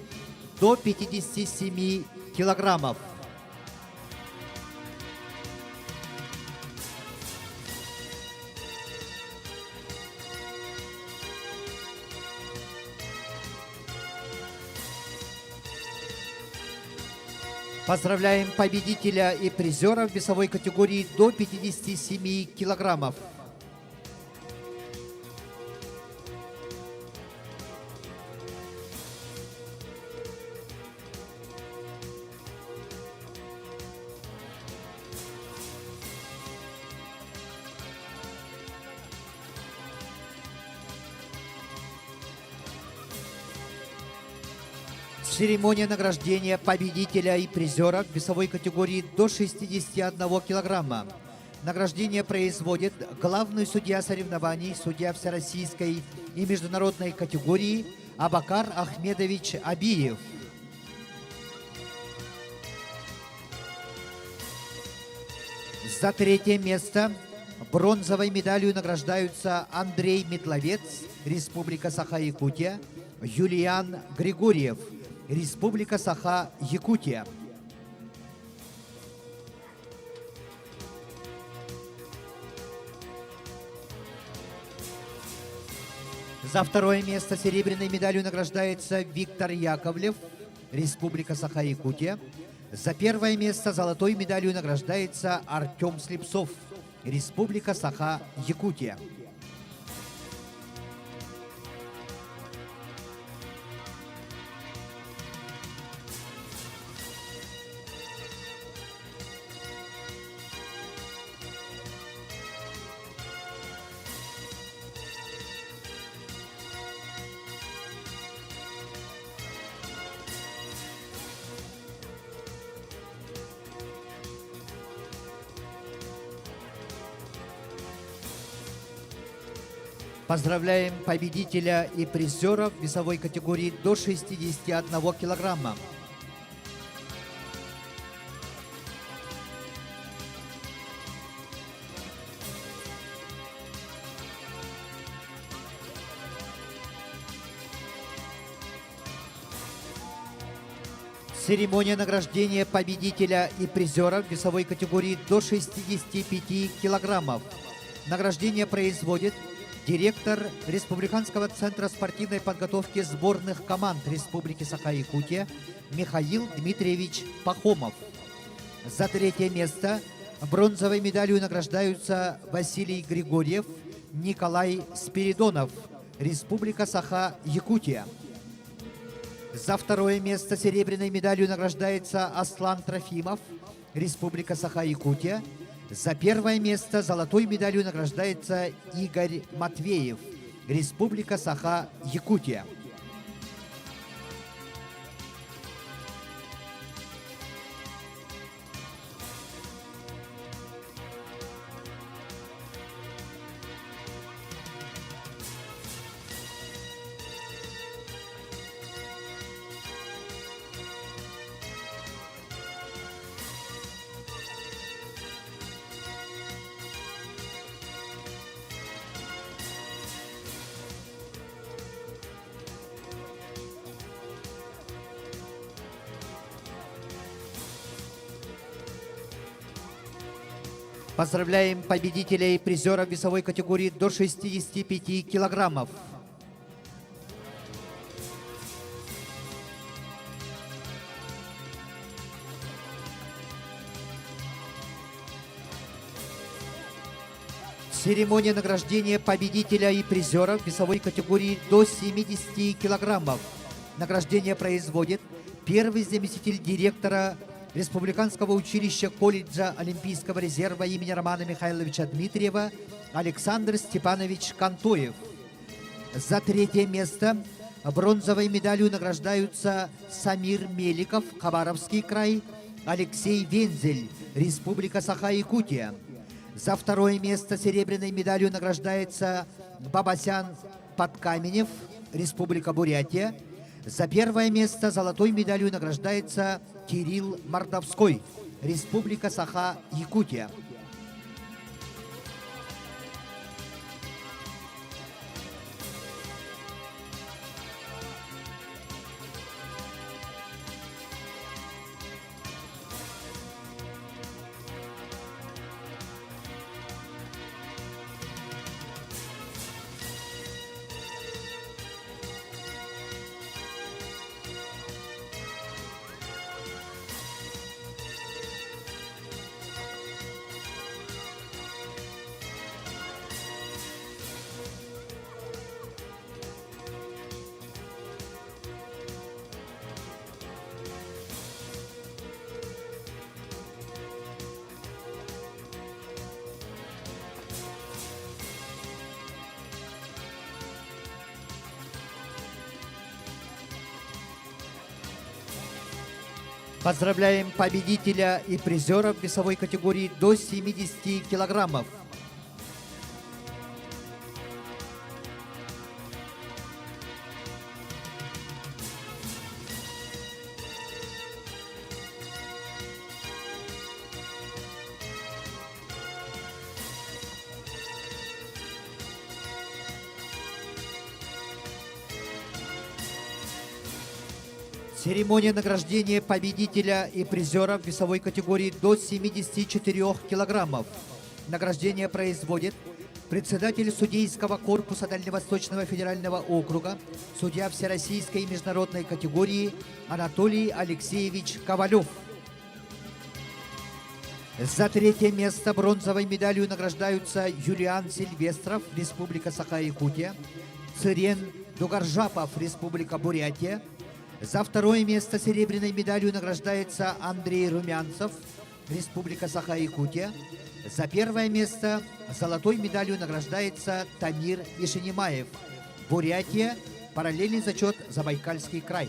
S5: до 57 килограммов. Поздравляем победителя и призера в весовой категории до 57 килограммов. Церемония награждения победителя и призера в весовой категории до 61 килограмма. Награждение производит главный судья соревнований, судья всероссийской и международной категории Абакар Ахмедович Абиев. За третье место бронзовой медалью награждаются Андрей Метловец, Республика Саха-Якутия, Юлиан Григорьев, Республика Саха-Якутия. За второе место серебряной медалью награждается Виктор Яковлев, Республика Саха-Якутия. За первое место золотой медалью награждается Артем Слепцов, Республика Саха-Якутия. Поздравляем победителя и призера в весовой категории до 61 килограмма. Церемония награждения победителя и призера в весовой категории до 65 килограммов. Награждение производит директор Республиканского центра спортивной подготовки сборных команд Республики Саха-Якутия Михаил Дмитриевич Пахомов. За третье место бронзовой медалью награждаются Василий Григорьев, Николай Спиридонов, Республика Саха-Якутия. За второе место серебряной медалью награждается Аслан Трофимов, Республика Саха-Якутия. За первое место золотой медалью награждается Игорь Матвеев, Республика Саха-Якутия. Поздравляем победителя и призера в весовой категории до 65 килограммов. Церемония награждения победителя и призера в весовой категории до 70 килограммов. Награждение производит первый заместитель директора Республиканского училища колледжа Олимпийского резерва имени Романа Михайловича Дмитриева Александр Степанович Кантоев. За третье место бронзовой медалью награждаются Самир Меликов, Хабаровский край, Алексей Вензель, Республика Саха-Якутия. За второе место серебряной медалью награждается Бабасян Подкаменев, Республика Бурятия. За первое место золотой медалью награждается Кирилл Мордовской, Республика Саха-Якутия. Поздравляем победителя и призеров весовой категории до 70 килограммов. Церемония награждения победителя и призеров весовой категории до 74 килограммов. Награждение производит председатель судейского корпуса Дальневосточного федерального округа, судья всероссийской и международной категории Анатолий Алексеевич Ковалев. За третье место бронзовой медалью награждаются Юлиан Сильвестров, Республика Саха-Якутия, Цирен Дугаржапов, Республика Бурятия. За второе место серебряной медалью награждается Андрей Румянцев, Республика Саха-Якутия. За первое место золотой медалью награждается Тамир Ишенимаев, Бурятия, параллельный зачет Забайкальский край.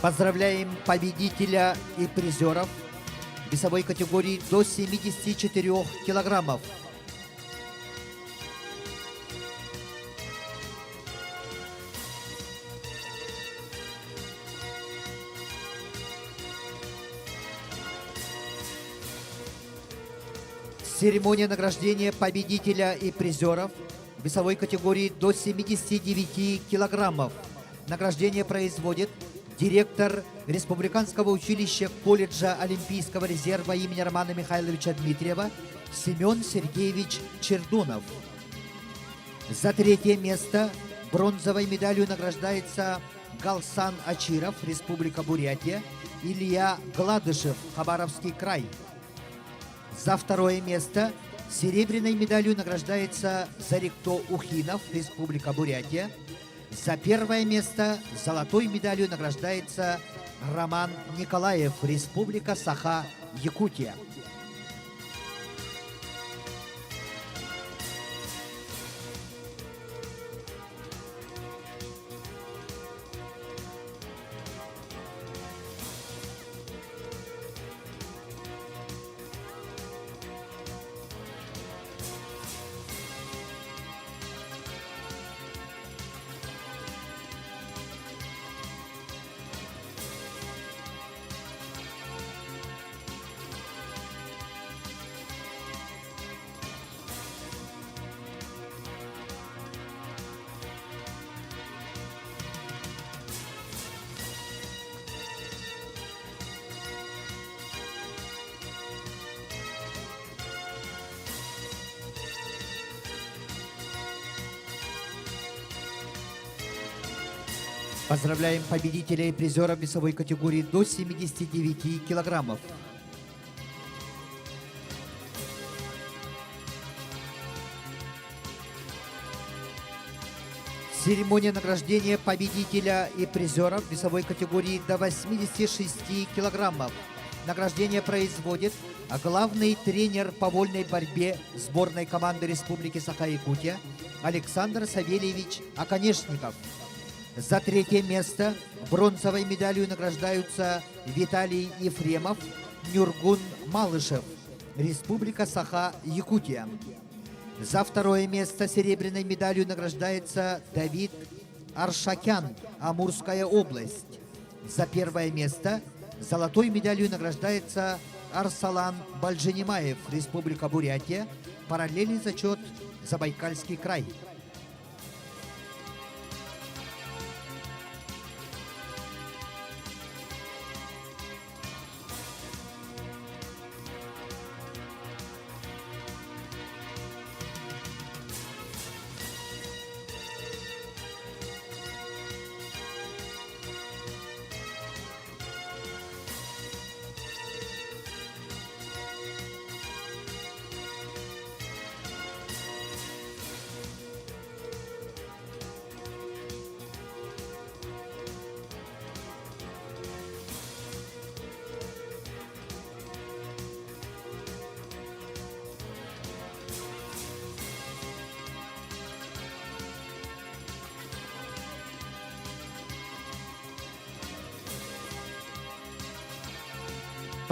S5: Поздравляем победителя и призеров весовой категории до 74 килограммов. Церемония награждения победителя и призеров весовой категории до 79 килограммов. Награждение производит директор Республиканского училища колледжа Олимпийского резерва имени Романа Михайловича Дмитриева Семен Сергеевич Чердунов. За третье место бронзовой медалью награждается Галсан Ачиров, Республика Бурятия, Илья Гладышев, Хабаровский край. За второе место серебряной медалью награждается Зарикто Ухинов, Республика Бурятия. За первое место золотой медалью награждается Роман Николаев, Республика Саха-Якутия. Поздравляем победителя и призера весовой категории до 79 килограммов. Церемония награждения победителя и призеров весовой категории до 86 килограммов. Награждение производит главный тренер по вольной борьбе сборной команды Республики Саха-Якутия Александр Савельевич Оконешников. За третье место бронзовой медалью награждаются Виталий Ефремов, Нюргун Малышев, Республика Саха-Якутия. За второе место серебряной медалью награждается Давид Аршакян, Амурская область. За первое место золотой медалью награждается Арсалан Бальженимаев, Республика Бурятия, параллельный зачет Забайкальский край.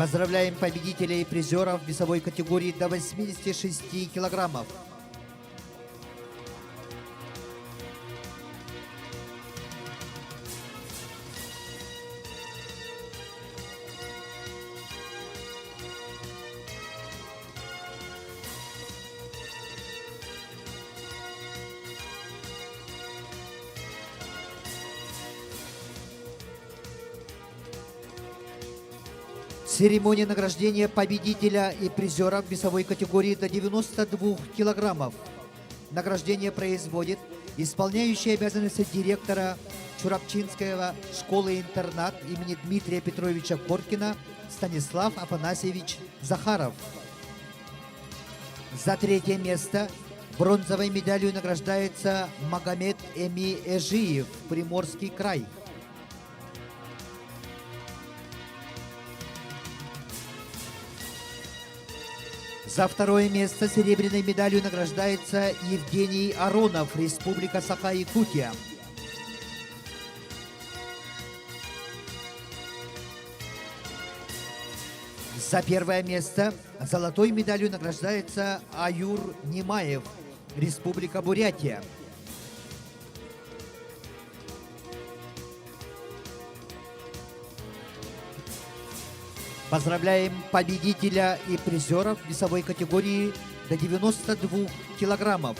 S5: Поздравляем победителей и призеров весовой категории до 86 килограммов. Церемония награждения победителя и призера в весовой категории до 92 килограммов. Награждение производит исполняющий обязанности директора Чурапчинского школы-интернат имени Дмитрия Петровича Коркина Станислав Афанасьевич Захаров. За третье место бронзовой медалью награждается Магомед Эми Эжиев, Приморский край. За второе место серебряной медалью награждается Евгений Аронов, Республика Саха-Якутия. За первое место золотой медалью награждается Аюр Немаев, Республика Бурятия. Поздравляем победителя и призеров весовой категории до 92 килограммов.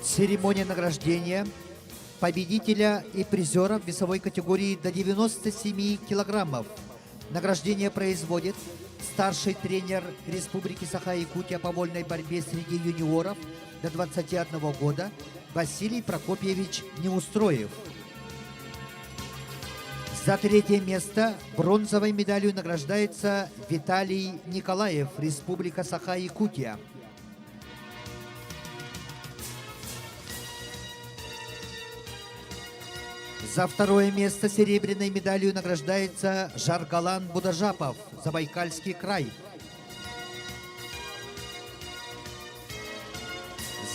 S5: Церемония награждения победителя и призера в весовой категории до 97 килограммов. Награждение производит старший тренер Республики Саха-Якутия по вольной борьбе среди юниоров до 21 года Василий Прокопьевич Неустроев. За третье место бронзовой медалью награждается Виталий Николаев, Республика Саха-Якутия. За второе место серебряной медалью награждается Жаргалан Будажапов, Забайкальский край.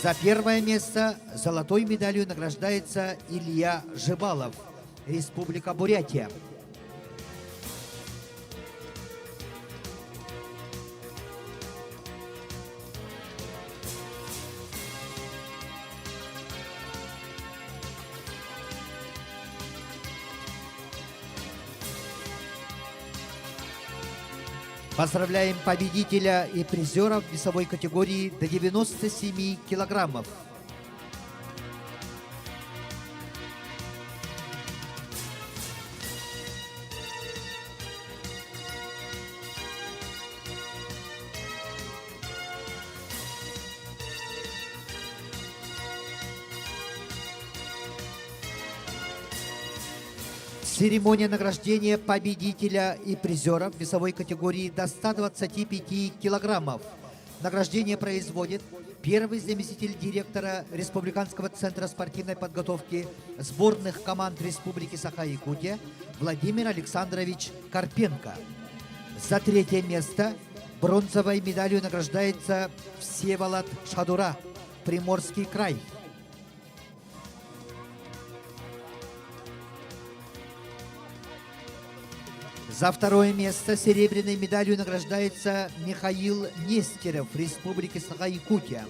S5: За первое место золотой медалью награждается Илья Жибалов, Республика Бурятия. Поздравляем победителя и призеров весовой категории до 97 килограммов. Церемония награждения победителя и призера в весовой категории до 125 килограммов. Награждение производит первый заместитель директора Республиканского центра спортивной подготовки сборных команд Республики Саха-Якутия Владимир Александрович Карпенко. За третье место бронзовой медалью награждается Всеволод Шадура, Приморский край. За второе место серебряной медалью награждается Михаил Нестеров, Республики Саха-Якутия.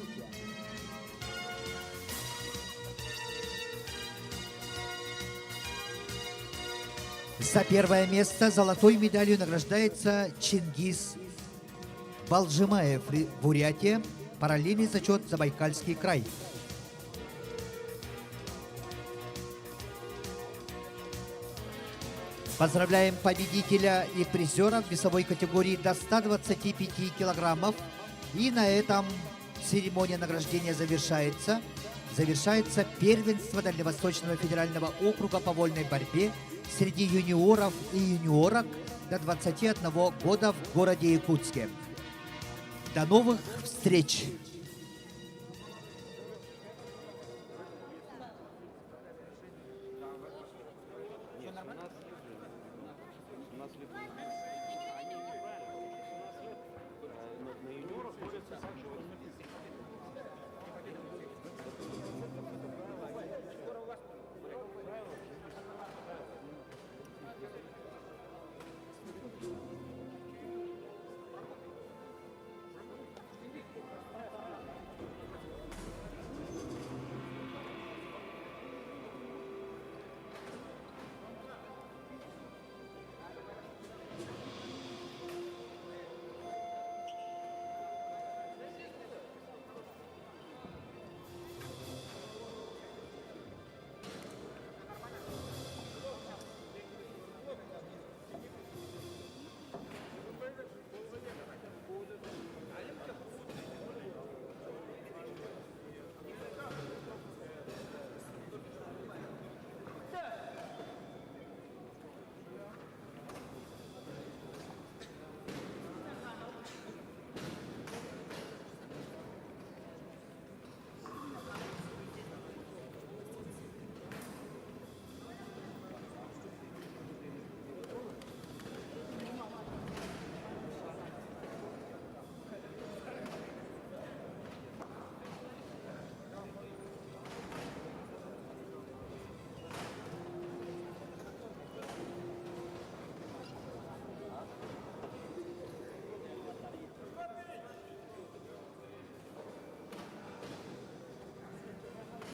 S5: За первое место золотой медалью награждается Чингис Балжимаев, Бурятия, параллельный зачет Забайкальский край. Поздравляем победителя и призера в весовой категории до 125 килограммов. И на этом церемония награждения завершается. Завершается первенство Дальневосточного федерального округа по вольной борьбе среди юниоров и юниорок до 21 года в городе Якутске. До новых встреч!
S2: Нет, 17 лет же. 17 лет. Они неправильно. 16 лет на юниоров борются так же.